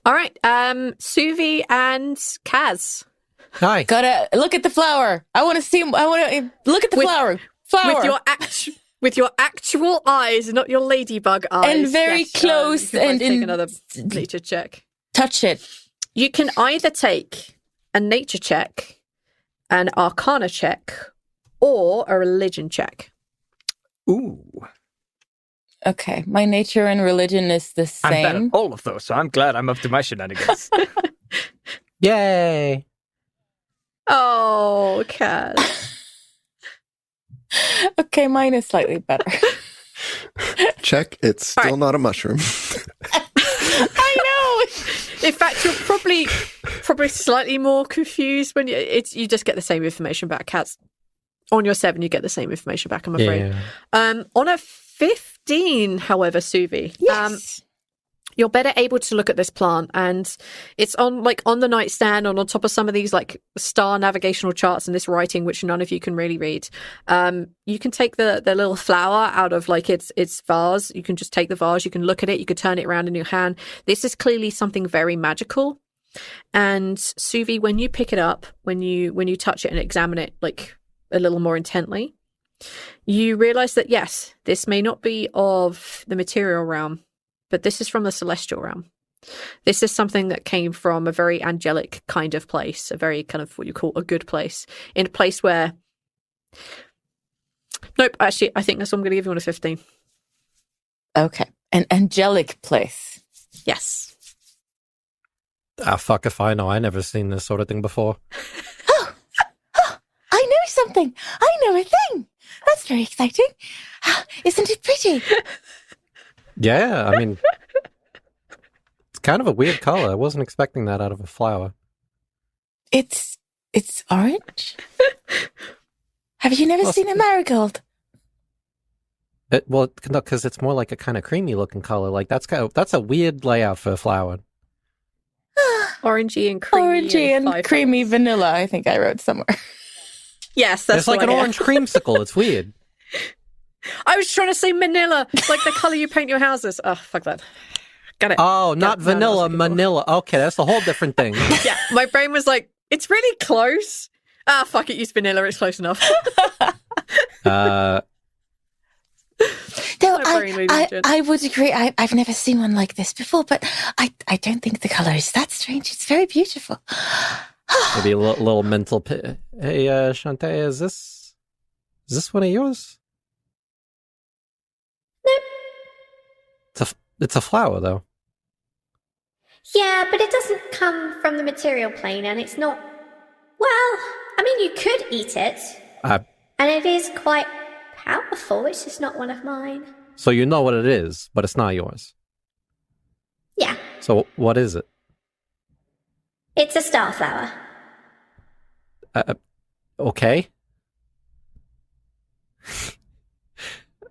All right, Suvi and Kaz. Hi. Gotta look at the flower. I want to see. I want to look at the flower. With your actual eyes, not your ladybug eyes, and very close. And take another nature check. Touch it. You can either take a nature check, an arcana check, or a religion check. Ooh. Okay, my nature and religion is the same. I'm better at all of those, so I'm glad I'm up to my shenanigans. Yay! Oh, Kaz. Okay, mine is slightly better. Check. It's still not a mushroom. I know. In fact, you're probably slightly more confused when you just get the same information back. Kaz, on your 7, you get the same information back. I'm afraid. Yeah. On a 15, however, Suvi, yes. You're better able to look at this plant, and it's on the nightstand and on top of some of these star navigational charts and this writing, which none of you can really read. You can take the little flower out of its vase. You can just take the vase. You can look at it. You could turn it around in your hand. This is clearly something very magical. And Suvi, when you pick it up, when you touch it and examine it a little more intently, you realize that yes, this may not be of the material realm, but this is from the celestial realm. This is something that came from a very angelic kind of place, a very kind of what you call a good place, in a place where... Nope, actually, I think that's what I'm going to give you on a 15. Okay, an angelic place. Yes. Ah, fuck if I know. I never seen this sort of thing before. I know something. I know a thing. That's very exciting. Isn't it pretty? Yeah, I mean, it's kind of a weird color. I wasn't expecting that out of a flower. It's orange. Have you never seen a marigold? No, because it's more like a kind of creamy looking color. That's a weird layout for a flower. Orangey and creamy. Orangey and creamy vanilla, I think I wrote somewhere. Yes, that's it's like an orange creamsicle. It's weird. I was trying to say manila, like the color you paint your houses. Oh, fuck that. Got it. Oh, not vanilla, manila. Okay, that's a whole different thing. Yeah, my brain was like, it's really close. Ah, fuck it, use vanilla, it's close enough. No, I would agree. I've never seen one like this before, but I don't think the color is that strange. It's very beautiful. Maybe a little mental. Hey, Shantae, is this one of yours? Nope. It's a flower, though. Yeah, but it doesn't come from the material plane, and it's not... Well, I mean, you could eat it. And it is quite powerful. It's just not one of mine. So you know what it is, but it's not yours. Yeah. So what is it? It's a starflower. Okay.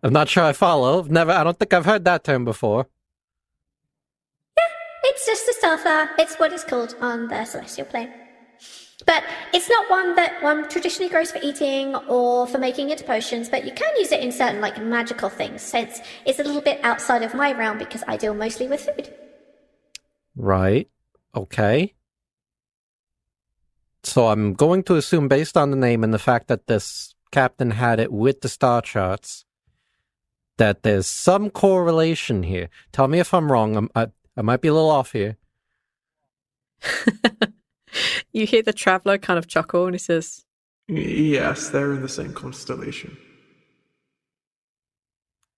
I'm not sure I follow. I don't think I've heard that term before. Yeah, it's just a starflower. It's what it's called on the celestial plane. But it's not one that one traditionally grows for eating or for making into potions, but you can use it in certain, magical things. So it's a little bit outside of my realm because I deal mostly with food. Right. Okay. So I'm going to assume, based on the name and the fact that this captain had it with the star charts, that there's some correlation here. Tell me if I'm wrong. I might be a little off here. You hear the traveler kind of chuckle and he says, Yes, they're in the same constellation.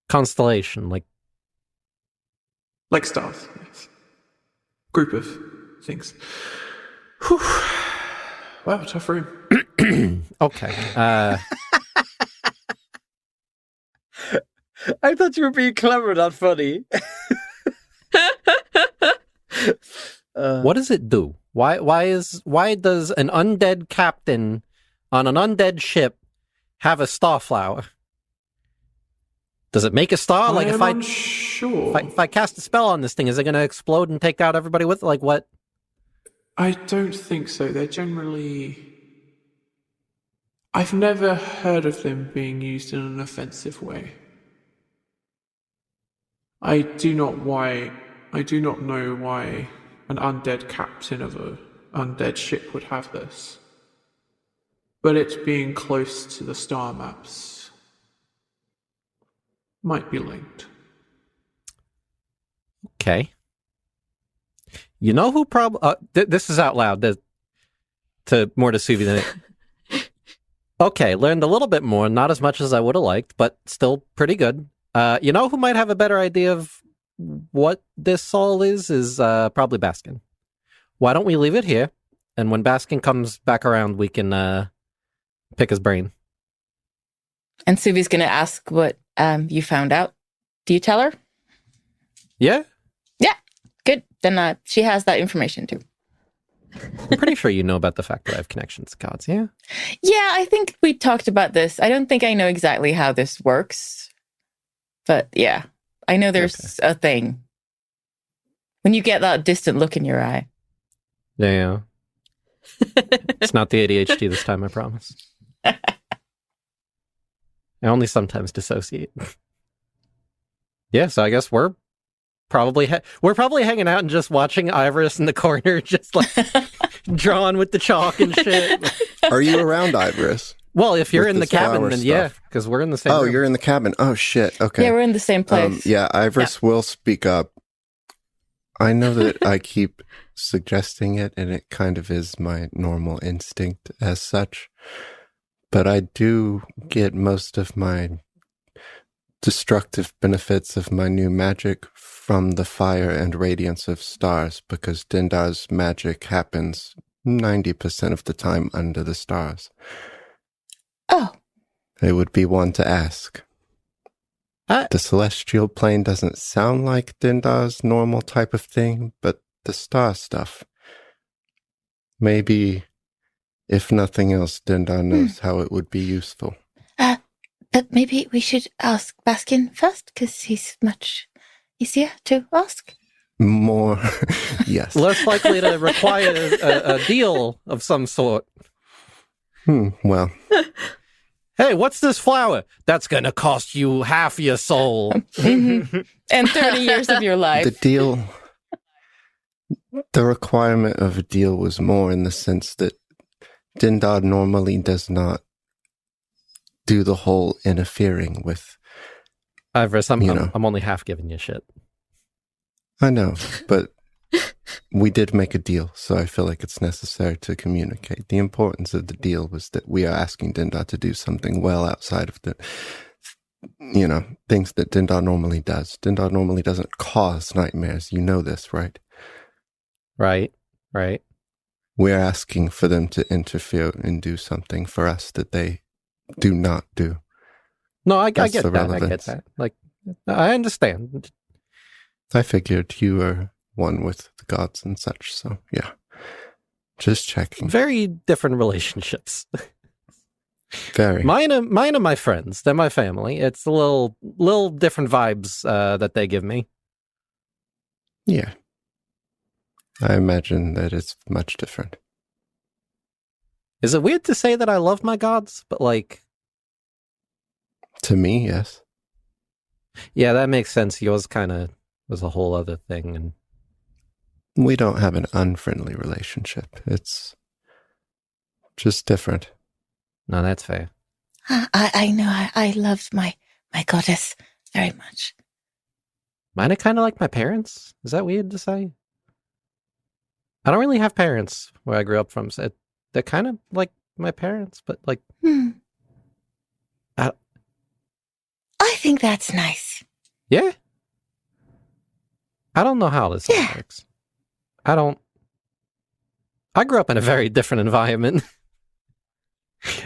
Constellation, like stars, yes. Group of things. Whew. Wow, tough room. okay. I thought you were being clever, not funny. What does it do? Why does an undead captain on an undead ship have a star flower? Does it make a star? Like if I cast a spell on this thing, is it going to explode and take out everybody with it? Like what? I don't think so. They're generally... I've never heard of them being used in an offensive way. I do not know why an undead captain of an undead ship would have this. But it being close to the star maps might be linked. Okay. You know who probably... this is out loud. More to Suvi than it. Okay, learned a little bit more. Not as much as I would have liked, but still pretty good. You know who might have a better idea of what this all is probably Baskin. Why don't we leave it here? And when Baskin comes back around, we can pick his brain. And Suvi's going to ask what you found out. Do you tell her? Yeah. Yeah, good. Then she has that information too. I'm pretty sure you know about the fact that I have connections to gods, yeah? Yeah, I think we talked about this. I don't think I know exactly how this works. But yeah, I know there's a thing. When you get that distant look in your eye. Yeah. It's not the ADHD this time, I promise. I only sometimes dissociate. Yeah, so I guess we're probably hanging out and just watching Ivoris in the corner, just like drawn with the chalk and shit. Are you around, Ivoris? Well, if you're With in the this cabin, flower then stuff? yeah, because we're in the same room. You're in the cabin. Oh, shit. Okay. Yeah, we're in the same place. Yeah, Ivoris will speak up. I know that I keep suggesting it, and it kind of is my normal instinct as such. But I do get most of my destructive benefits of my new magic from the fire and radiance of stars, because Dindar's magic happens 90% of the time under the stars. Oh. It would be one to ask. The celestial plane doesn't sound like Dindar's normal type of thing, but the star stuff. Maybe, if nothing else, Dindar knows how it would be useful. But maybe we should ask Baskin first, because he's much easier to ask. More, yes. Less likely to require a deal of some sort. Well. Hey, what's this flower? That's going to cost you half your soul. Mm-hmm. And 30 years of your life. The requirement of a deal was more in the sense that Dindar normally does not do the whole interfering with. Ivoris, I'm only half giving you shit. I know, but we did make a deal, so I feel like it's necessary to communicate. The importance of the deal was that we are asking Dindar to do something well outside of the, things that Dindar normally does. Dindar normally doesn't cause nightmares. You know this, right? Right. We're asking for them to interfere and do something for us that they do not do. No, I get that. Like, I understand. I figured you were one with the gods and such, so yeah. Just checking. Very different relationships. Very. Mine are my friends. They're my family. It's a little different vibes that they give me. Yeah. I imagine that it's much different. Is it weird to say that I love my gods? But like... To me, yes. Yeah, that makes sense. Yours kind of was a whole other thing. And we don't have an unfriendly relationship. It's just different. No, that's fair. I know. I loved my goddess very much. Mine are kind of like my parents. Is that weird to say? I don't really have parents where I grew up from. So they're kind of like my parents, but like... I think that's nice. Yeah? I don't know how this all works. I grew up in a very different environment.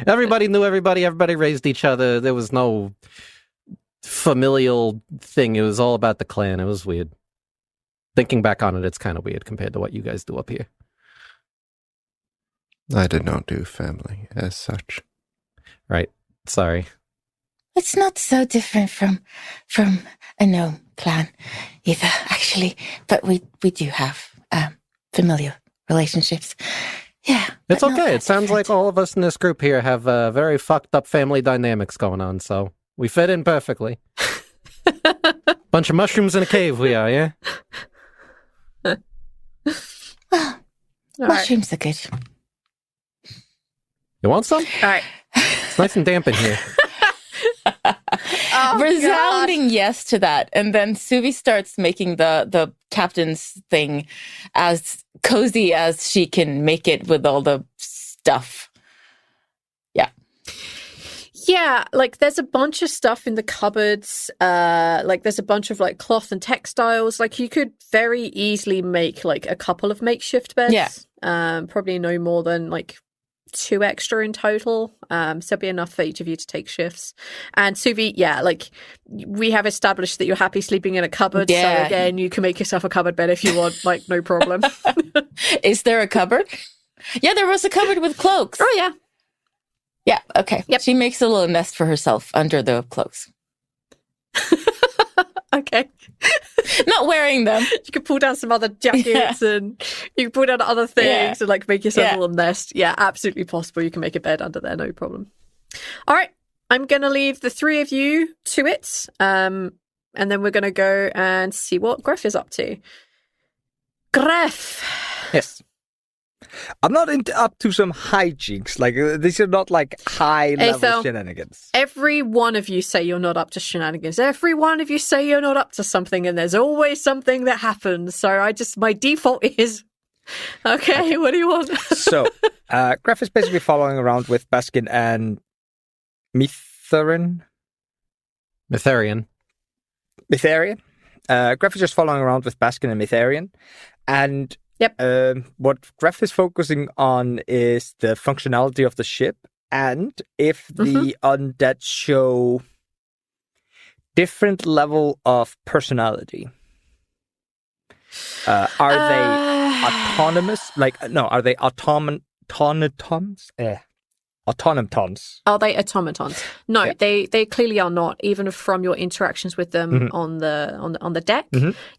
Everybody knew everybody raised each other. There was no familial thing. It was all about the clan. It was weird. Thinking back on it, it's kind of weird compared to what you guys do up here. I did not do family as such. Right. Sorry. It's not so different from a gnome clan either, actually. But we do have familiar relationships. Yeah. It's okay. It sounds like all of us in this group here have very fucked up family dynamics going on, so we fit in perfectly. Bunch of mushrooms in a cave we are, yeah? Well, mushrooms are good. You want some? All right. It's nice and damp in here. Resounding yes to that. And then Suvi starts making the captain's thing as cozy as she can make it with all the stuff. Yeah. Yeah, like there's a bunch of stuff in the cupboards. Like there's a bunch of like cloth and textiles. Like you could very easily make like a couple of makeshift beds. Yeah. Probably no more than like 2 extra in total. So it'll be enough for each of you to take shifts. And Suvi, yeah, like we have established that you're happy sleeping in a cupboard. Yeah. So again, you can make yourself a cupboard bed if you want, like no problem. Is there a cupboard? Yeah, there was a cupboard with cloaks. Oh yeah. Yeah, okay. Yep. She makes a little nest for herself under the cloaks. Okay. Not wearing them. You can pull down some other jackets and you can pull down other things and like make yourself a little nest. Yeah, absolutely possible. You can make a bed under there, no problem. All right. I'm going to leave the 3 of you to it. And then we're going to go and see what Greff is up to. Greff. Yes. I'm not up to some hijinks. Like, these are not like high-level shenanigans. Every one of you say you're not up to shenanigans. Every one of you say you're not up to something, and there's always something that happens. So my default is, okay, what do you want? So, Greff is basically following around with Baskin and Mitharian. Greff is just following around with Baskin and Mitharian. And what Greff is focusing on is the functionality of the ship, and if the undead show different level of personality. Are they autonomous? Are they automatons? Automatons. Are they automatons? No, they clearly are not. Even from your interactions with them on the deck.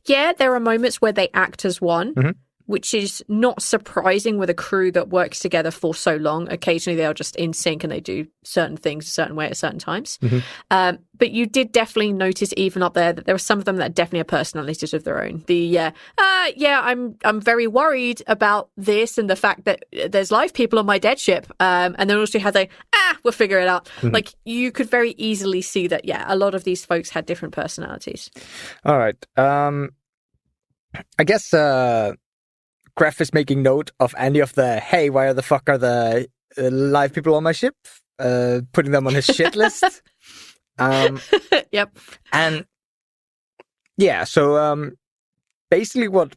Yeah, there are moments where they act as one. Which is not surprising with a crew that works together for so long. Occasionally they are just in sync and they do certain things a certain way at certain times. But you did definitely notice even up there that there were some of them that definitely have personalities of their own. I'm very worried about this and the fact that there's live people on my dead ship. And then also had we'll figure it out. Like you could very easily see that, a lot of these folks had different personalities. All right. I guess Greff is making note of any of the, hey, why the fuck are the live people on my ship? Putting them on his shit list. Yep. And so basically what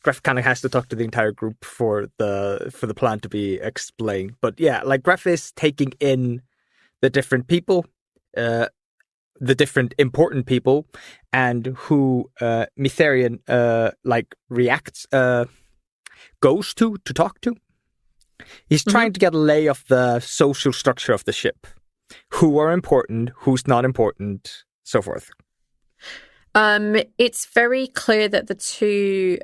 Greff kind of has to talk to the entire group for the plan to be explained. But Greff is taking in the different people, the different important people, and who Mitharian reacts goes to talk to. He's trying to get a lay of the social structure of the ship. Who are important, who's not important, so forth. It's very clear that the two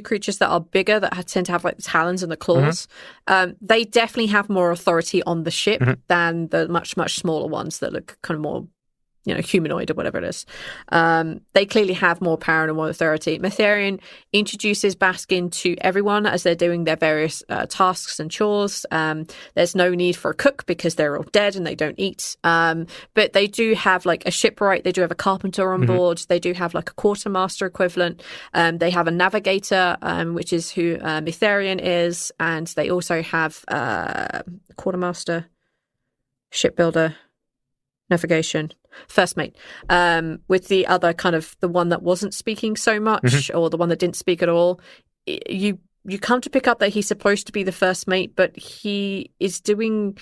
creatures that are bigger, that tend to have like the talons and the claws, they definitely have more authority on the ship than the much, much smaller ones that look kind of more, humanoid or whatever it is. They clearly have more power and more authority. Mitharian introduces Baskin to everyone as they're doing their various tasks and chores. There's no need for a cook because they're all dead and they don't eat. But they do have like a shipwright. They do have a carpenter on board. They do have like a quartermaster equivalent. They have a navigator, which is who Mitharian is. And they also have quartermaster, shipbuilder, navigation. First mate. With the other kind of the one that wasn't speaking so much, or the one that didn't speak at all, you come to pick up that he's supposed to be the first mate, but he is doing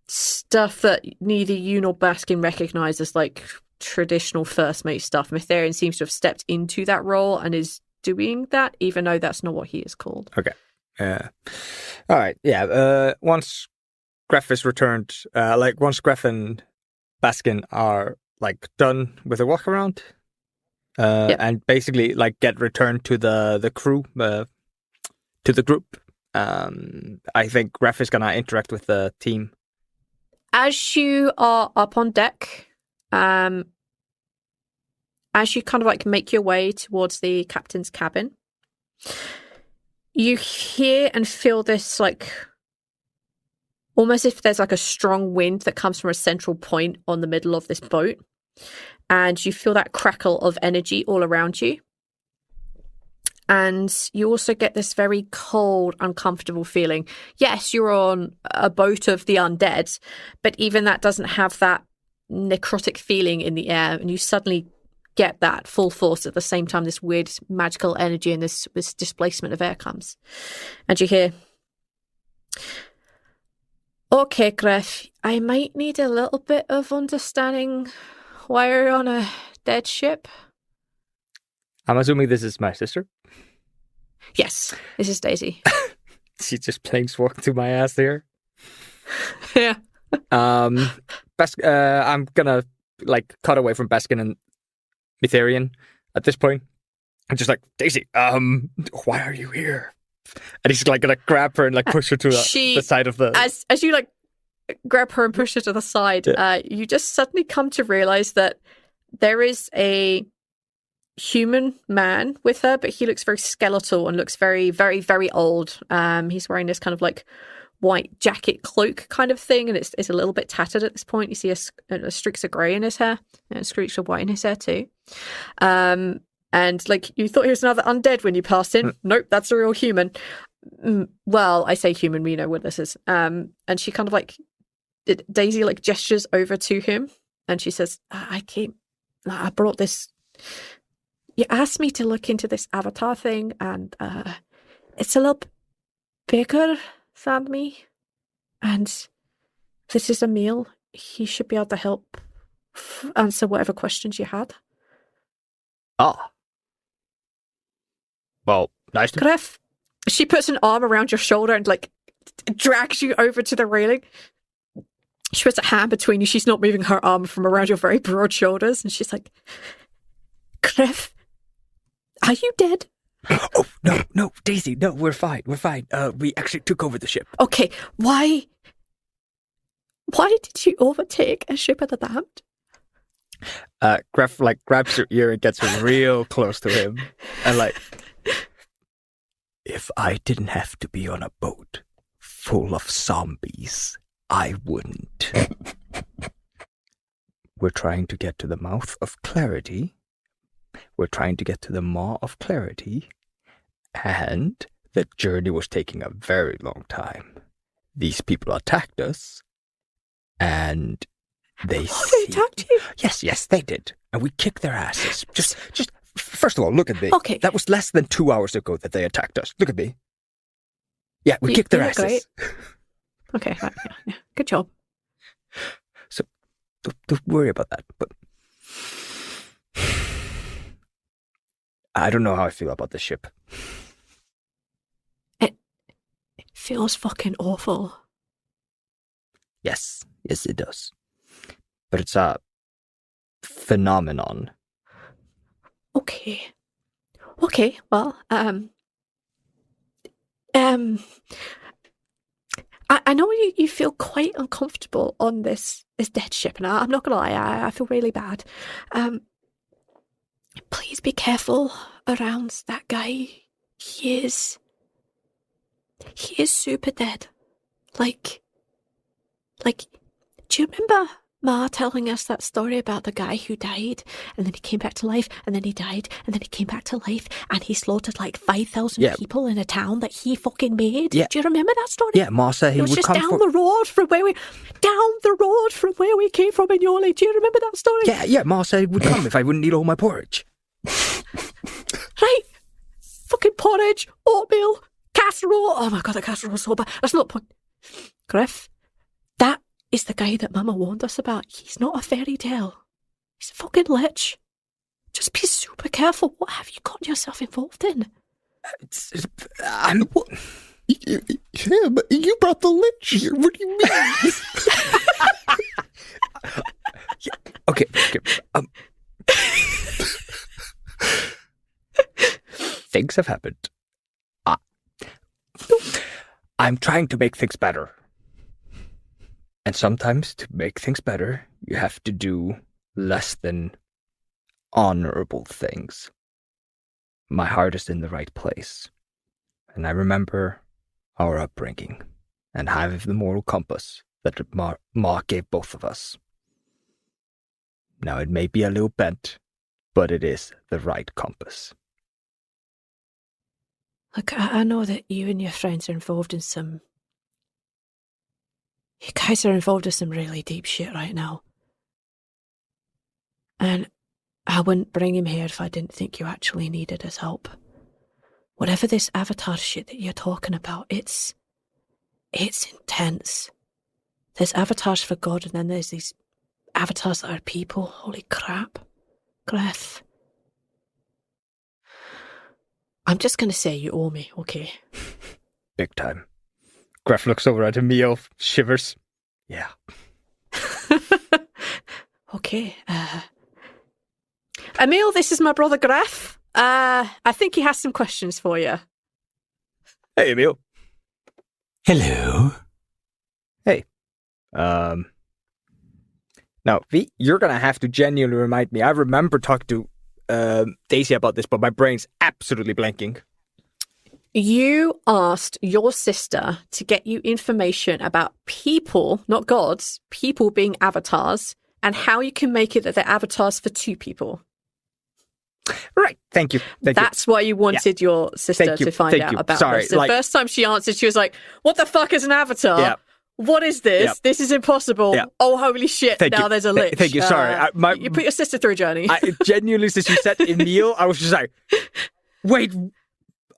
stuff that neither you nor Baskin recognize as like traditional first mate stuff. Mitharian seems to have stepped into that role and is doing that, even though that's not what he is called. Okay. All right. Yeah. Once Greff is returned, once Greff and Baskin are like done with the walk around, and basically like get returned to the crew, to the group. I think Greff is gonna interact with the team. As you are up on deck, as you kind of like make your way towards the captain's cabin, you hear and feel this like almost if there's like a strong wind that comes from a central point on the middle of this boat, and you feel that crackle of energy all around you. And you also get this very cold, uncomfortable feeling. Yes, you're on a boat of the undead, but even that doesn't have that necrotic feeling in the air, and you suddenly get that full force at the same time this weird magical energy and this displacement of air comes. And you hear, "Okay, Greff, I might need a little bit of understanding why you're on a dead ship." I'm assuming this is my sister. Yes, this is Daisy. She's just planeswalked to my ass here. Yeah. I'm gonna like cut away from Baskin and Mitharian at this point. I'm just like, Daisy, why are you here? And he's like gonna grab her and like push her to the side of the. As you like grab her and push her to the side, you just suddenly come to realize that there is a human man with her, but he looks very skeletal and looks very, very, very old. He's wearing this kind of like white jacket cloak kind of thing, and it's a little bit tattered at this point. You see a streaks of grey in his hair and streaks of white in his hair too. And like you thought he was another undead when you passed in. Nope, that's a real human. Well, I say human, we know what this is. And she kind of like Daisy like gestures over to him, and she says, I brought this. You asked me to look into this avatar thing, and it's a little bigger than me. And this is a meal. He should be able to help answer whatever questions you had. Ah. Well, nice to... Greff, she puts an arm around your shoulder and like drags you over to the railing. She puts a hand between you. She's not moving her arm from around your very broad shoulders. And she's like, Greff, are you dead? Oh, no, Daisy, no, we're fine. We actually took over the ship. Okay, why did you overtake a ship of the damned? Greff like grabs her ear and gets real close to him. And like, if I didn't have to be on a boat full of zombies, I wouldn't. We're trying to get to the mouth of clarity. We're trying to get to the maw of clarity, and the journey was taking a very long time. These people attacked us, and they attacked you? Yes, they did. And we kicked their asses. Just first of all, look at me. Okay. That was less than 2 hours ago that they attacked us. Look at me. Yeah, we kicked their asses. Great. Okay, right, yeah. Good job. So, don't worry about that, but... I don't know how I feel about the ship. It feels fucking awful. Yes, it does. But it's a phenomenon. Okay, well, I know you feel quite uncomfortable on this dead ship, and I'm not gonna lie, I feel really bad. Please be careful around that guy. He is super dead. Like, do you remember Ma telling us that story about the guy who died, and then he came back to life, and then he died, and then he came back to life, and he slaughtered like 5,000 people in a town that he fucking made. Yeah. Do you remember that story? Yeah, Ma said he It was would just come down the road from where we came from in Yoli. Do you remember that story? Yeah, Ma said he would come if I wouldn't eat all my porridge. Right. Fucking porridge, oatmeal, casserole. Oh my god, the casserole's so bad. That's not the point. Greff, that is the guy that Mama warned us about. He's not a fairy tale. He's a fucking lich. Just be super careful. What have you got yourself involved in? Yeah, but you brought the lich here. What do you mean? Okay. Things have happened. I'm trying to make things better. And sometimes to make things better, you have to do less than honorable things. My heart is in the right place. And I remember our upbringing and having the moral compass that Ma gave both of us. Now it may be a little bent, but it is the right compass. Look, I know that you and your friends are involved in some... You guys are involved in some really deep shit right now. And I wouldn't bring him here if I didn't think you actually needed his help. Whatever this avatar shit that you're talking about, it's intense. There's avatars for God, and then there's these avatars that are people. Holy crap. Greff. I'm just going to say you owe me, okay? Big time. Greff looks over at Emil, shivers. Yeah. Okay. Emil, this is my brother Greff. I think he has some questions for you. Hey, Emil. Hello. Hey. Now, V, you're going to have to genuinely remind me. I remember talking to Daisy about this, but my brain's absolutely blanking. You asked your sister to get you information about people, not gods, people being avatars, and how you can make it that they're avatars for two people. Right. Thank you. That's why you wanted your sister to find out about this. The first time she answered, she was like, what the fuck is an avatar? Yeah. What is this? Yeah. This is impossible. Yeah. Oh, holy shit. Now there's a lich. Thank you. Sorry. You put your sister through a journey. I genuinely, since you said Emil, I was just like, wait,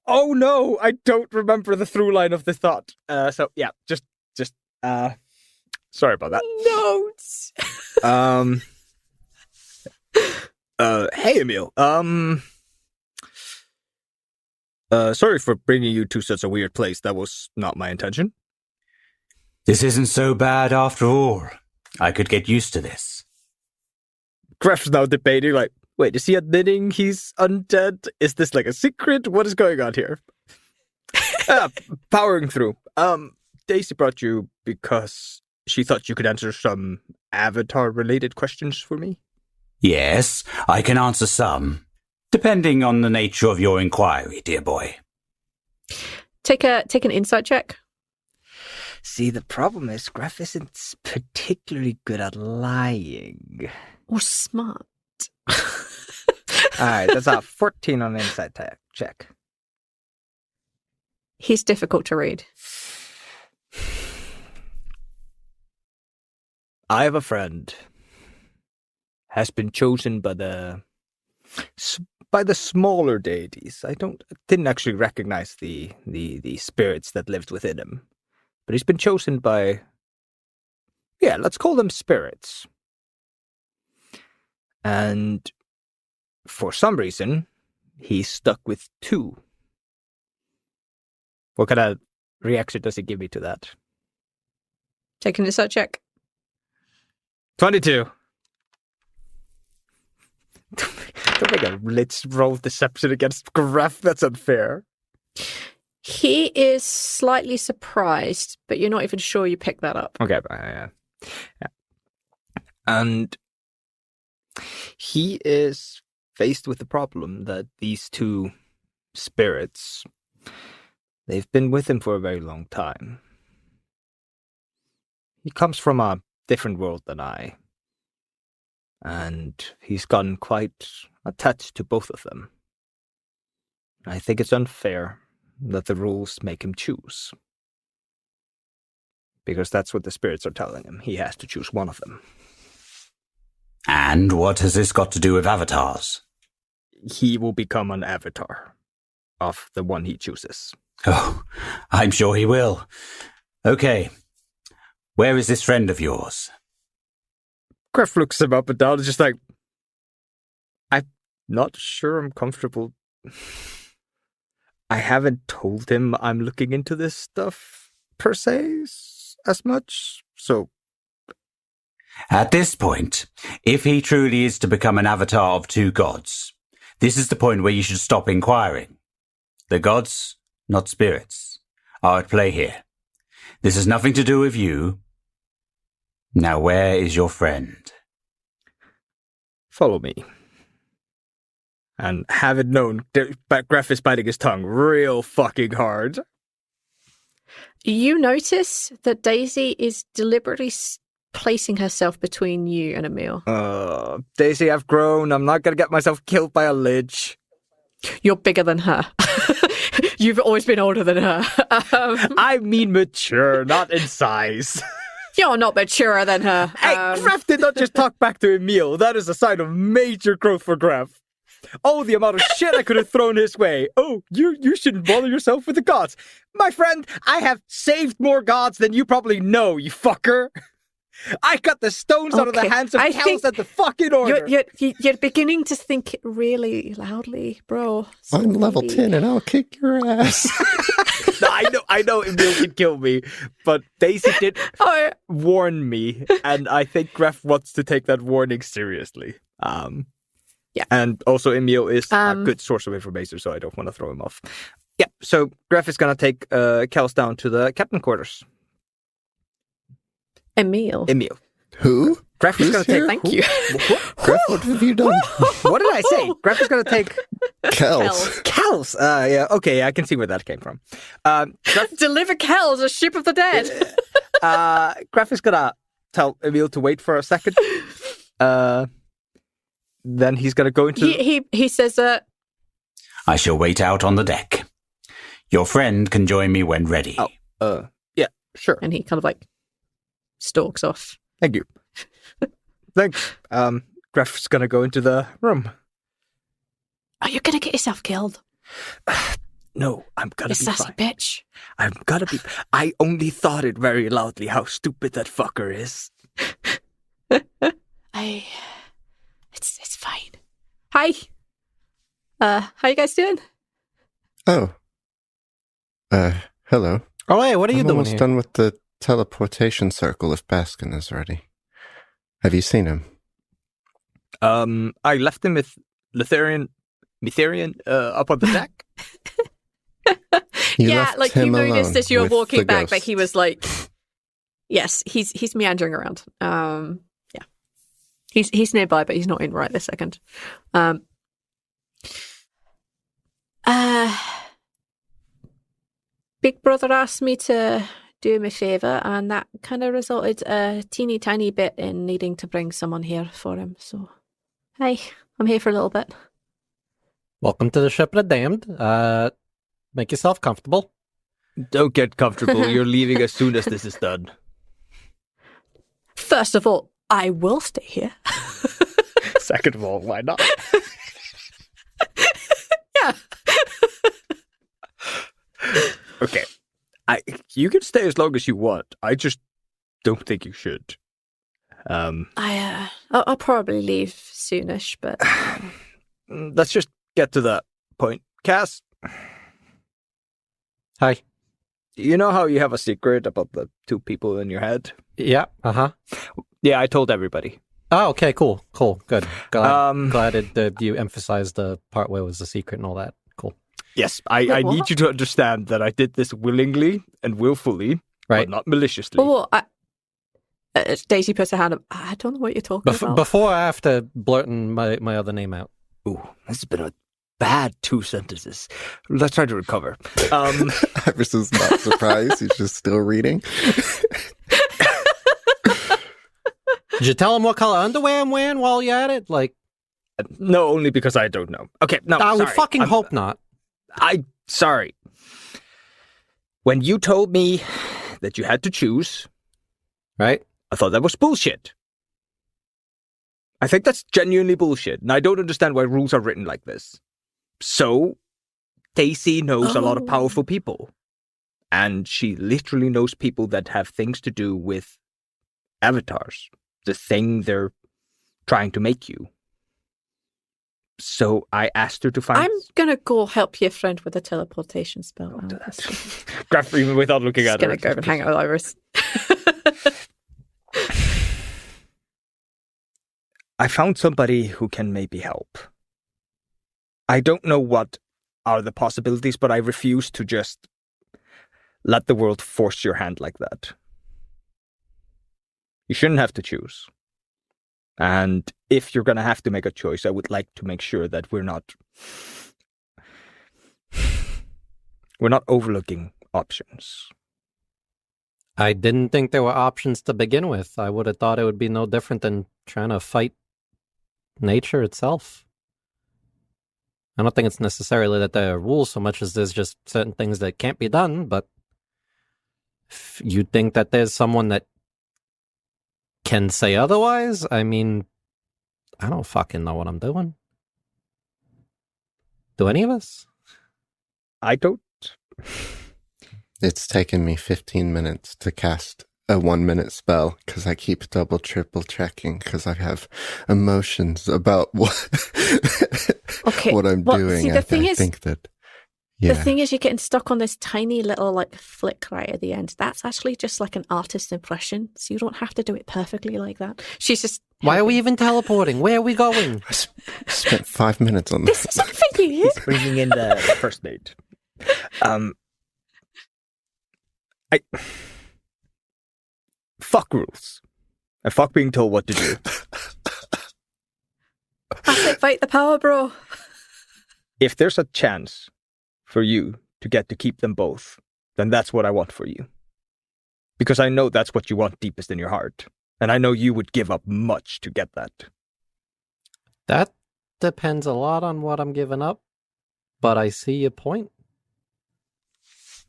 oh no, I don't remember the through line of the thought. So yeah, just sorry about that. Notes. Hey Emil. Sorry for bringing you to such a weird place. That was not my intention. This isn't so bad after all. I could get used to this. Greff's now debating, like, wait, is he admitting he's undead? Is this like a secret? What is going on here? Powering through. Daisy brought you because she thought you could answer some Avatar-related questions for me? Yes, I can answer some, depending on the nature of your inquiry, dear boy. Take an insight check. See, the problem is Greff isn't particularly good at lying. Or smart. All right, that's a 14 on the insight check. He's difficult to read. I have a friend. Has been chosen by the smaller deities. I didn't actually recognize the spirits that lived within him. But he's been chosen by, let's call them spirits. And for some reason, he's stuck with two. What kind of reaction does he give me to that? Take an insight check. 22. Don't make a let's roll deception against Greff. That's unfair. He is slightly surprised, but you're not even sure you picked that up. Okay, yeah. And he is faced with the problem that these two spirits, they've been with him for a very long time. He comes from a different world than I. And he's gotten quite attached to both of them. I think it's unfair that the rules make him choose. Because that's what the spirits are telling him. He has to choose one of them. And what has this got to do with avatars? He will become an avatar of the one he chooses. Oh, I'm sure he will. Okay. Where is this friend of yours? Greff looks him up and down and just like, I'm not sure I'm comfortable. I haven't told him I'm looking into this stuff, per se, as much, so... At this point, if he truly is to become an avatar of two gods, this is the point where you should stop inquiring. The gods, not spirits, are at play here. This has nothing to do with you. Now where is your friend? Follow me. And have it known, Greff is biting his tongue real fucking hard. You notice that Daisy is deliberately placing herself between you and Emil. Daisy, I've grown. I'm not going to get myself killed by a lich. You're bigger than her. You've always been older than her. I mean mature, not in size. You're not maturer than her. Hey, Greff did not just talk back to Emil. That is a sign of major growth for Greff. Oh, the amount of shit I could have thrown his way. Oh, you shouldn't bother yourself with the gods. My friend, I have saved more gods than you probably know, you fucker. I got the stones out of the hands of Kells at the fucking order. You're beginning to think really loudly, bro. So I'm level 10 and I'll kick your ass. No, I know Emil can kill me, but Daisy did warn me, and I think Greff wants to take that warning seriously. Yeah. And also Emil is a good source of information, so I don't want to throw him off. Yeah, so Greff is going to take Kells down to the captain quarters. Emil. Who? Greff is going to take... Thank you. Greff, what have you done? What did I say? Greff is going to take... Kells. Kells. Yeah, okay, I can see where that came from. Greff... Deliver Kells, a ship of the dead. Greff is going to tell Emil to wait for a second. Then he's going to go into... He says... I shall wait out on the deck. Your friend can join me when ready. Yeah, sure. And he kind of like stalks off. Thank you. Thanks. Greff's going to go into the room. Are you going to get yourself killed? No, I'm going to be sassy fine. bitch. I'm going to be... I only thought it very loudly how stupid that fucker is. It's fine. Hi. How you guys doing? Oh. Hello. Oh, hey, what are you I'm doing almost here? done with the teleportation circle if Baskin is ready. Have you seen him? I left him with Mitherian up on the deck. You yeah, left like him you noticed alone as you were with walking the back ghost. that he was like, yes, he's meandering around. Yeah, he's nearby, but he's not in right this second. Big Brother asked me to do him a favour, and that kind of resulted a teeny tiny bit in needing to bring someone here for him. So, hey, I'm here for a little bit. Welcome to the Ship of the Damned. Make yourself comfortable. Don't get comfortable. You're leaving as soon as this is done. First of all, I will stay here. Second of all, why not? Yeah. Okay. You can stay as long as you want. I just don't think you should. I'll probably leave soonish, but Let's just get to that point. Cass, Hi. you know how you have a secret about the two people in your head? Yeah. Yeah, I told everybody. Oh, okay. Cool. Good. Glad you emphasized the part where it was a secret and all that. Cool. Yes, I need you to understand that I did this willingly and willfully, Right. but not maliciously. well, Daisy puts her hand up. I don't know what you're talking about. Before or after blurting my other name out? Ooh, this has been a bad 2 sentences. Let's try to recover. Ivoris is not surprised. He's just still reading. Did you tell him what color underwear I'm wearing while you're at it? Like, No, only because I don't know. Okay, no, I would sorry. fucking hope not. Sorry. When you told me that you had to choose, Right? I thought that was bullshit. I think that's genuinely bullshit, and I don't understand why rules are written like this. So, Daisy knows a lot of powerful people. And she literally knows people that have things to do with avatars. The thing they're trying to make you. So I asked her to find... I'm gonna go help your friend with a teleportation spell. Greff, even without looking at her. Gonna go and hang out with Ivoris. I found somebody who can maybe help. I don't know what are the possibilities, but I refuse to just let the world force your hand like that. You shouldn't have to choose. And if you're going to have to make a choice, I would like to make sure that we're not overlooking options. I didn't think there were options to begin with. I would have thought it would be no different than trying to fight nature itself. I don't think it's necessarily that there are rules so much as there's just certain things that can't be done, but if you think that there's someone that can say otherwise, I mean, I don't fucking know what I'm doing. Do any of us? I don't. It's taken me 15 minutes to cast a 1-minute spell because I keep double, triple checking because I have emotions about what I'm doing. See, the thing is, think that the thing is, you're getting stuck on this tiny little like flick right at the end. That's actually just like an artist's impression, so you don't have to do it perfectly like that. She's just. Why are we even teleporting? Where are we going? I spent 5 minutes on this. This isn't for you. He's bringing in the first aid. Fuck rules. And fuck being told what to do. I said fight the power, bro. If there's a chance for you to get to keep them both, then that's what I want for you. Because I know that's what you want deepest in your heart. And I know you would give up much to get that. That depends a lot on what I'm giving up, but I see your point.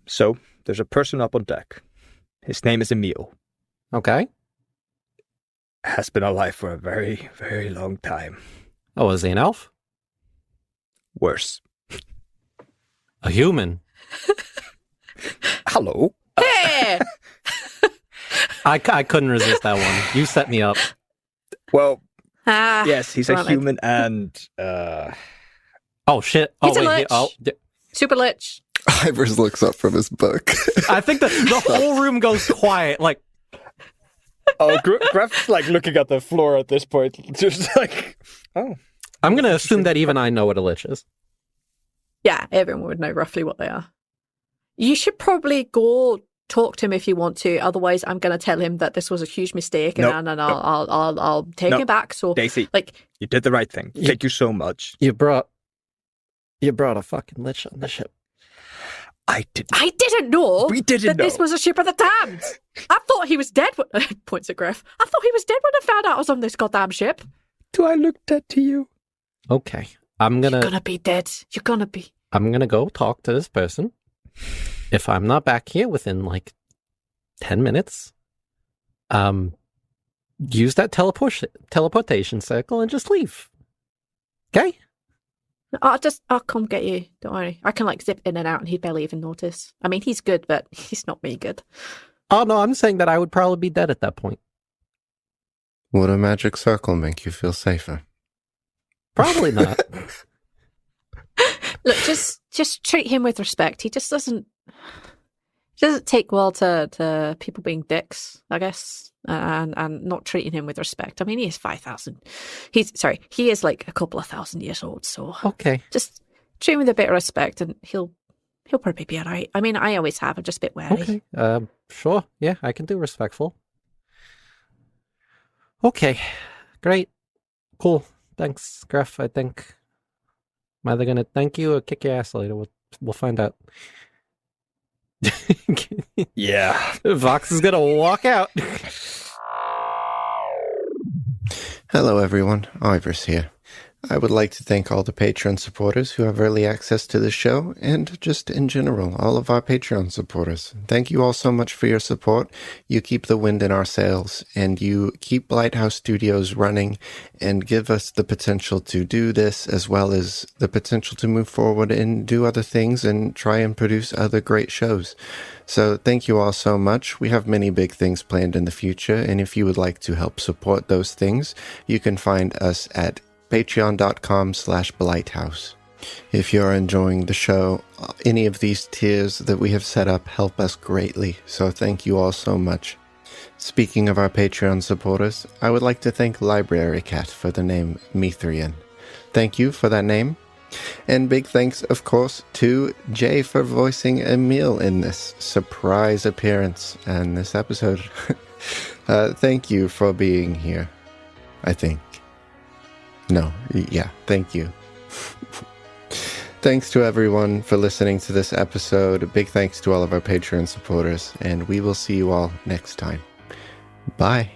So, there's a person up on deck. His name is Emil. Okay. Has been alive for a very, very long time. Oh, is he an elf? Worse. A human? Hello. Hey! I couldn't resist that one. You set me up. Well, yes, he's a human and... Oh, shit. He's a lich. Super lich. Ivoris looks up from his book. I think the whole room goes quiet, like... Oh, Greff's like looking at the floor at this point. Just like, oh. I'm going to assume that even I know what a lich is. Yeah, everyone would know roughly what they are. You should probably go talk to him if you want to. Otherwise, I'm going to tell him that this was a huge mistake, and I'll take him back. So, Daisy, like, you did the right thing. Thank you so much. You brought a fucking lich on the ship. I didn't know. We didn't that know. This was a ship of the damned. I thought he was dead. Points at Greff. I thought he was dead when I found out I was on this goddamn ship. Do I look dead to you? Okay, You're gonna be dead. You're gonna be. I'm gonna go talk to this person. If I'm not back here within like 10 minutes, use that teleportation circle and just leave. Okay? I'll come get you. Don't worry. I can like zip in and out and he'd barely even notice. I mean, he's good, but he's not me good. Oh no, I'm saying that I would probably be dead at that point. Would a magic circle make you feel safer? Probably not. Look, just treat him with respect. He just doesn't take well to people being dicks, I guess, and not treating him with respect. I mean, he is 5,000. He is like a couple of thousand years old. So okay, just treat him with a bit of respect, and he'll probably be all right. I mean, I always have. I'm just a bit wary. Okay, sure, yeah, I can do respectful. Okay, great, cool. Thanks, Greff. I think I'm either gonna thank you or kick your ass later. We'll find out. Yeah. Vox is gonna walk out. Hello everyone, Ivoris here. I would like to thank all the Patreon supporters who have early access to the show, and just in general, all of our Patreon supporters. Thank you all so much for your support. You keep the wind in our sails, and you keep Blighthouse Studios running, and give us the potential to do this, as well as the potential to move forward and do other things and try and produce other great shows. So thank you all so much. We have many big things planned in the future, and if you would like to help support those things, you can find us at patreon.com/Blighthouse. If you're enjoying the show, any of these tiers that we have set up help us greatly, so thank you all so much. Speaking of our Patreon supporters, I would like to thank Library Cat for the name Mithrian. Thank you for that name. And big thanks, of course, to Jay for voicing Emil in this surprise appearance in this episode. Thank you for being here, I think. No, yeah, thank you. Thanks to everyone for listening to this episode. Big thanks to all of our Patreon supporters, and we will see you all next time. Bye.